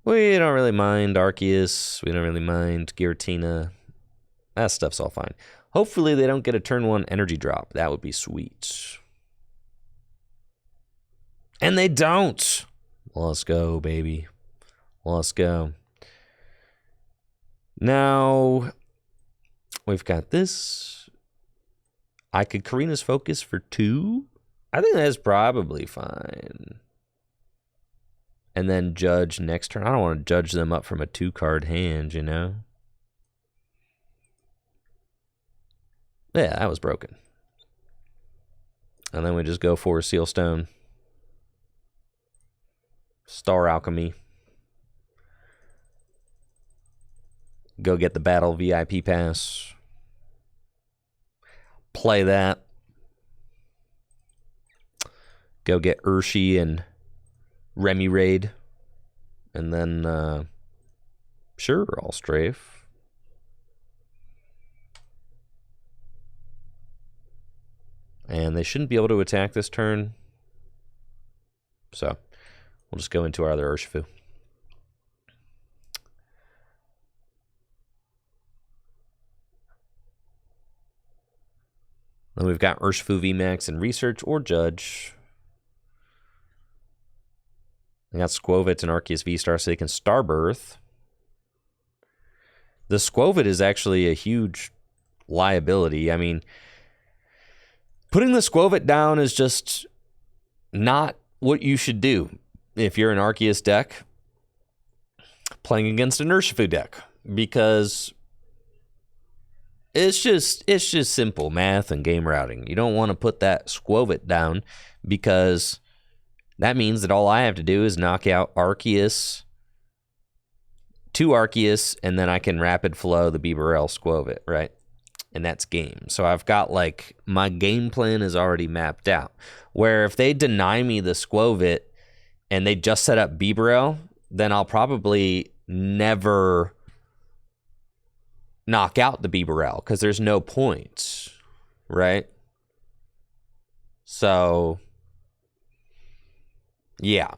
mind Arceus. We don't really mind Giratina. That stuff's all fine. Hopefully they don't get a turn 1 energy drop. That would be sweet. And they don't. Let's go, baby. Let's go. Now, we've got this. I could Karina's Focus for 2. I think that's probably fine. And then judge next turn. I don't want to judge them up from a 2-card hand, you know? Yeah, that was broken. And then we just go for Seal Stone. Star Alchemy. Go get the Battle VIP Pass. Play that. Go get Urshifu and Remy Raid. And then, sure, I'll strafe. And they shouldn't be able to attack this turn. So, we'll just go into our other Urshifu. Then we've got Urshifu VMAX and Research or Judge. I got Squovit and Arceus V-Star so they can Starbirth. The Squovit is actually a huge liability. I mean, putting the Squovit down is just not what you should do if you're an Arceus deck playing against an Urshifu deck, because it's just simple math and game routing. You don't want to put that Squovit down because that means that all I have to do is knock out Arceus, 2 Arceus, and then I can rapid flow the Bibarel Squovit, right? And that's game. So I've got, like, my game plan is already mapped out. Where if they deny me the Squovit and they just set up Bibarel, then I'll probably never knock out the Bibarel because there's no point, right? So, yeah.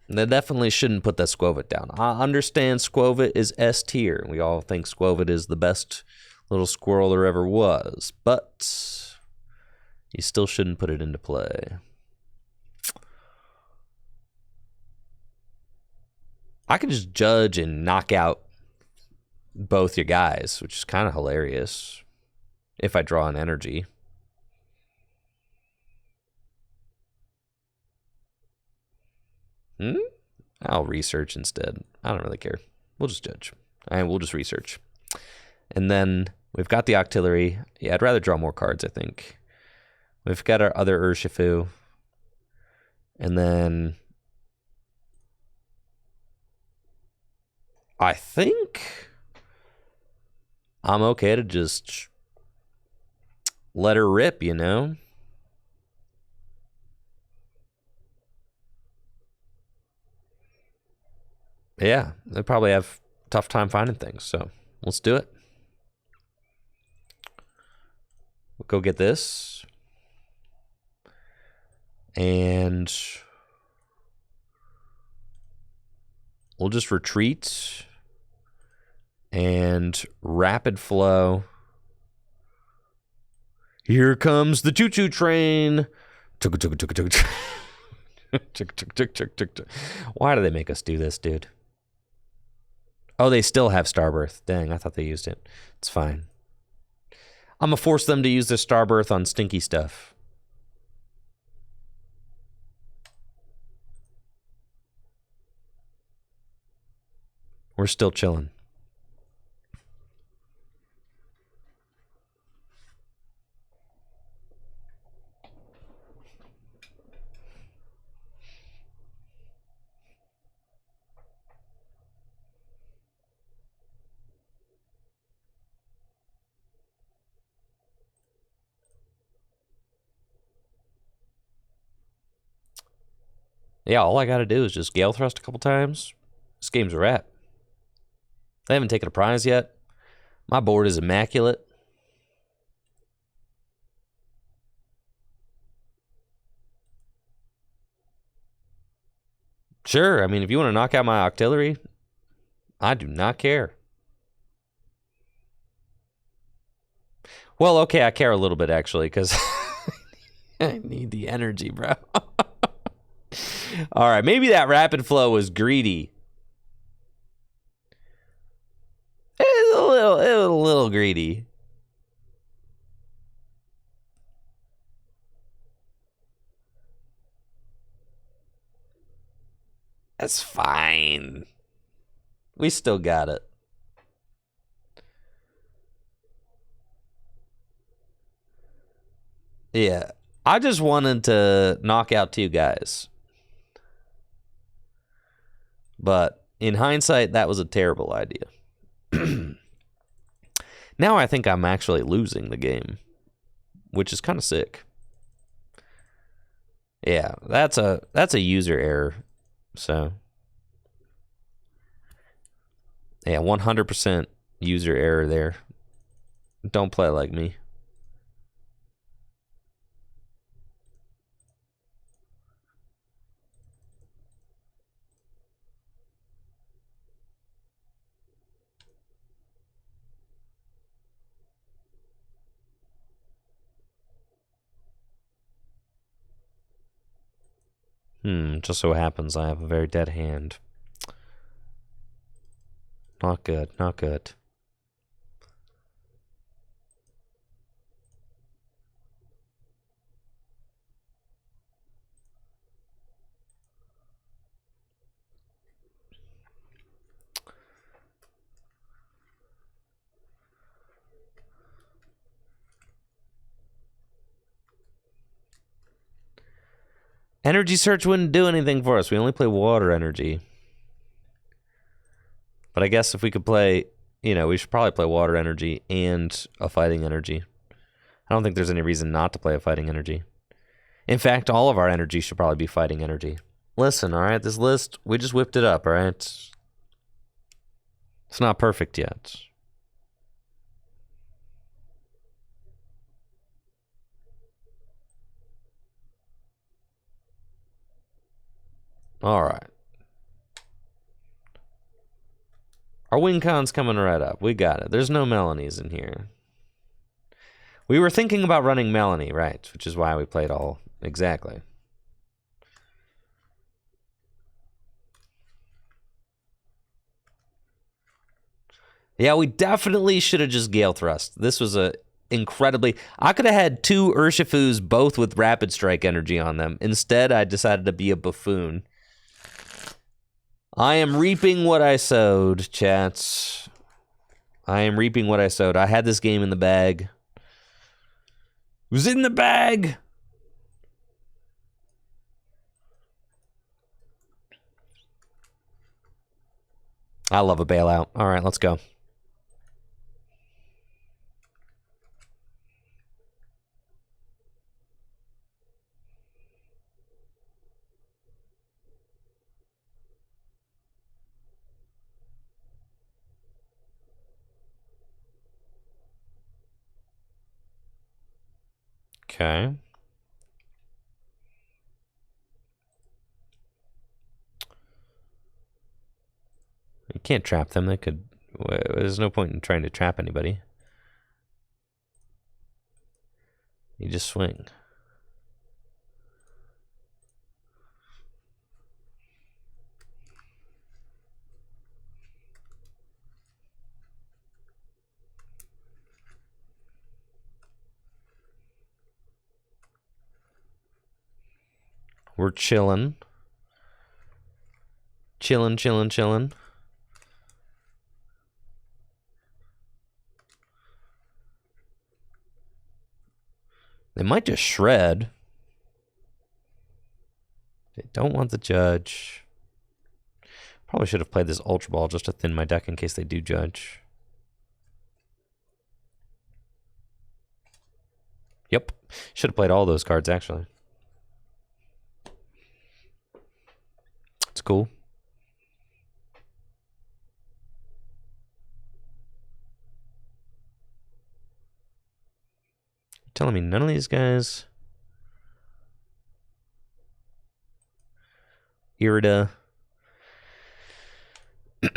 They definitely shouldn't put that Squovit down. I understand Squovit is S tier. We all think Squovit is the best little squirrel there ever was, but you still shouldn't put it into play. I could just judge and knock out both your guys, which is kind of hilarious if I draw an energy. I'll research instead. I don't really care. We'll just judge. And we'll just research. And then we've got the Octillery. Yeah, I'd rather draw more cards, I think. We've got our other Urshifu. And then I think I'm okay to just let her rip, you know? Yeah, they probably have a tough time finding things, so let's do it. We'll go get this. And we'll just retreat and rapid flow. Here comes the choo-choo train. Why do they make us do this, dude? Oh, they still have Starbirth. Dang, I thought they used it. It's fine. I'm going to force them to use their Starbirth on stinky stuff. We're still chilling. Yeah, all I got to do is just Gale Thrust a couple times. This game's a wrap. I haven't taken a prize yet. My board is immaculate. Sure, I mean, if you want to knock out my artillery, I do not care. Well, okay, I care a little bit, actually, because I need the energy, bro. All right, maybe that rapid flow was greedy. It was a little greedy. That's fine. We still got it. Yeah, I just wanted to knock out 2 guys. But in hindsight, that was a terrible idea. Now I think I'm actually losing the game, which is kind of sick. Yeah, that's a user error. So, yeah, 100% user error there. Don't play like me. Just so happens I have a very dead hand. Not good, not good. Energy search wouldn't do anything for us. We only play water energy. But I guess if we could play, we should probably play water energy and a fighting energy. I don't think there's any reason not to play a fighting energy. In fact, all of our energy should probably be fighting energy. Listen, all right, this list, we just whipped it up, all right? It's not perfect yet. All right. Our win con's coming right up. We got it. There's no Melanies in here. We were thinking about running Melanie, right? Which is why we played all exactly. Yeah, we definitely should have just Gale Thrust. This was a incredibly... I could have had 2 Urshifus, both with Rapid Strike energy on them. Instead, I decided to be a buffoon. I am reaping what I sowed, chats. I am reaping what I sowed. I had this game in the bag. It was in the bag! I love a bailout. All right, let's go. Okay. You can't trap them. They could... There's no point in trying to trap anybody. You just swing. We're chilling. Chilling. They might just shred. They don't want the judge. Probably should have played this Ultra Ball just to thin my deck in case they do judge. Yep. Should have played all those cards, actually. It's cool. You're telling me none of these guys... Irida. Okay,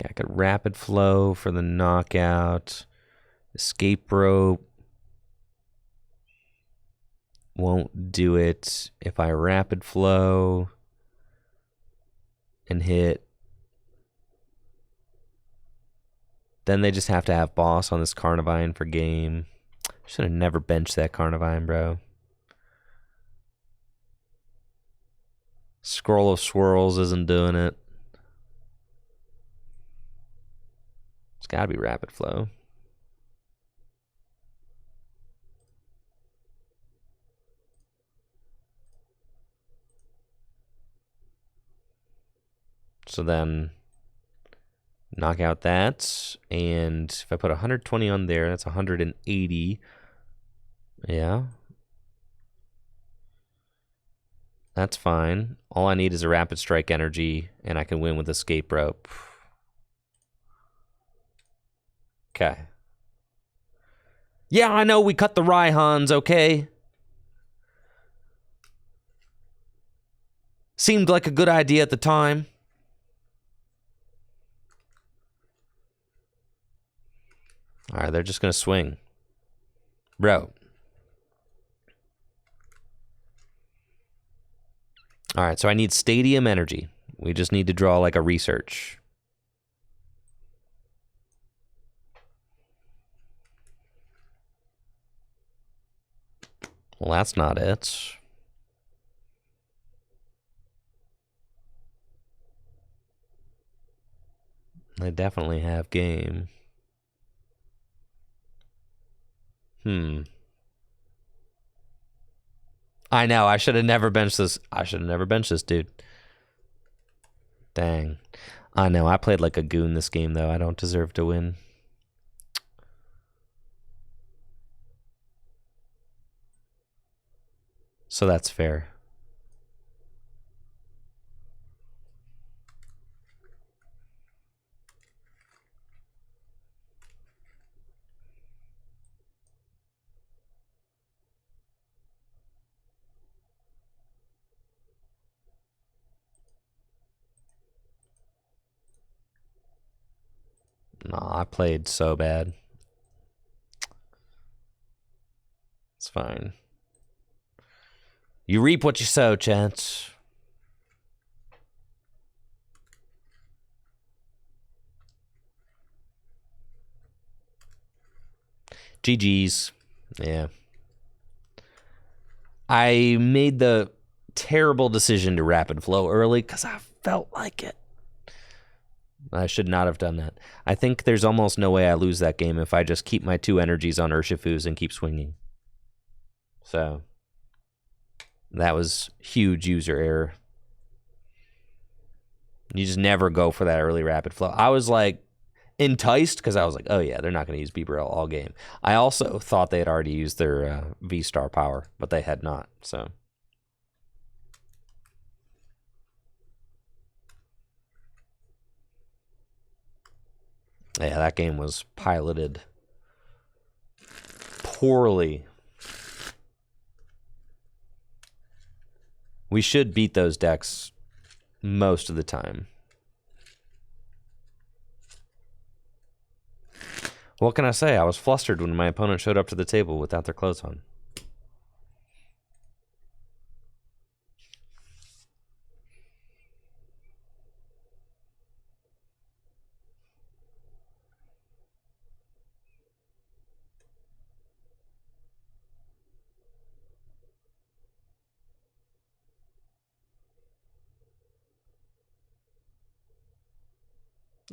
I could Rapid Flow for the knockout. Escape Rope. Won't do it if I Rapid Flow and hit. Then they just have to have Boss on this Carnivine for game. Should have never benched that Carnivine, bro. Scroll of Swirls isn't doing it. It's got to be Rapid Flow. So then knock out that, and if I put 120 on there, that's 180. Yeah. That's fine. All I need is a Rapid Strike energy, and I can win with Escape Rope. Okay. Yeah, I know we cut the Raihans, okay? Seemed like a good idea at the time. All right, they're just going to swing. Bro. All right, so I need Stadium Energy. We just need to draw like a research. Well, that's not it. They definitely have game. I know, I should have never benched this. I should have never benched this, dude. Dang. I know, I played like a goon this game, though. I don't deserve to win. So that's fair. Nah, I played so bad. It's fine. You reap what you sow, Chance. GG's. Yeah. I made the terrible decision to Rapid Flow early because I felt like it. I should not have done that. I think there's almost no way I lose that game if I just keep my 2 energies on Urshifus and keep swinging. So, that was huge user error. You just never go for that early Rapid Flow. I was like enticed because I was like, oh yeah, they're not going to use Bibarel all game. I also thought they had already used their V-Star power, but they had not, so... Yeah, that game was piloted poorly. We should beat those decks most of the time. What can I say? I was flustered when my opponent showed up to the table without their clothes on.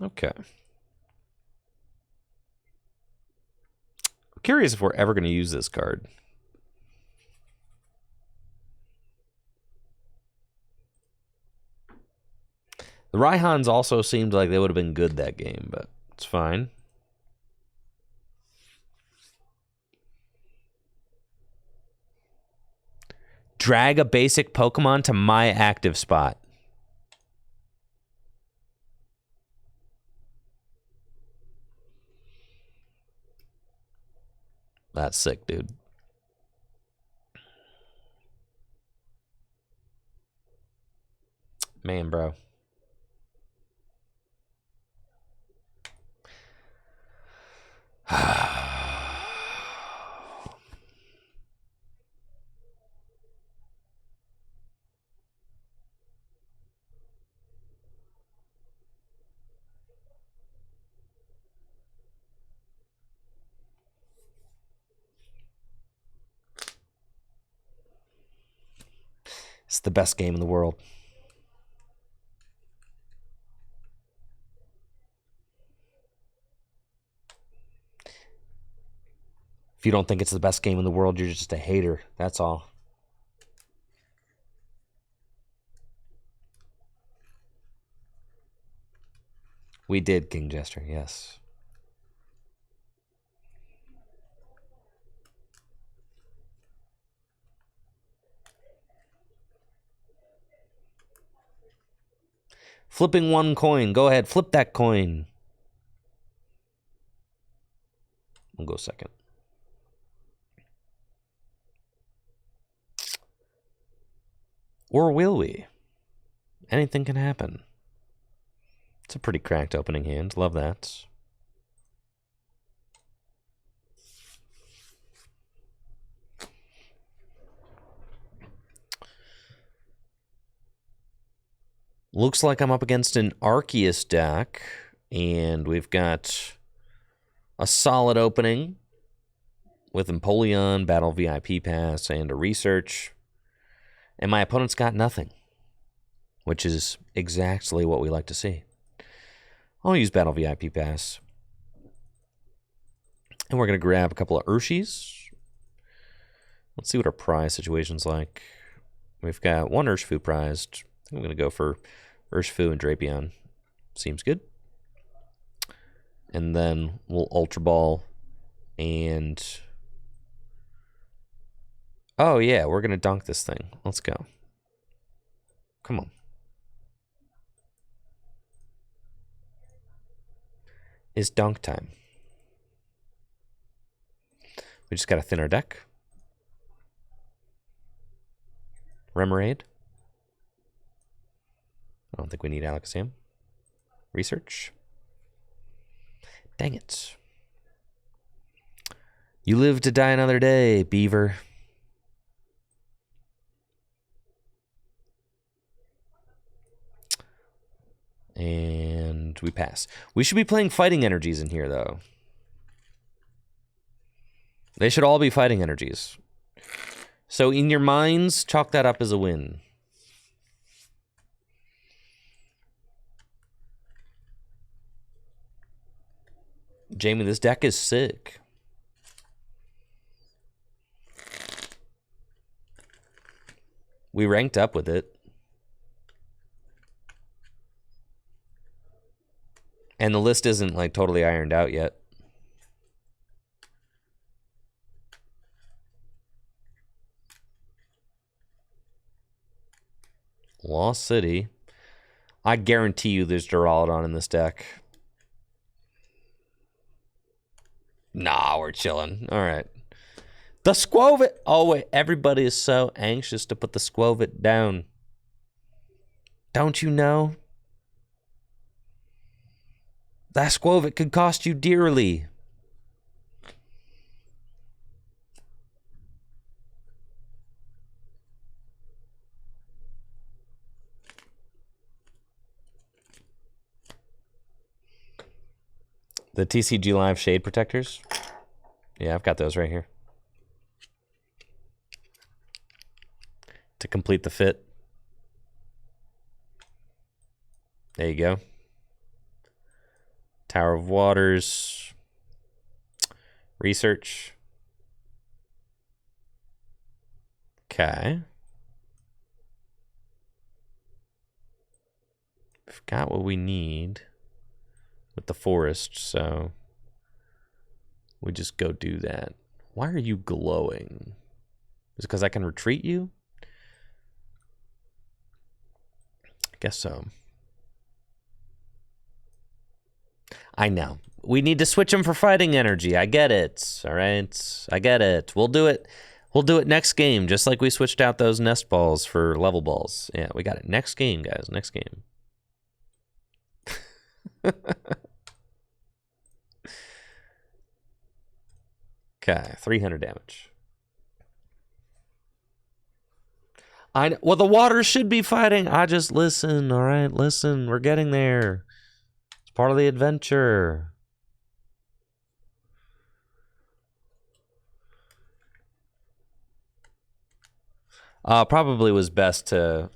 Okay. I'm curious if we're ever going to use this card. The Raihans also seemed like they would have been good that game, but it's fine. Drag a basic Pokemon to my active spot. That's sick, dude. Man, bro. It's the best game in the world. If you don't think it's the best game in the world, you're just a hater. That's all. We did, King Jester, yes. Flipping one coin. Go ahead, flip that coin. I'll go second. Or will we? Anything can happen. It's a pretty cracked opening hand. Love that. Looks like I'm up against an Arceus deck, and we've got a solid opening with Empoleon, Battle VIP Pass, and a Research. And my opponent's got nothing, which is exactly what we like to see. I'll use Battle VIP Pass. And we're going to grab a couple of Urshis. Let's see what our prize situation's like. We've got one Urshifu prized. I'm going to go for Urshifu and Drapion. Seems good. And then we'll Ultra Ball and... Oh, yeah, we're going to dunk this thing. Let's go. Come on. It's dunk time. We just got to thin our deck. Remoraid. I don't think we need Alakazam. Research. Dang it. You live to die another day, Beaver. And we pass. We should be playing fighting energies in here, though. They should all be fighting energies. So in your minds, chalk that up as a win. Jamie, this deck is sick. We ranked up with it. And the list isn't like totally ironed out yet. Lost City. I guarantee you there's Duraludon in this deck. Nah, we're chilling. All right. The Squovit. Oh, wait. Everybody is so anxious to put the Squovit down. Don't you know? That Squovit could cost you dearly. The TCG Live Shade Protectors? Yeah, I've got those right here. To complete the fit. There you go. Tower of Waters. Research. Okay. We've got what we need with the forest, so we just go do that. Why are you glowing? Is it because I can retreat you? I guess so. I know. We need to switch them for fighting energy. I get it. All right. I get it. We'll do it. We'll do it next game, just like we switched out those nest balls for level balls. Yeah, we got it. Next game, guys. Next game. Okay, 300 damage. Well, the water should be fighting. I just listen, all right? Listen, we're getting there. It's part of the adventure. Probably was best to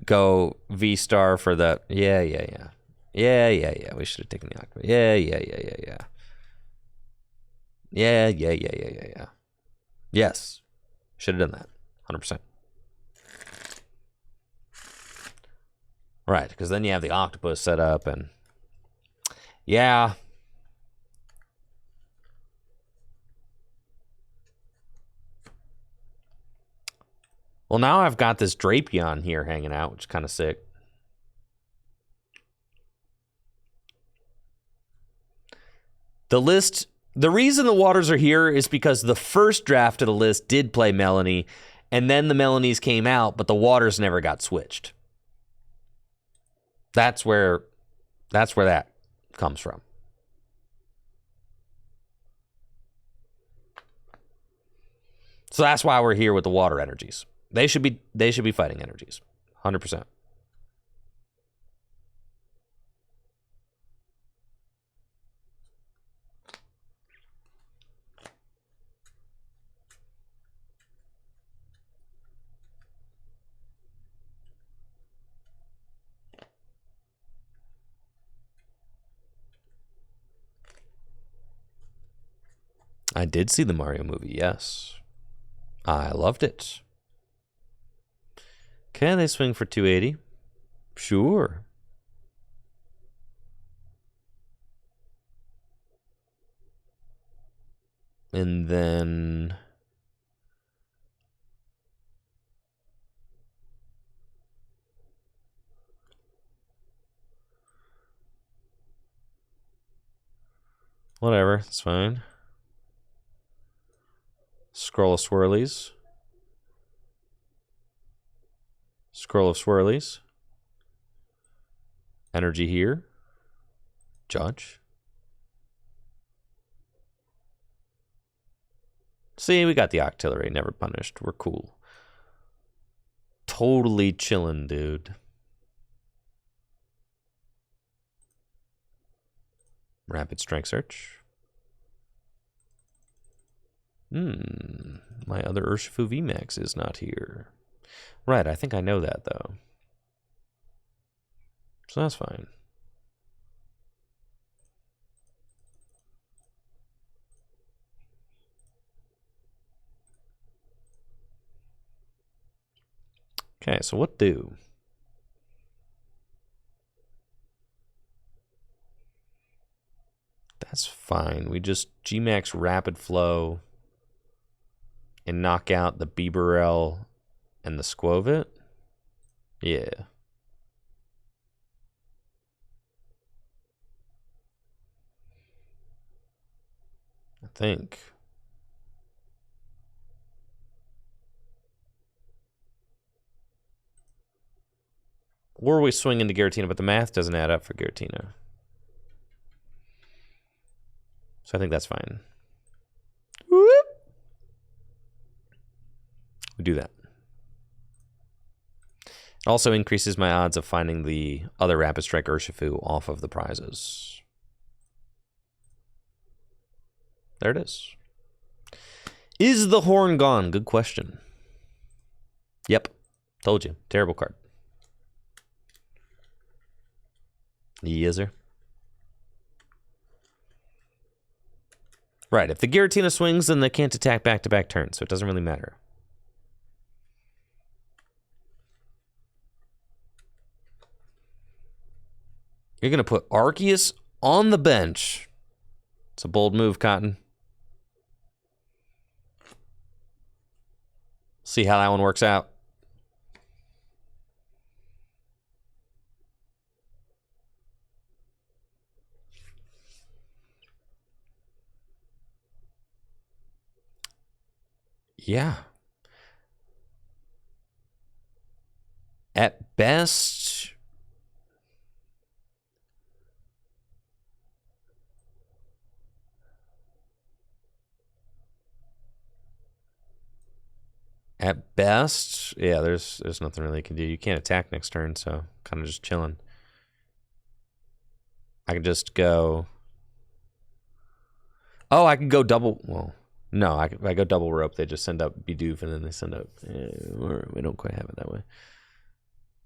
go V-star for the... Yeah. We should have taken the octopus. Yeah. Yeah. Yes. Should have done that. 100%. Right, because then you have the octopus set up and... Yeah. Well, now I've got this Drapion here hanging out, which is kind of sick. The list... The reason the waters are here is because the first draft of the list did play Melanie, and then the Melanies came out, but the waters never got switched. That's where that comes from. So that's why we're here with the water energies. They should be fighting energies. 100%. I did see the Mario movie, yes. I loved it. Can they swing for 280? Sure. And then... Whatever, it's fine. Scroll of Swirlies. Scroll of Swirlies. Energy here. Judge. See, we got the Octillery. Never punished. We're cool. Totally chillin', dude. Rapid Strength Search. My other Urshifu VMAX is not here. Right, I think I know that, though. So that's fine. Okay, so what do? That's fine. We just Gmax Rapid Flow and knock out the Bibarel and the Squovit? Yeah. I think. Or we swing into Giratina, but the math doesn't add up for Giratina. So I think that's fine. Whoop. We do that. It also increases my odds of finding the other Rapid Strike Urshifu off of the prizes. There it is. Is the horn gone? Good question. Yep. Told you. Terrible card. Yes, sir. Right. If the Giratina swings, then they can't attack back-to-back turns, so it doesn't really matter. You're going to put Arceus on the bench. It's a bold move, Cotton. See how that one works out. Yeah. At best... At best, yeah, there's nothing really you can do. You can't attack next turn, so kind of just chilling. I can just go... Oh, I can go double... Well, no, I go double rope. They just send up Bidoof, and then they send up... we don't quite have it that way.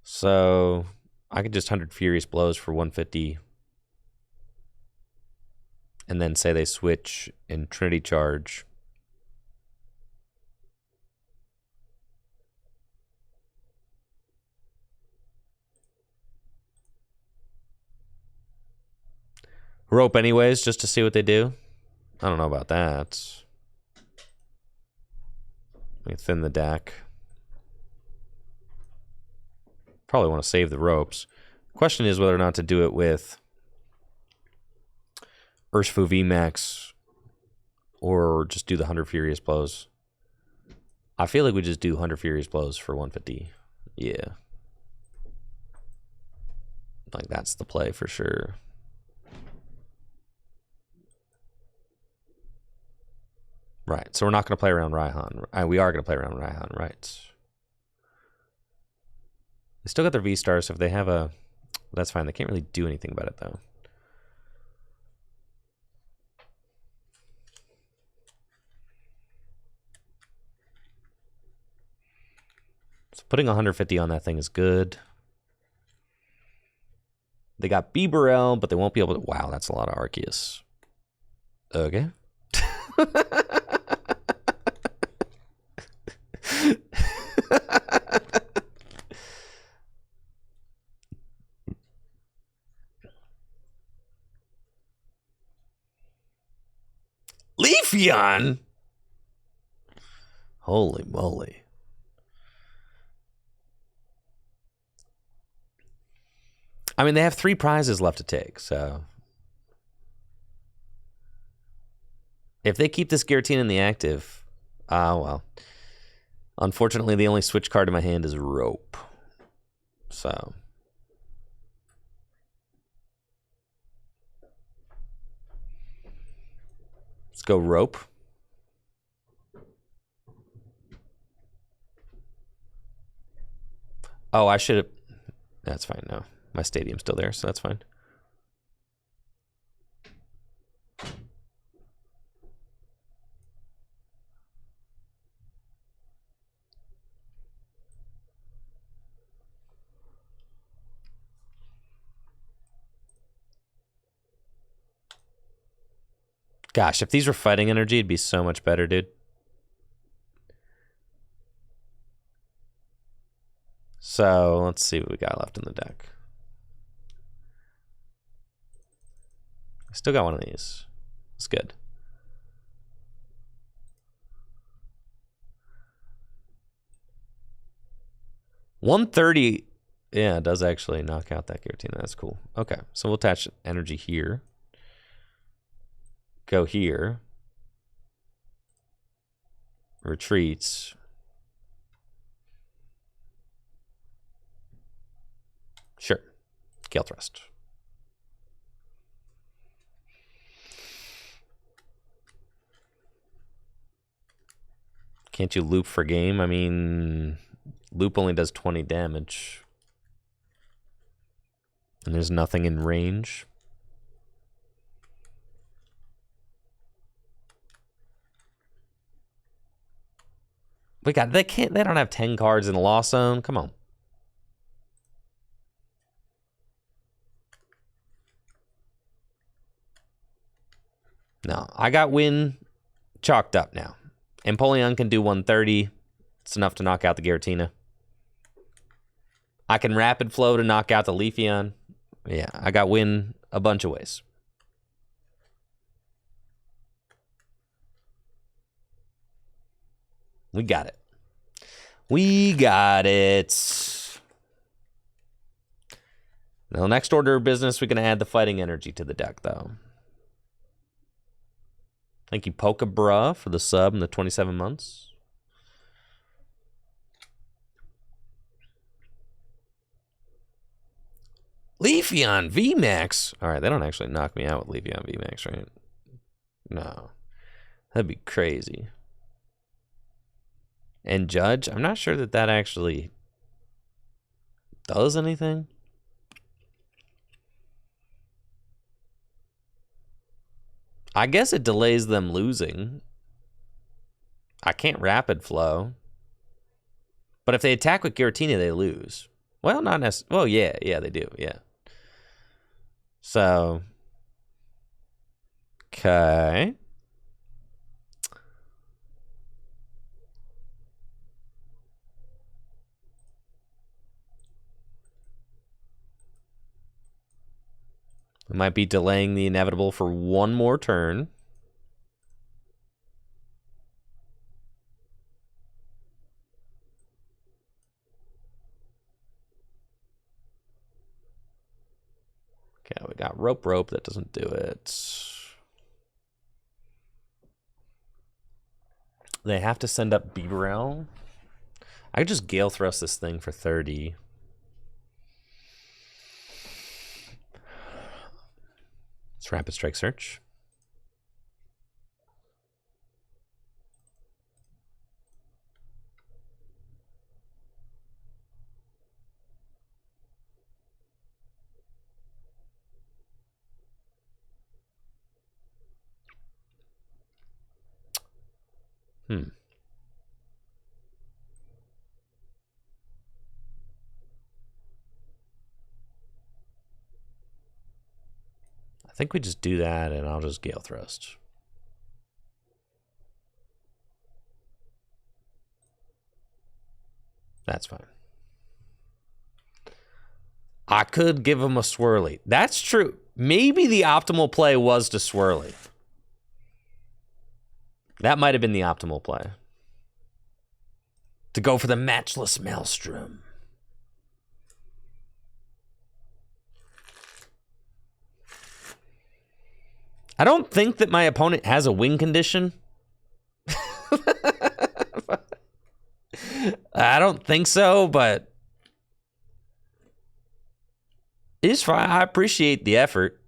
So, I could just 100 Furious Blows for 150. And then say they switch in Trinity Charge. Rope anyways, just to see what they do. I don't know about that. Let me thin the deck. Probably want to save the ropes. Question is whether or not to do it with Urshifu VMAX or just do the 100 Furious Blows. I feel like we just do 100 Furious Blows for 150. Yeah. Like, that's the play for sure. Right, so we're not going to play around Raihan. We are going to play around Raihan, right. They still got their V-Stars, so if they have a... That's fine, they can't really do anything about it, though. So putting 150 on that thing is good. They got Bibarel, but they won't be able to... Wow, that's a lot of Arceus. Okay. Leafeon? Holy moly. I mean, they have 3 prizes left to take, so... If they keep this Giratina in the active... well. Unfortunately, the only switch card in my hand is Rope. So... Let's go Rope. Oh, I should have... That's fine, no. My stadium's still there, so that's fine. Gosh, if these were fighting energy, it'd be so much better, dude. So, let's see what we got left in the deck. I still got one of these. It's good. $130. Yeah, it does actually knock out that Giratina. That's cool. Okay, so we'll attach energy here. Go here. Retreats. Sure. Gale Thrust. Can't you loop for game? I mean, loop only does 20 damage. And there's nothing in range. We got they don't have 10 cards in the Lost Zone. Come on. No, I got Win chalked up now. Empoleon can do 130. It's enough to knock out the Giratina. I can Rapid Flow to knock out the Leafeon. Yeah, I got Win a bunch of ways. We got it. We got it. Now, next order of business, we're going to add the Fighting Energy to the deck, though. Thank you, Pokebra, for the sub and the 27 months. Leafeon VMAX. All right, they don't actually knock me out with Leafeon VMAX, right? No. That'd be crazy. And Judge, I'm not sure that that actually does anything. I guess it delays them losing. I can't Rapid Flow. But if they attack with Giratina, they lose. Well, not necessarily. Well, yeah, they do. Yeah. So, okay. We might be delaying the inevitable for one more turn. Okay, we got Rope. That doesn't do it. They have to send up Beaverell. I could just Gale Thrust this thing for 30. Let's Rapid Strike Search. I think we just do that, and I'll just Gale Thrust. That's fine. I could give him a Swirly. That's true. Maybe the optimal play was to Swirly. That might have been the optimal play. To go for the Matchless Maelstrom. I don't think that my opponent has a win condition. I don't think so, but it's fine. I appreciate the effort.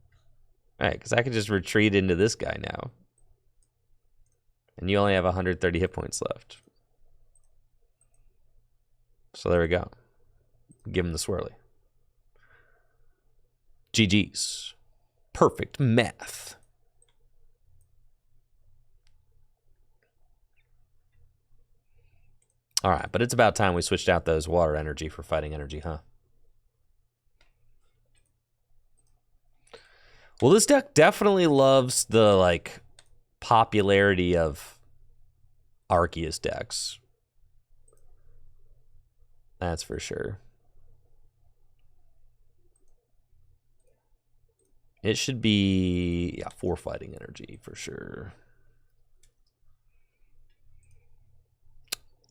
All right, because I can just retreat into this guy now. And you only have 130 hit points left. So there we go. Give him the Swirly. GG's. Perfect math. All right, but it's about time we switched out those water energy for fighting energy, huh? Well, this deck definitely loves the, like, popularity of Arceus decks. That's for sure. It should be, yeah, 4 fighting energy for sure.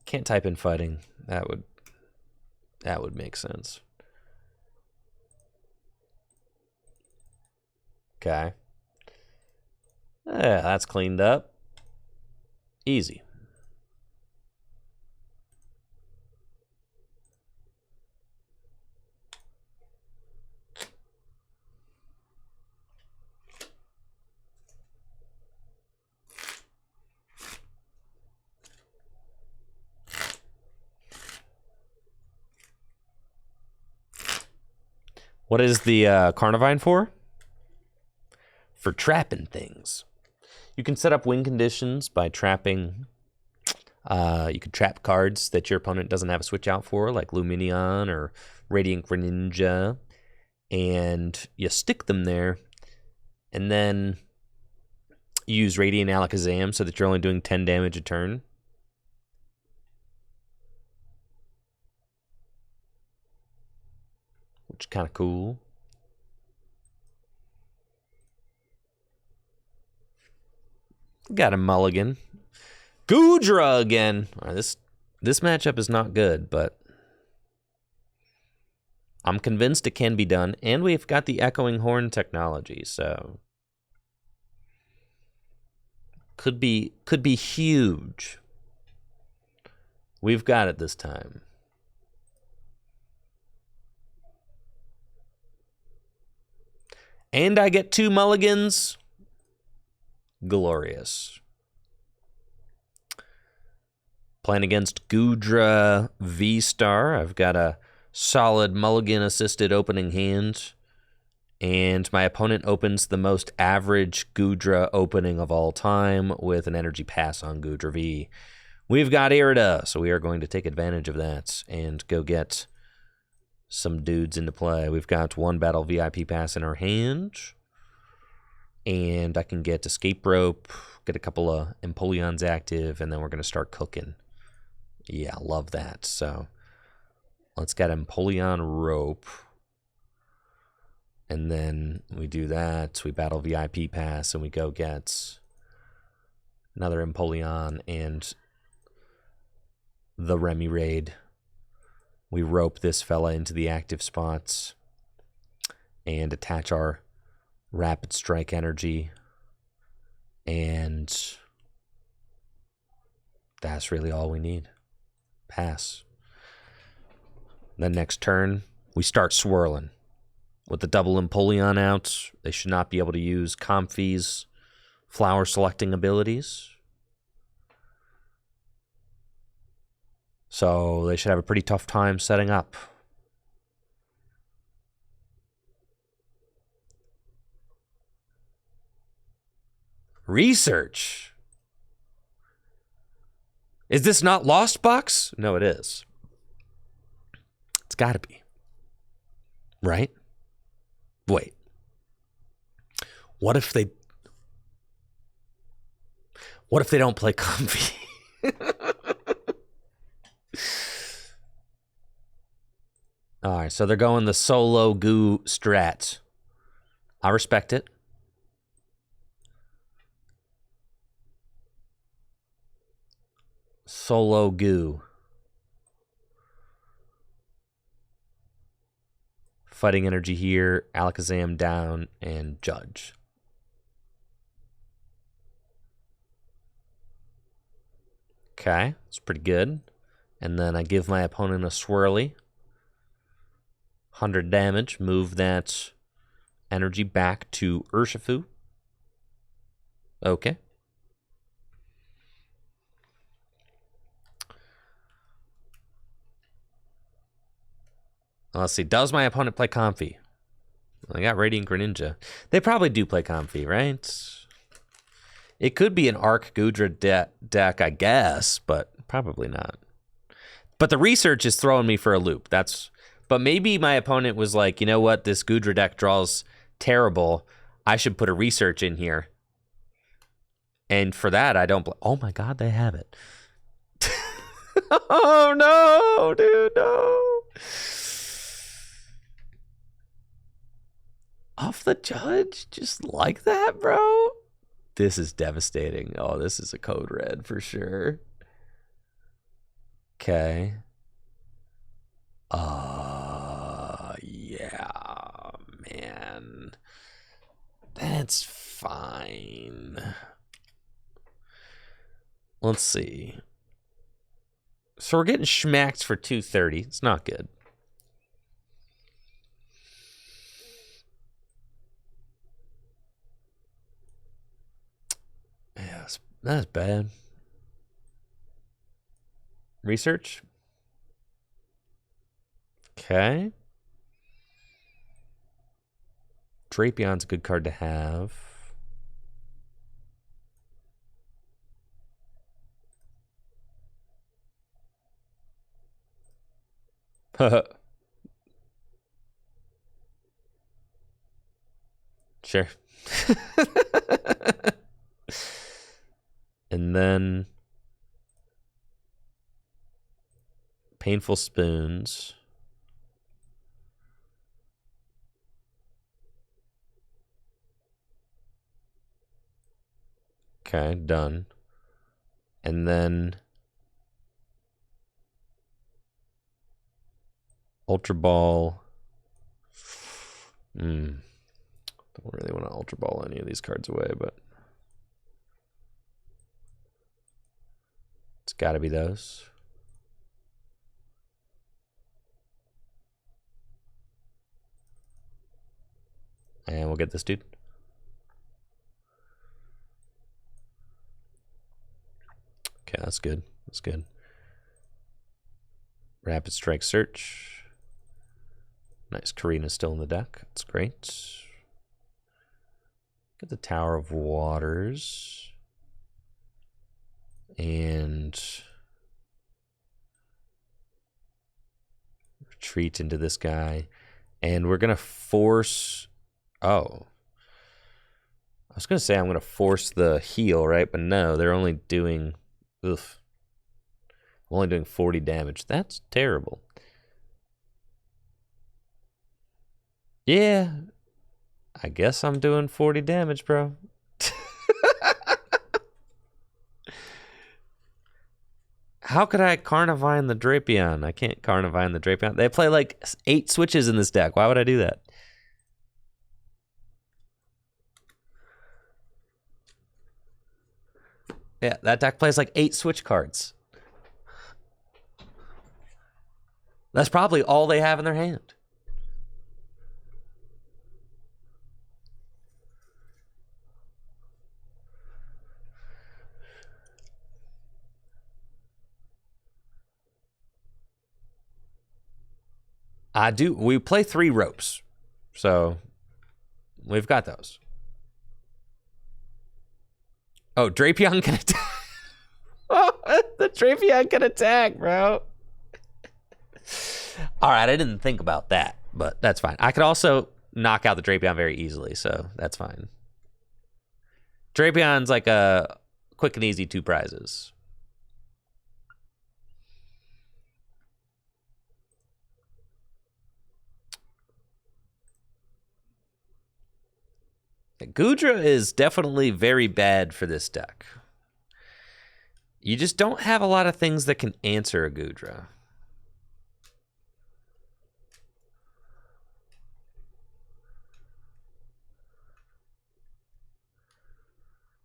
Can't type in fighting. That would make sense. Okay. Yeah, that's cleaned up. Easy. What is the Carnivine for? For trapping things. You can set up win conditions by trapping. You could trap cards that your opponent doesn't have a switch out for, like Luminion or Radiant Greninja, and you stick them there, and then use Radiant Alakazam so that you're only doing 10 damage a turn. Which is kind of cool. Got a mulligan. Goodra again. Right, this matchup is not good, but I'm convinced it can be done. And we've got the Echoing Horn technology, so could be huge. We've got it this time. And I get 2 mulligans. Glorious. Playing against Goodra V-Star. I've got a solid mulligan-assisted opening hand. And my opponent opens the most average Goodra opening of all time with an energy pass on Goodra V. We've got Irida, so we are going to take advantage of that and go get some dudes into play. We've got 1 battle VIP pass in our hand. And I can get Escape Rope, get a couple of Empoleons active, and then we're going to start cooking. Yeah, love that. So let's get Empoleon Rope. And then we do that. We battle VIP pass, and we go get another Empoleon and the Remy Raid. We rope this fella into the active spots and attach our Rapid Strike energy, and that's really all we need. Pass. Then next turn, we start swirling. With the double Empoleon out, they should not be able to use Comfy's flower selecting abilities. So they should have a pretty tough time setting up. Research. Is this not Lost Box? No, it is. It's got to be. Right? Wait. What if they don't play Comfy? All right, so they're going the solo goo strat. I respect it. Solo goo. Fighting energy here, Alakazam down, and Judge. Okay, it's pretty good. And then I give my opponent a swirly. 100 damage. Move that energy back to Urshifu. Okay. Let's see. Does my opponent play Comfy? I got Radiant Greninja. They probably do play Comfy, right? It could be an Arc Goodra deck, I guess, but probably not. But the research is throwing me for a loop. But maybe my opponent was like, you know what? This Goodra deck draws terrible. I should put a research in here. And for that, I don't... Oh my God, they have it. Oh no, dude, no. Off the Judge? Just like that, bro? This is devastating. Oh, this is a code red for sure. Okay. Yeah, man. That's fine. Let's see. So we're getting schmacked for 230. It's not good. Yeah, that's bad. Research. Okay. Drapion's a good card to have. Sure. then Painful Spoons. Okay, done. And then Ultra Ball. Don't really want to Ultra Ball any of these cards away, but it's got to be those. And we'll get this dude. Okay, that's good. That's good. Rapid Strike Search. Nice. Karina's still in the deck. That's great. Get the Tower of Waters. And retreat into this guy. And we're going to force... Oh. I was going to say I'm going to force the heal, right? But no, they're only doing... Oof. I'm only doing 40 damage. That's terrible. Yeah. I guess I'm doing 40 damage, bro. How could I Carnivine the Drapion? I can't Carnivine the Drapion. They play like 8 switches in this deck. Why would I do that? Yeah, that deck plays like 8 switch cards. That's probably all they have in their hand. We play 3 ropes. So we've got those. Oh, Drapion can attack. Oh, the Drapion can attack, bro. All right, I didn't think about that, but that's fine. I could also knock out the Drapion very easily, so that's fine. Drapion's like a quick and easy 2 prizes. Goodra is definitely very bad for this deck. You just don't have a lot of things that can answer a Goodra.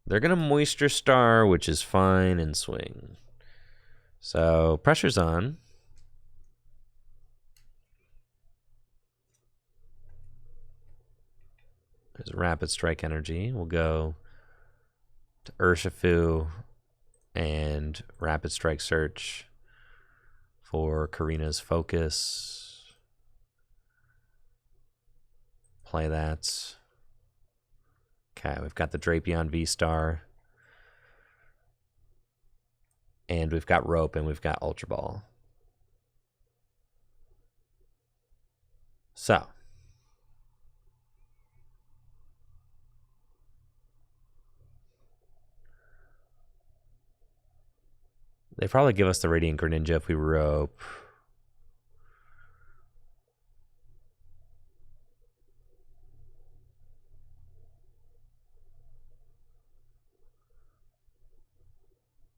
They're going to Moisture Star, which is fine, and swing. So, pressure's on. There's Rapid Strike Energy. We'll go to Urshifu and Rapid Strike Search for Karina's Focus. Play that. Okay, we've got the Drapion V-Star. And we've got Rope and we've got Ultra Ball. So. They probably give us the Radiant Greninja if we Rope.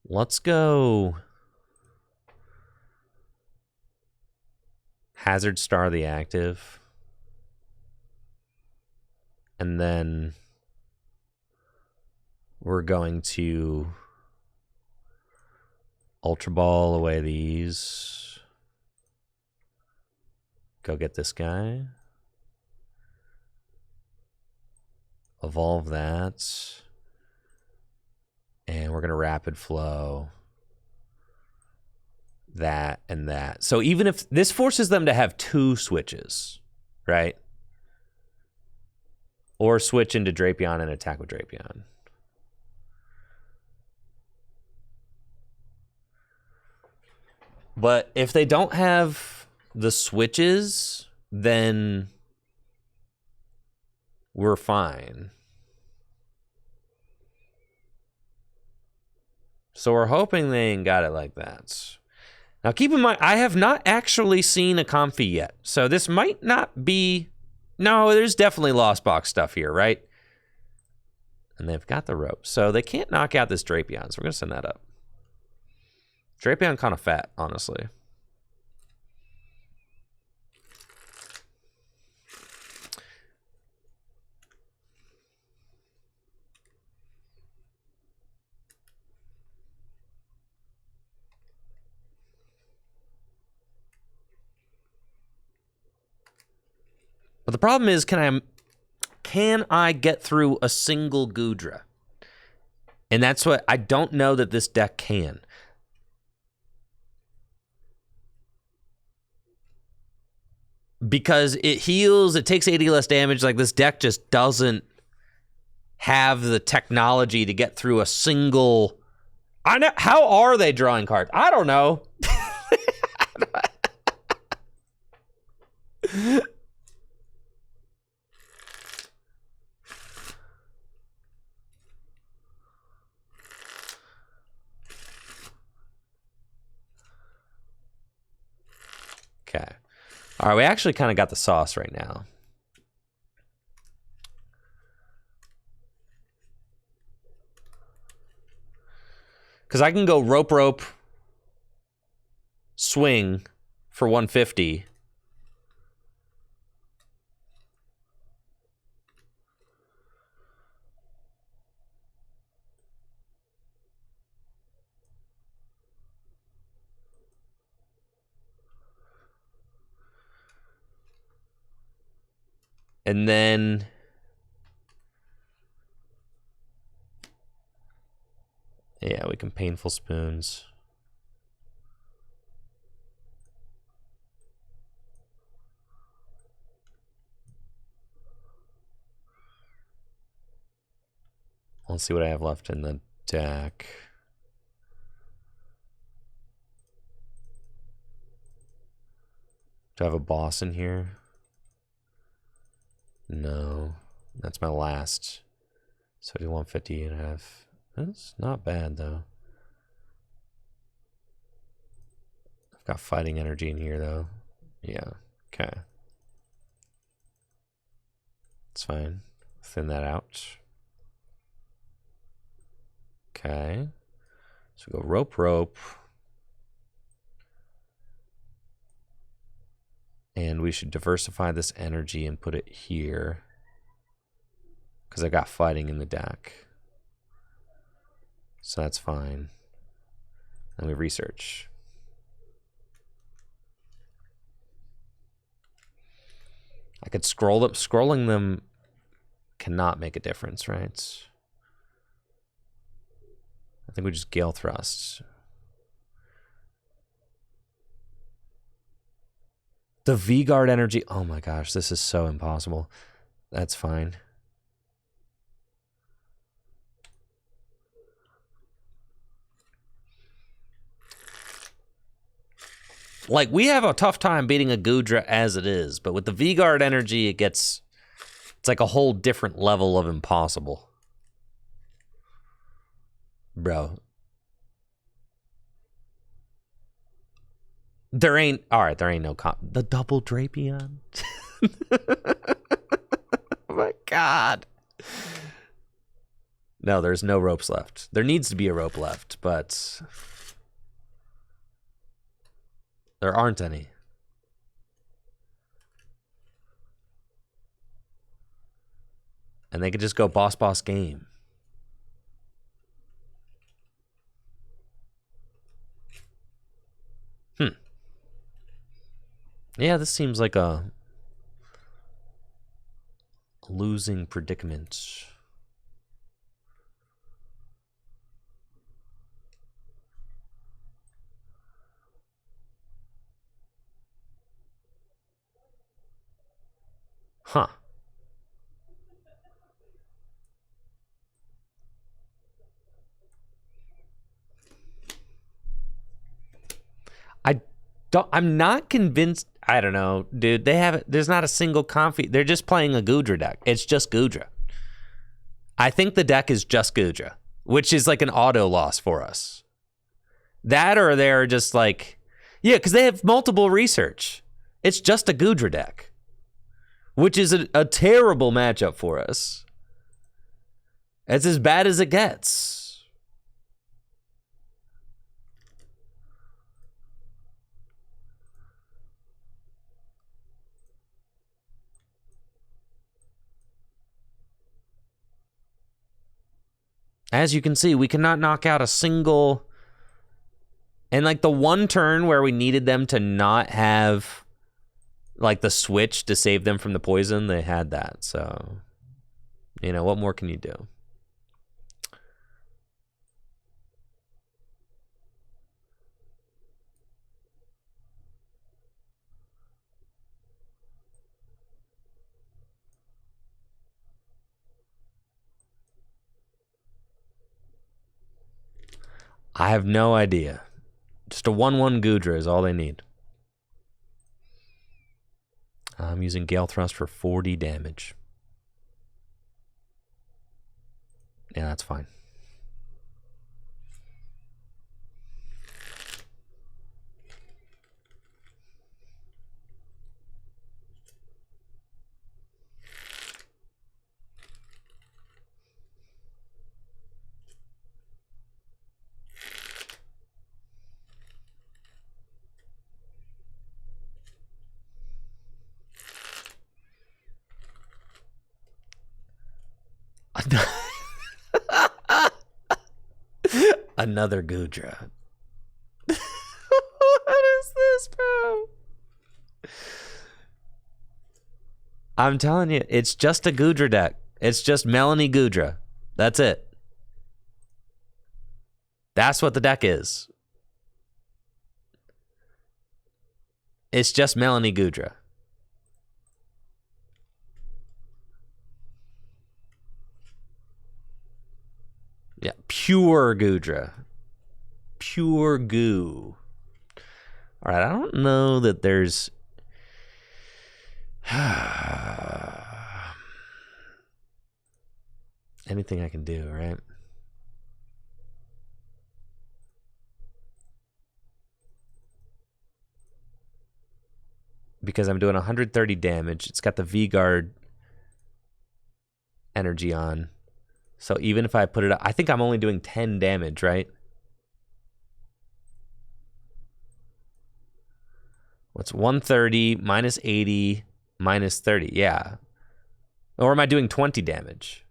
Let's go Hazard Star the active. And then we're going to Ultra Ball away these. Go get this guy. Evolve that. And we're going to Rapid Flow that and that. So even if this forces them to have 2 switches, right? Or switch into Drapion and attack with Drapion. But if they don't have the switches, then we're fine. So we're hoping they ain't got it like that. Now keep in mind, I have not actually seen a Comfy yet. So this might not be... No, there's definitely Lost Box stuff here, right? And they've got the rope. So they can't knock out this Drapion, so we're going to send that up. Drapion kind of fat, honestly. But the problem is, can I get through a single Goodra? And that's what I don't know that this deck can. Because it heals, it takes 80 less damage. Like, this deck just doesn't have the technology to get through a single... I know. How are they drawing cards? I don't know. Okay. All right, we actually kind of got the sauce right now. Because I can go rope, swing for 150. And then yeah, we can Painful Spoons. Let's see what I have left in the deck. Do I have a boss in here? No, that's my last. So I do 150 and a half. That's not bad though. I've got fighting energy in here though. Yeah, okay. It's fine. Thin that out. Okay. So go rope. And we should diversify this energy and put it here. Because I got fighting in the deck. So that's fine. And we research. I could scroll them. Scrolling them cannot make a difference, right? I think we just Gale Thrust. The V-Guard energy. Oh my gosh, this is so impossible. That's fine. Like, we have a tough time beating a Goodra as it is, but with the V-Guard energy, it's like a whole different level of impossible. Bro. There ain't no the double Drapion. Oh my god. No, there's no ropes left. There needs to be a rope left, but there aren't any. And they could just go boss game. Yeah, this seems like a losing predicament. Huh. I'm not convinced. I don't know, dude. There's not a single Comfy. They're just playing a Goodra deck. It's just Goodra. I think the deck is just Goodra, which is like an auto loss for us. That or they're just like, yeah, because they have multiple research. It's just a Goodra deck, which is a terrible matchup for us. It's as bad as it gets. As you can see, we cannot knock out a single... And like the one turn where we needed them to not have like the switch to save them from the poison, they had that. So, you know, what more can you do? I have no idea. Just a 1/1 Goodra is all they need. I'm using Gale Thrust for 40 damage. Yeah, that's fine. Another Goodra. What is this, bro? I'm telling you, it's just a Goodra deck. It's just Melanie Goodra. That's it. That's what the deck is. It's just Melanie Goodra. Yeah, pure Goodra. Pure goo. All right, I don't know that there's... anything I can do, right? Because I'm doing 130 damage. It's got the V-Guard energy on. So even if I put it up, I think I'm only doing 10 damage, right? What's 130 minus 80 minus 30? Yeah. Or am I doing 20 damage?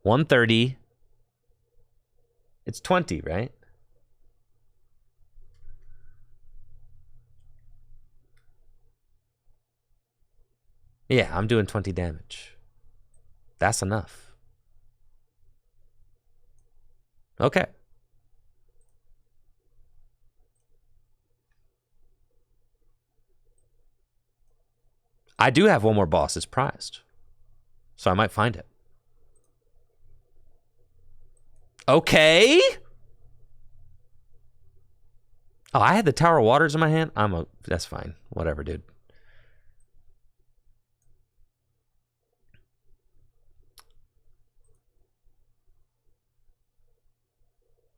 130. It's 20, right? Yeah, I'm doing 20 damage. That's enough. Okay. I do have one more boss. It's prized. So I might find it. Okay. Oh, I had the Tower of Waters in my hand? That's fine. Whatever, dude.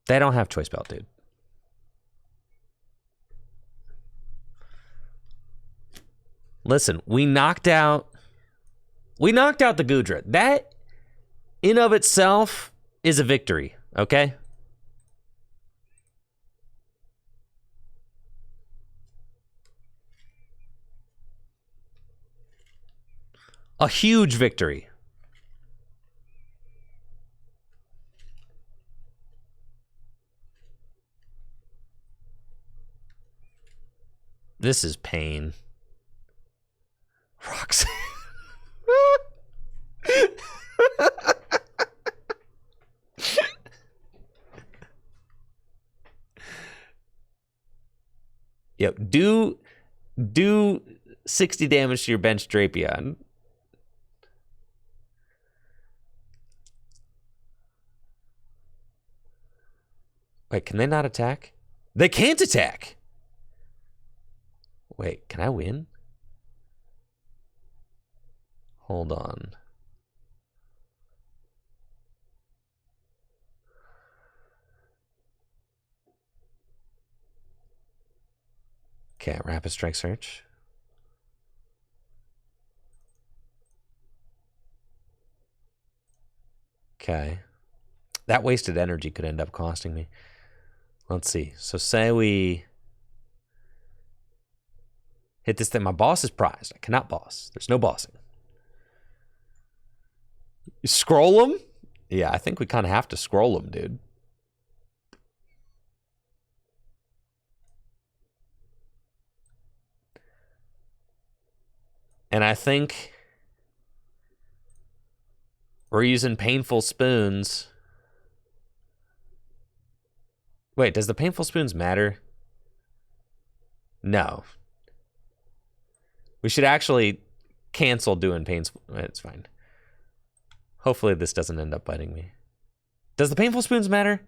They don't have Choice Belt, dude. Listen, we knocked out the Goodra. That, in of itself, is a victory, okay? A huge victory. This is pain. Roxanne. Yep. Do 60 damage to your bench Drapion. Wait, can they not attack? They can't attack. Wait, can I win? Hold on. Okay, rapid strike search. Okay. That wasted energy could end up costing me. Let's see. So say we hit this thing. My boss is prized. I cannot boss. There's no bossing. You scroll them? Yeah, I think we kind of have to scroll them, dude. And I think we're using painful spoons. Wait, does the painful spoons matter? No. We should actually cancel doing painful. It's fine. Hopefully this doesn't end up biting me. Does the painful spoons matter?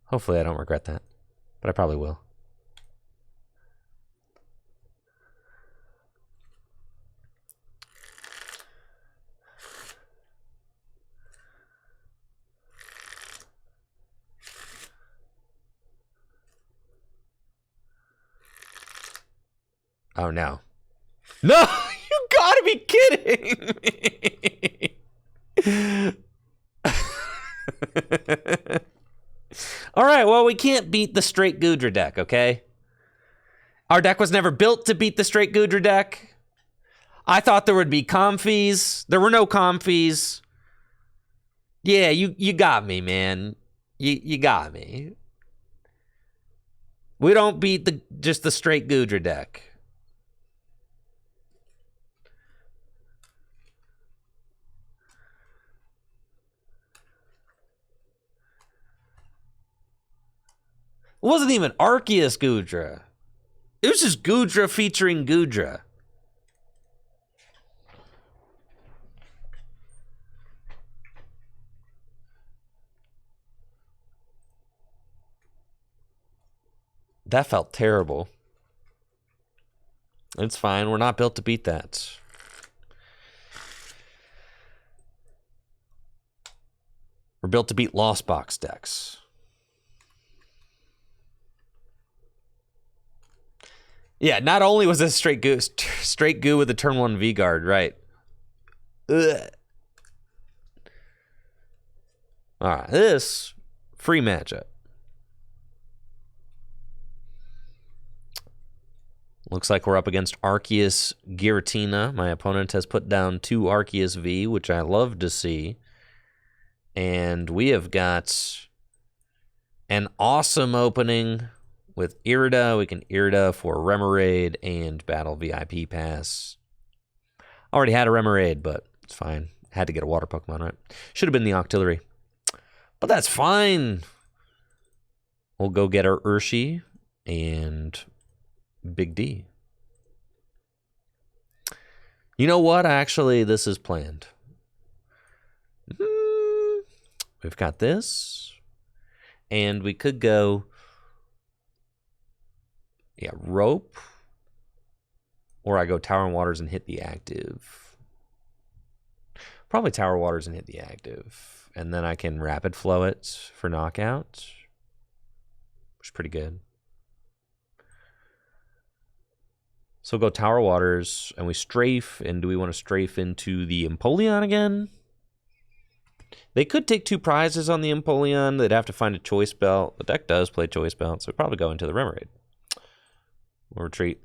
Hopefully I don't regret that, but I probably will. Oh, no. No! You gotta be kidding me! All right, well, we can't beat the straight Goodra deck, okay? Our deck was never built to beat the straight Goodra deck. I thought there would be comfies. There were no comfies. Yeah, you got me, man. You got me. We don't beat just the straight Goodra deck. It wasn't even Arceus Goodra. It was just Goodra featuring Goodra. That felt terrible. It's fine. We're not built to beat that. We're built to beat Lost Box decks. Yeah, not only was this straight goo with a turn 1 V-Guard, right? Ugh. All right, this free matchup. Looks like we're up against Arceus Giratina. My opponent has put down 2 Arceus V, which I love to see. And we have got an awesome opening with Irida. We can Irida for Remoraid and Battle VIP Pass. Already had a Remoraid, but it's fine. Had to get a water Pokemon, right? Should have been the Octillery. But that's fine. We'll go get our Urshifu and Big D. You know what? Actually, this is planned. We've got this. And we could go... Yeah, Rope. Or I go Tower and Waters and hit the active. Probably Tower Waters and hit the active. And then I can Rapid Flow it for knockout. Which is pretty good. So we'll go Tower Waters and we strafe. And do we want to strafe into the Empoleon again? They could take 2 prizes on the Empoleon. They'd have to find a Choice Belt. The deck does play Choice Belt, so we'd probably go into the Remoraid. We'll retreat.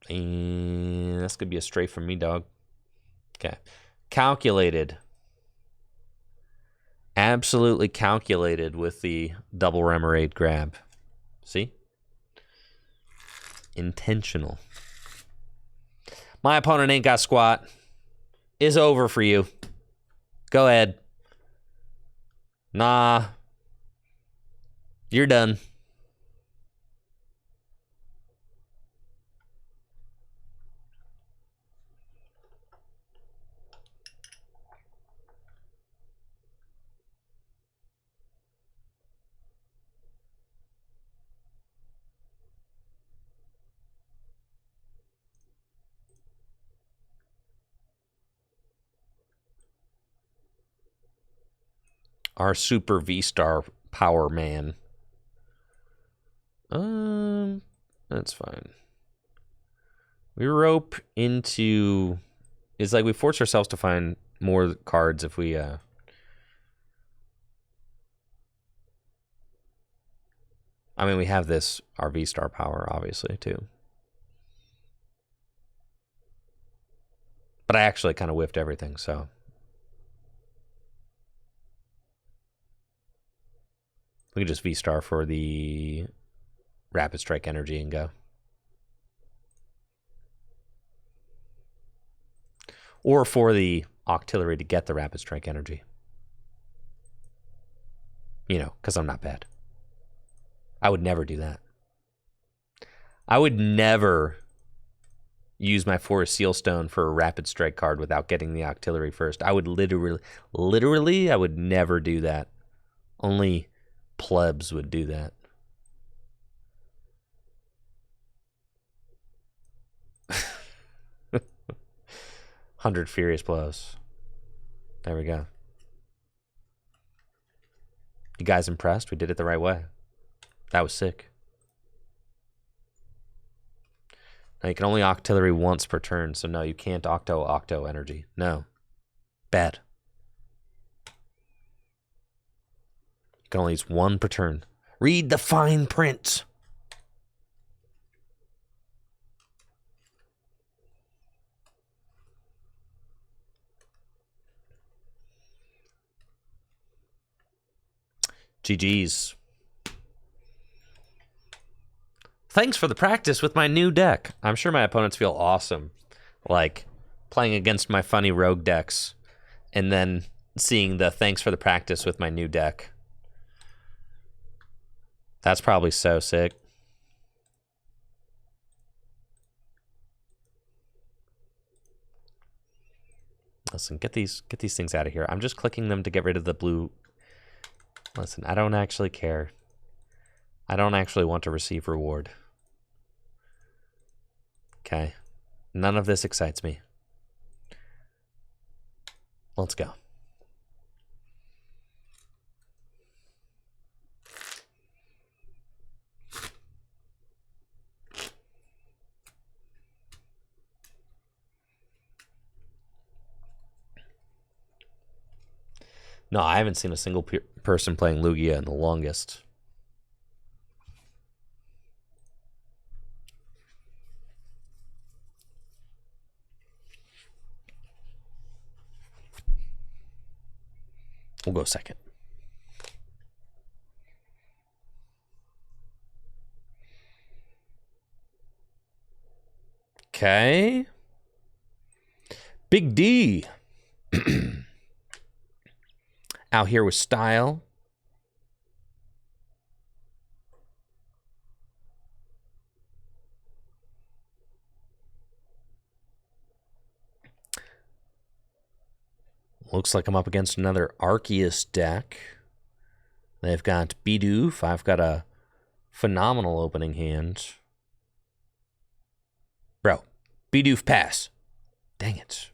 And that's going to be a strafe from me, dog. Okay. Calculated. Absolutely calculated with the double Remoraid grab. See? Intentional. My opponent ain't got squat. It's over for you. Go ahead. Nah. You're done. Our Super V-Star power man. That's fine. We rope into... It's like we force ourselves to find more cards if we... I mean, we have this, our V-Star power, obviously, too. But I actually kind of whiffed everything, so... We can just V-Star for the Rapid Strike energy and go. Or for the Octillery to get the Rapid Strike energy. You know, because I'm not bad. I would never do that. I would never use my Forest Sealstone for a Rapid Strike card without getting the Octillery first. I would literally, I would never do that. Only plebs would do that. $100 Furious Blows. There we go. You guys impressed? We did it the right way. That was sick. Now you can only Octillery once per turn, so no, you can't Octo energy. No. Bad. You can only use one per turn. Read the fine print. GG's. Thanks for the practice with my new deck. I'm sure my opponents feel awesome, like playing against my funny rogue decks and then seeing the thanks for the practice with my new deck. That's probably so sick. Listen, get these things out of here. I'm just clicking them to get rid of the blue. Listen, I don't actually care. I don't actually want to receive reward. Okay. None of this excites me. Let's go. No, I haven't seen a single person playing Lugia in the longest. We'll go second. Okay. Big D. Out here with style. Looks like I'm up against another Arceus deck. They've got Bidoof. I've got a phenomenal opening hand. Bro, Bidoof pass. Dang it.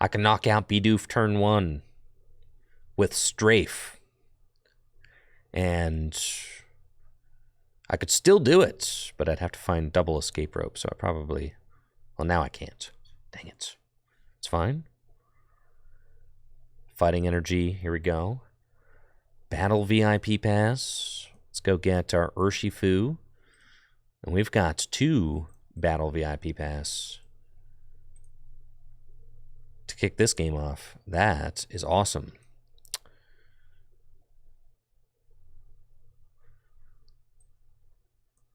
I can knock out Bidoof turn 1 with Strafe. And I could still do it, but I'd have to find double escape rope, so I probably... Well, now I can't. Dang it. It's fine. Fighting energy, here we go. Battle VIP pass. Let's go get our Urshifu. And we've got 2 battle VIP pass to kick this game off. That is awesome.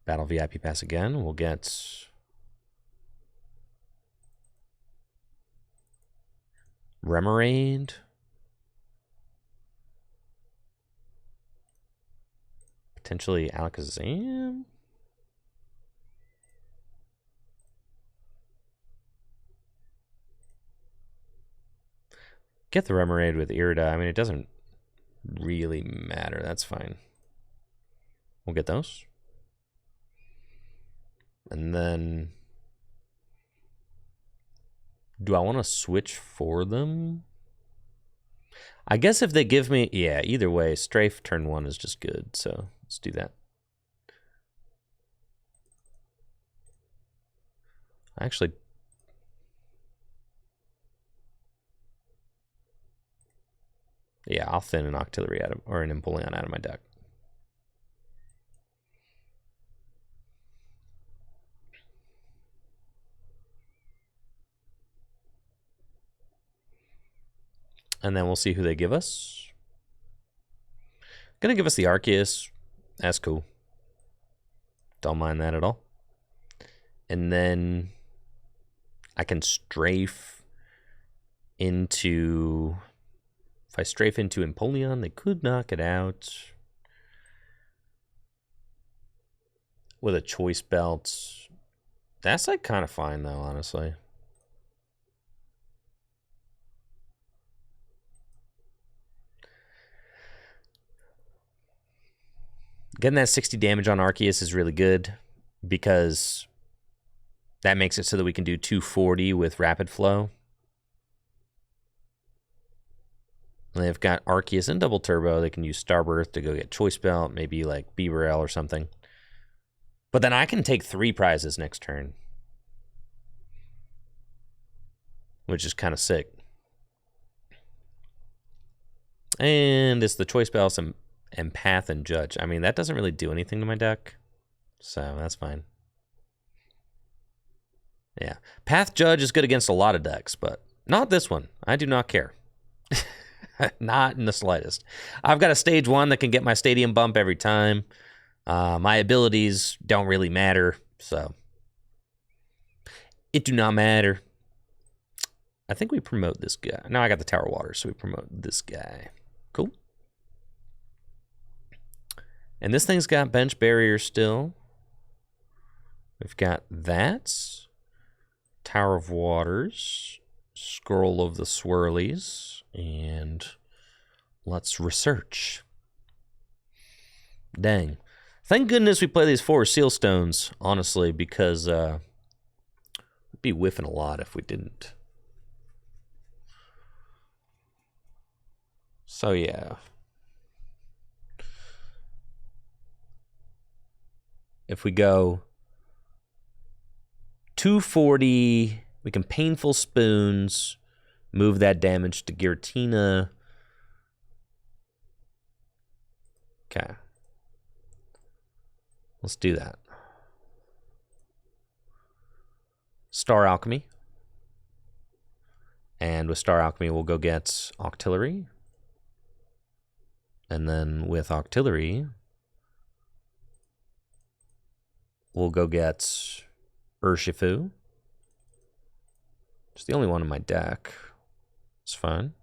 Battle VIP pass again. We'll get Remoraid. Potentially Alakazam. Get the Remoraid with Irida. I mean, it doesn't really matter. That's fine. We'll get those. And then... Do I want to switch for them? I guess if they give me... Yeah, either way, strafe turn 1 is just good. So let's do that. Actually... Yeah, I'll thin an Octillery out of, or an Empoleon out of my deck. And then we'll see who they give us. Gonna give us the Arceus. That's cool. Don't mind that at all. And then I can strafe into... If I strafe into Empoleon, they could knock it out. With a Choice Belt. That's like kind of fine though, honestly. Getting that 60 damage on Arceus is really good because that makes it so that we can do 240 with Rapid Flow. And they've got Arceus and Double Turbo. They can use Starbirth to go get Choice Belt, maybe like Beaverell or something. But then I can take 3 prizes next turn, which is kind of sick. And it's the Choice Belt and Path and Judge. I mean, that doesn't really do anything to my deck, so that's fine. Yeah. Path Judge is good against a lot of decks, but not this one. I do not care. Not in the slightest. I've got a stage 1 that can get my stadium bump every time. My abilities don't really matter, so it do not matter. I think we promote this guy. Now I got the Tower Water, so we promote this guy. Cool. And this thing's got bench barrier still. We've got that. Tower of Waters. Scroll of the Swirlies. And let's research. Dang. Thank goodness we play these 4 Seal Stones, honestly, because we'd be whiffing a lot if we didn't. So, yeah. If we go 240, we can Painful Spoons, move that damage to Giratina. Okay. Let's do that. Star Alchemy. And with Star Alchemy, we'll go get Octillery. And then with Octillery, we'll go get Urshifu. It's the only one in my deck. It's fine.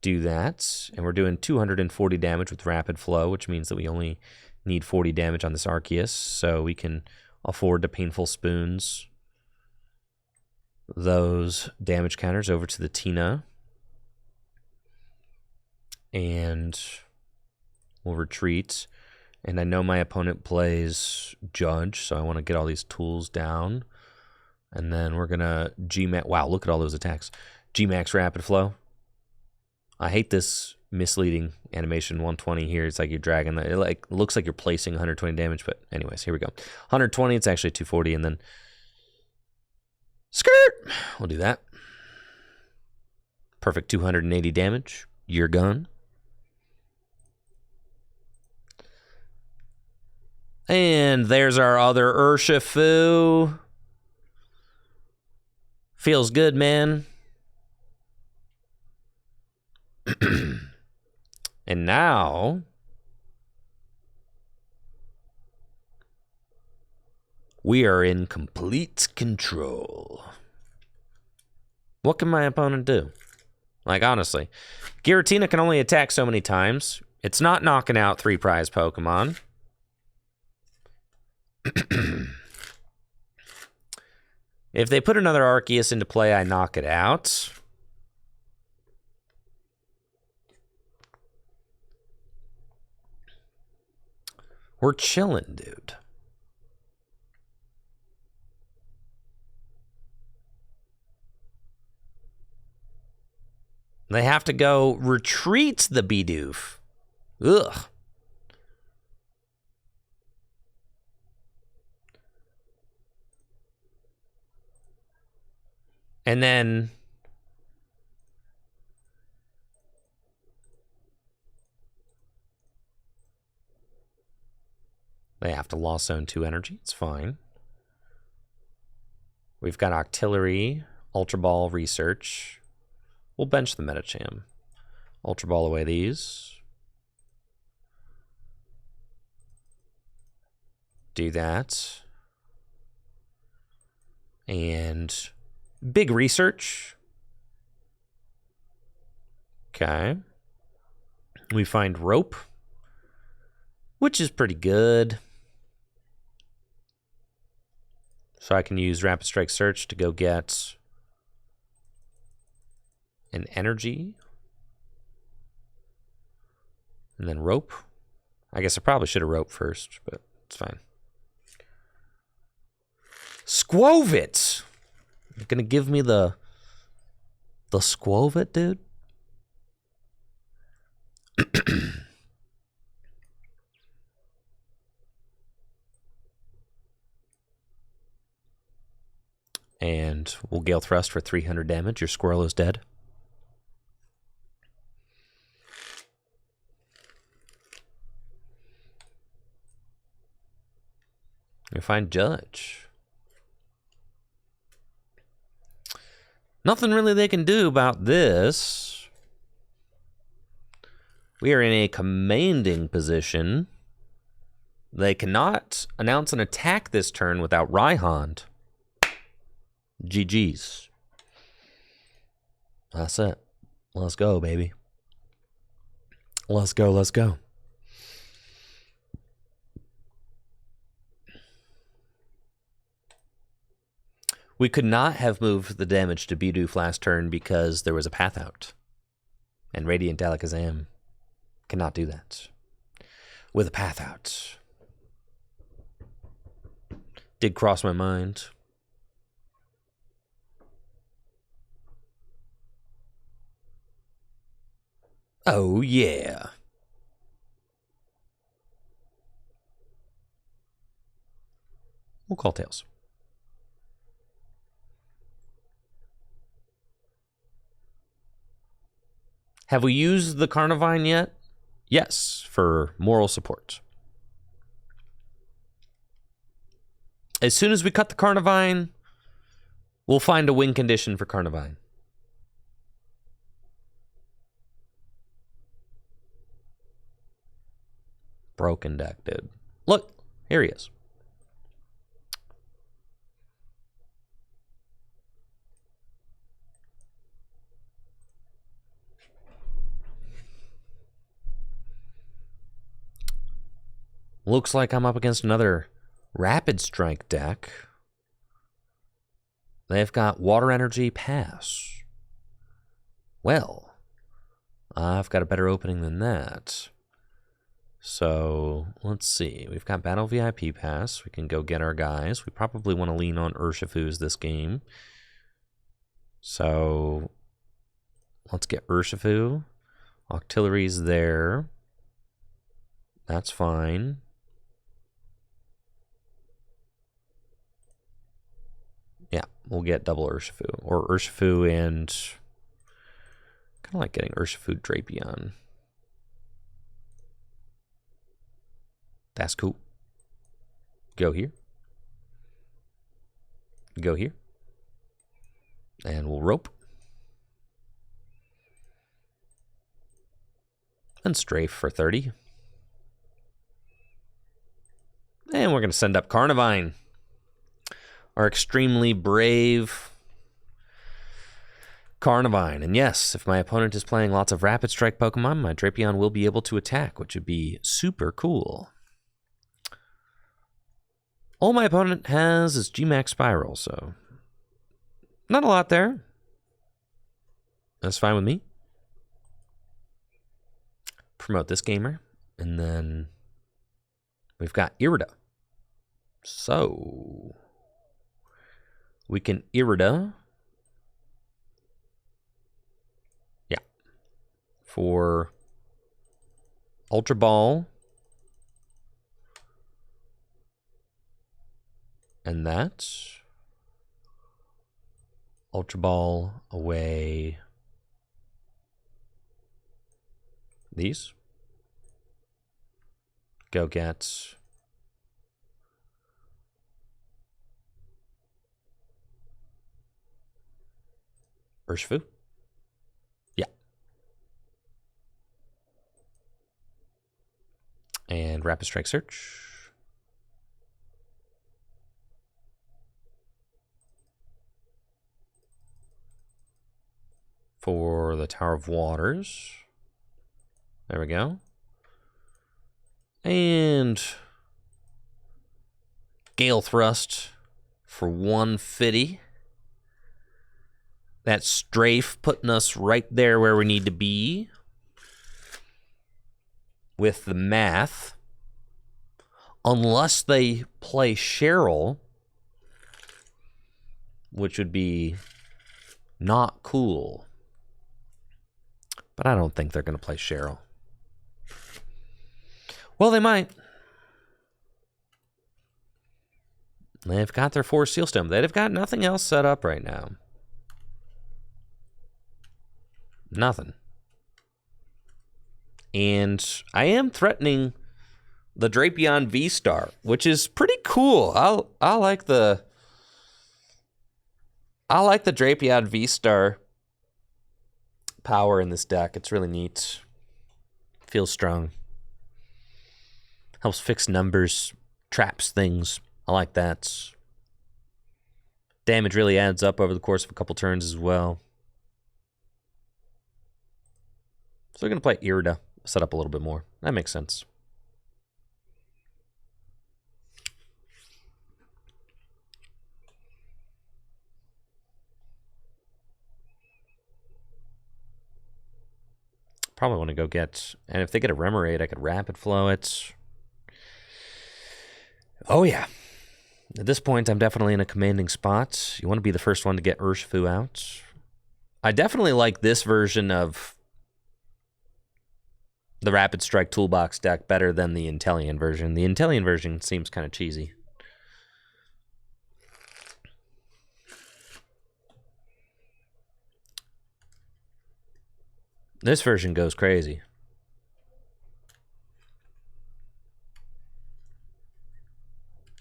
Do that. And we're doing 240 damage with Rapid Flow, which means that we only need 40 damage on this Arceus. So we can afford to Painful Spoons those damage counters over to the Tina. And we'll retreat. And I know my opponent plays Judge, so I want to get all these tools down. And then we're going to G-Max. Wow, look at all those attacks. G-Max Rapid Flow. I hate this misleading animation 120 here. It's like you're dragging it like looks like you're placing 120 damage, but anyways, here we go. 120, it's actually 240, and then skirt. We'll do that. Perfect 280 damage. You're gone. And there's our other Urshifu. Feels good, man. And now we are in complete control. What can my opponent do? Like, honestly, Giratina can only attack so many times. It's not knocking out 3 prize Pokemon. If they put another Arceus into play, I knock it out. We're chilling, dude. They have to go retreat the Bidoof. Ugh. And then they have to lost zone 2 energy. It's fine. We've got Octillery, Ultra Ball, Research. We'll bench the Medicham. Ultra Ball away these. Do that. And big Research. Okay. We find Rope, which is pretty good. So I can use Rapid Strike Search to go get an energy. And then Rope. I guess I probably should have Rope first, but it's fine. Squovit! You're gonna give me the Squovit, dude? And we'll Gale Thrust for 300 damage. Your Squirrel is dead. You find Judge. Nothing really they can do about this. We are in a commanding position. They cannot announce an attack this turn without Rhyhond. GG's. That's it. Let's go, baby. Let's go, let's go. We could not have moved the damage to Bidoof last turn because there was a path out. And Radiant Alakazam cannot do that. With a path out. Did cross my mind. Oh, yeah. We'll call Tails. Have we used the Carnivine yet? Yes, for moral support. As soon as we cut the Carnivine, we'll find a win condition for Carnivine. Broken deck, dude. Look, here he is. Looks like I'm up against another Rapid Strike deck. They've got Water Energy Pass. Well, I've got a better opening than that. So, let's see. We've got Battle VIP Pass. We can go get our guys. We probably want to lean on Urshifu's this game. So, let's get Urshifu. Octillery's there. That's fine. Yeah, we'll get double Urshifu. Or Urshifu and... kind of like getting Urshifu Drapion. That's cool. Go here. Go here. And we'll Rope. And Strafe for 30. And we're going to send up Carnivine. Our extremely brave Carnivine. And yes, if my opponent is playing lots of Rapid Strike Pokemon, my Drapion will be able to attack, which would be super cool. All my opponent has is G-Max Spiral, so not a lot there. That's fine with me. Promote this gamer. And then we've got Irida. So we can Irida. Yeah. for Ultra Ball. And that. Ultra Ball away. These. Go get Urshifu. Yeah. And Rapid Strike Search. For the Tower of Waters. There we go. And Gale Thrust for 150. That strafe putting us right there where we need to be with the math. Unless they play Cheryl, which would be not cool. But I don't think they're going to play Cheryl. Well, they might. They've got their 4 Sealstone. They've got nothing else set up right now. Nothing. And I am threatening the Drapion V-Star, which is pretty cool. I like the Drapion V-Star power in this deck. It's really neat. Feels strong. Helps fix numbers, traps things. I like that. Damage really adds up over the course of a couple turns as well. So we're going to play Irida, set up a little bit more. That makes sense. Probably want to go get... And if they get a Remoraid, I could Rapid Flow it. Oh, yeah. At this point, I'm definitely in a commanding spot. You want to be the first one to get Urshifu out. I definitely like this version of the Rapid Strike Toolbox deck better than the Inteleon version. The Inteleon version seems kind of cheesy. This version goes crazy.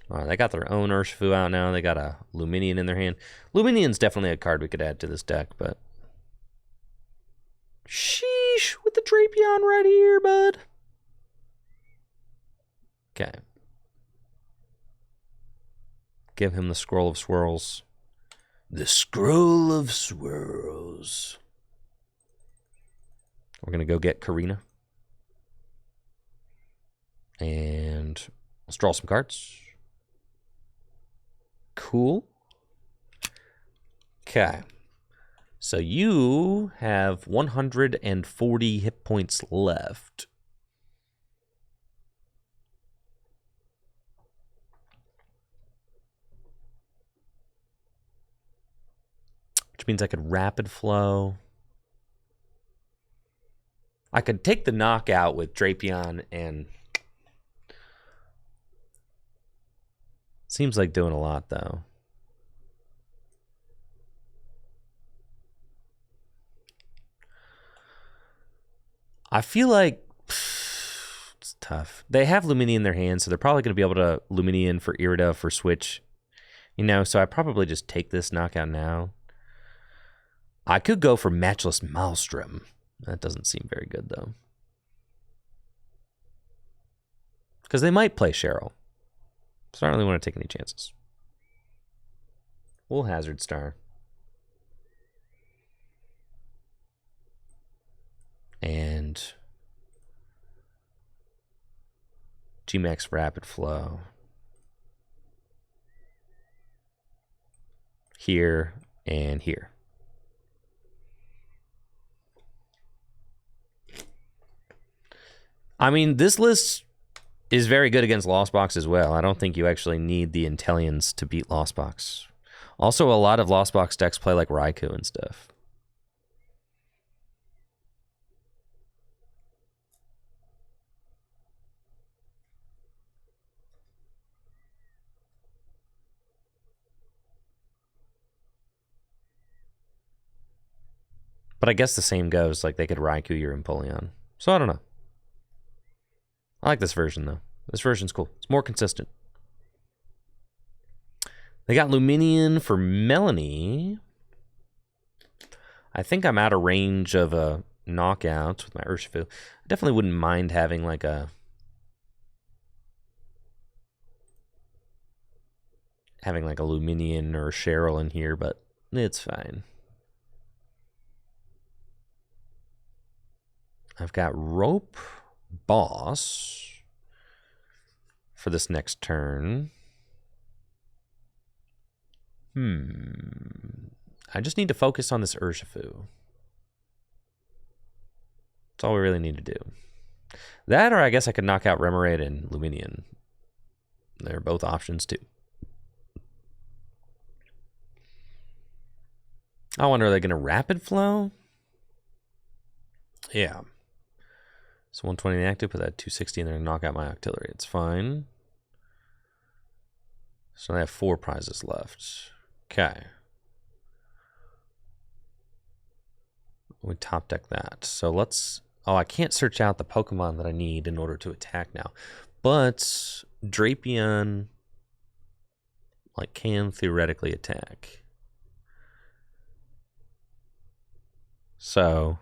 All right, they got their own Urshifu out now. They got a Luminion in their hand. Luminion's definitely a card we could add to this deck, but... Sheesh, with the Drapion right here, bud. Okay. Give him the Scroll of Swirls. The Scroll of Swirls. We're going to go get Karina. And let's draw some cards. Cool. Okay. So you have 140 hit points left. Which means I could Rapid Flow. I could take the knockout with Drapion and... Seems like doing a lot, though. I feel like it's tough. They have Luminion in their hands, so they're probably going to be able to Luminion for Irida for Switch. You know, so I probably just take this knockout now. I could go for Matchless Maelstrom. That doesn't seem very good, though. Because they might play Cheryl. So I don't really want to take any chances. We'll Hazard Star. And G-Max Rapid Flow. Here and here. I mean, this list is very good against Lost Box as well. I don't think you actually need the Inteleons to beat Lost Box. Also, a lot of Lost Box decks play like Raikou and stuff. But I guess the same goes. Like, they could Raikou your Empoleon. So, I don't know. I like this version, though. This version's cool. It's more consistent. They got Luminion for Melanie. I think I'm out of range of a knockout with my Urshifu. I definitely wouldn't mind having like a... having like a Luminion or a Cheryl in here, but it's fine. I've got Rope Boss for this next turn. I just need to focus on this Urshifu. That's all we really need to do. That, or I guess I could knock out Remoraid and Luminion. They're both options, too. I wonder, are they going to Rapid Flow? Yeah. So 120 in the active, put that 260 in there and knock out my Octillery. It's fine. So I have 4 prizes left. Okay. We top deck that. So let's... Oh, I can't search out the Pokemon that I need in order to attack now. But Drapion, like, can theoretically attack. So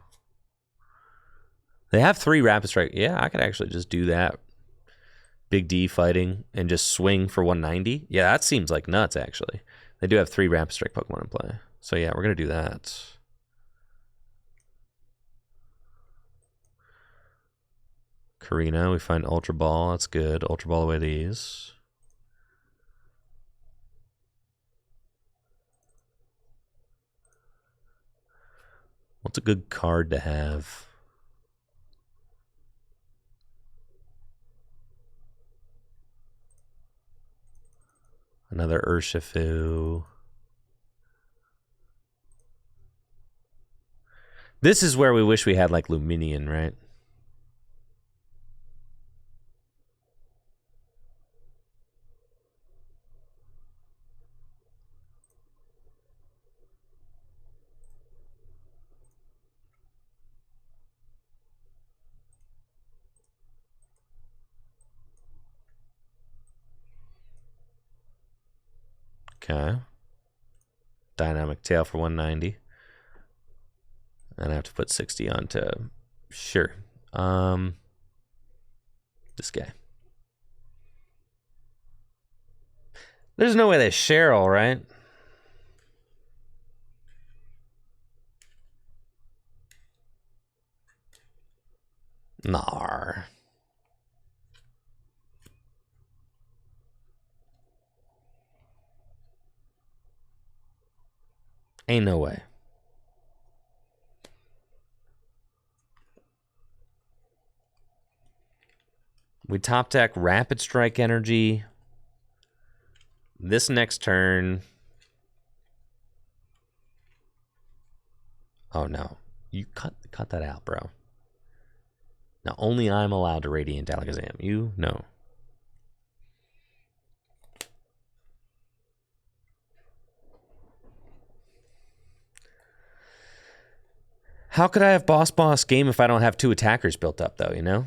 they have 3 Rapid Strike. Yeah, I could actually just do that. Big D fighting and just swing for 190. Yeah, that seems like nuts, actually. They do have 3 Rapid Strike Pokemon in play. So yeah, we're going to do that. Karina, we find Ultra Ball. That's good. Ultra Ball away these. What's a good card to have? Another Urshifu. This is where we wish we had like Luminion, right? Okay. Dynamic Tail for 190. And I have to put 60 onto... Sure. This guy. There's no way they Cheryl, right? Nar. Ain't no way. We top deck Rapid Strike Energy. This next turn. Oh no. You cut that out, bro. Now only I'm allowed to Radiant Alakazam. You? No. How could I have boss game if I don't have 2 attackers built up, though, you know?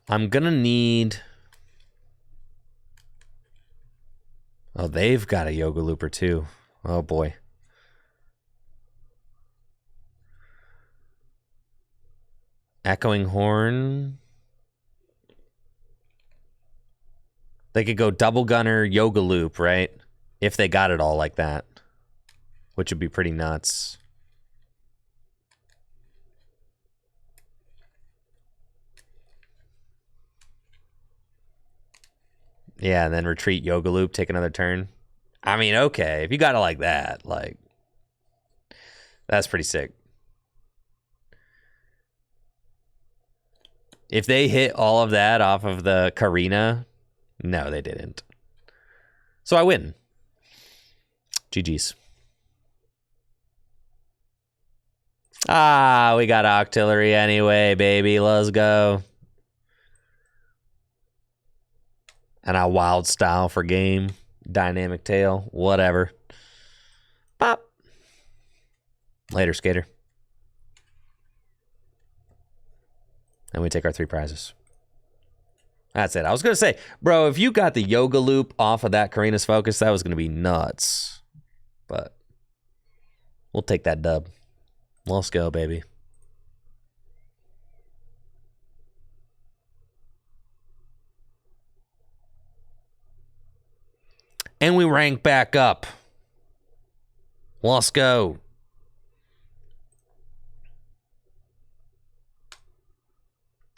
I'm gonna need... Oh, they've got a Yoga Looper, too. Oh, boy. Echoing Horn. They could go Double Gunner, Yoga Loop, right? If they got it all like that. Which would be pretty nuts. Yeah, and then retreat Yoga Loop, take another turn. I mean, okay. If you got it like that, like... That's pretty sick. If they hit all of that off of the Karina, no, they didn't. So I win. GG's. Ah, we got Octillery anyway, baby. Let's go. And a wild style for game. Dynamic tail. Whatever. Pop. Later, skater. And we take our 3 prizes. That's it. I was going to say, bro, if you got the yoga loop off of that Karina's Focus, that was going to be nuts. But we'll take that dub. Let's go, baby. And we rank back up. Let's go.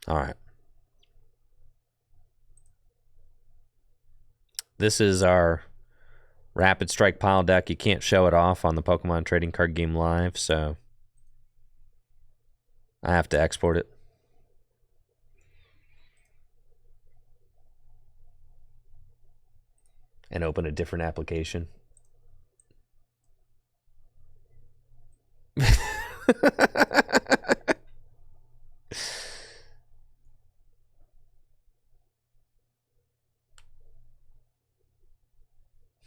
All right. This is our Rapid Strike pile deck. You can't show it off on the Pokemon Trading Card Game Live, so I have to export it. And open a different application.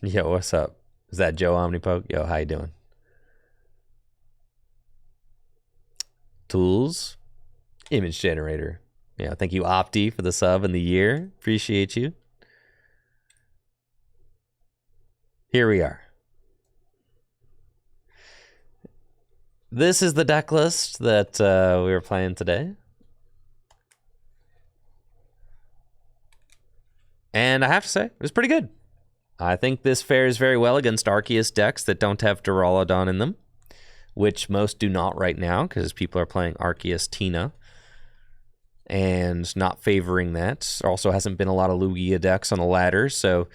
Yo, what's up? Is that Joe Omnipoke? Yo, how you doing? Tools. Image generator. Yeah, thank you, Opti, for the sub and the year. Appreciate you. Here we are. This is the deck list that we were playing today. And I have to say, it was pretty good. I think this fares very well against Arceus decks that don't have Duraludon in them, which most do not right now because people are playing Arceus Tina and not favoring that. There also hasn't been a lot of Lugia decks on the ladder, so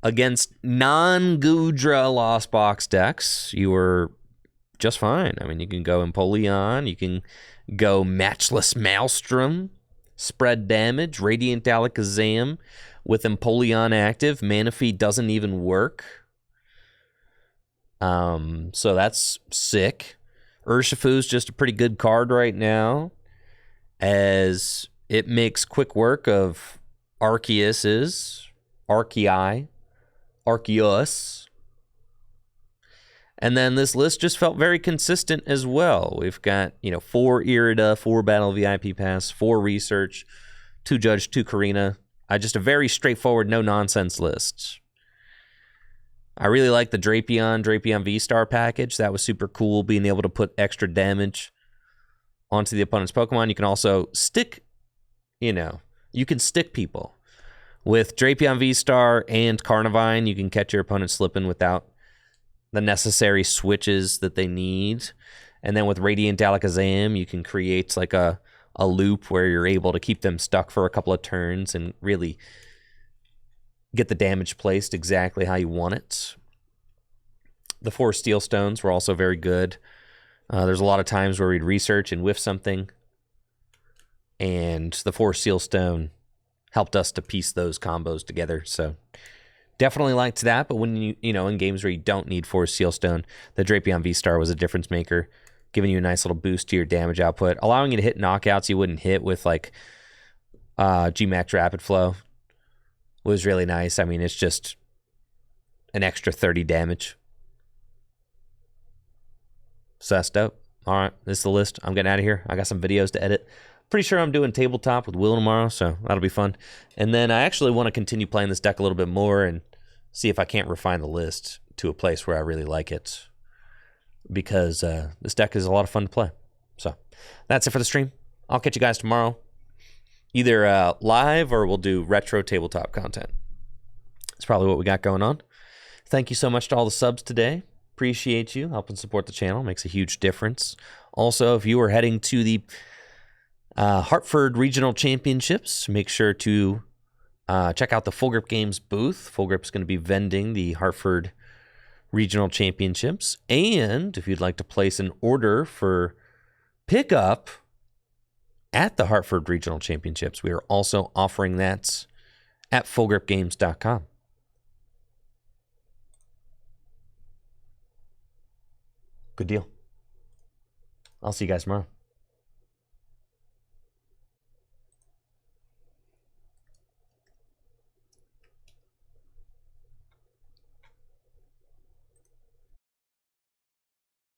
against non-Goodra Lost Box decks, you were just fine. I mean, you can go Empoleon, you can go Matchless Maelstrom, spread damage, Radiant Alakazam with Empoleon active. Manaphy doesn't even work. So that's sick. Urshifu's just a pretty good card right now, as it makes quick work of Arceus's, Arceus. And then this list just felt very consistent as well. We've got, 4 Irida, 4 Battle VIP Pass, 4 Research, 2 Judge, 2 Karina. Just a very straightforward, no-nonsense list. I really like the Drapion V-Star package. That was super cool, being able to put extra damage onto the opponent's Pokemon. You can also stick, you can stick people. With Drapion V-Star and Carnivine, you can catch your opponent slipping without the necessary switches that they need. And then with Radiant Alakazam, you can create like a loop where you're able to keep them stuck for a couple of turns and really get the damage placed exactly how you want it. The 4 Steel Stones were also very good. There's a lot of times where we'd research and whiff something, and the 4 Steel Stone helped us to piece those combos together. So definitely liked that. But when you in games where you don't need 4 Steel Stone, the Drapion V-Star was a difference maker, giving you a nice little boost to your damage output, allowing you to hit knockouts you wouldn't hit with like G-Max Rapid Flow. Was really nice. I mean, it's just an extra 30 damage. So that's dope. All right, this is the list. I'm getting out of here. I got some videos to edit. Pretty sure I'm doing tabletop with Will tomorrow, so that'll be fun. And then I actually want to continue playing this deck a little bit more and see if I can't refine the list to a place where I really like it, because this deck is a lot of fun to play. So that's it for the stream. I'll catch you guys tomorrow, either live or we'll do retro tabletop content. That's probably what we got going on. Thank you so much to all the subs today. Appreciate you helping support the channel. Makes a huge difference. Also, if you are heading to the Hartford Regional Championships, make sure to check out the Full Grip Games booth. Full Grip's going to be vending the Hartford Regional Championships. And if you'd like to place an order for pickup at the Hartford Regional Championships, we are also offering that at fullgripgames.com. Good deal. I'll see you guys tomorrow.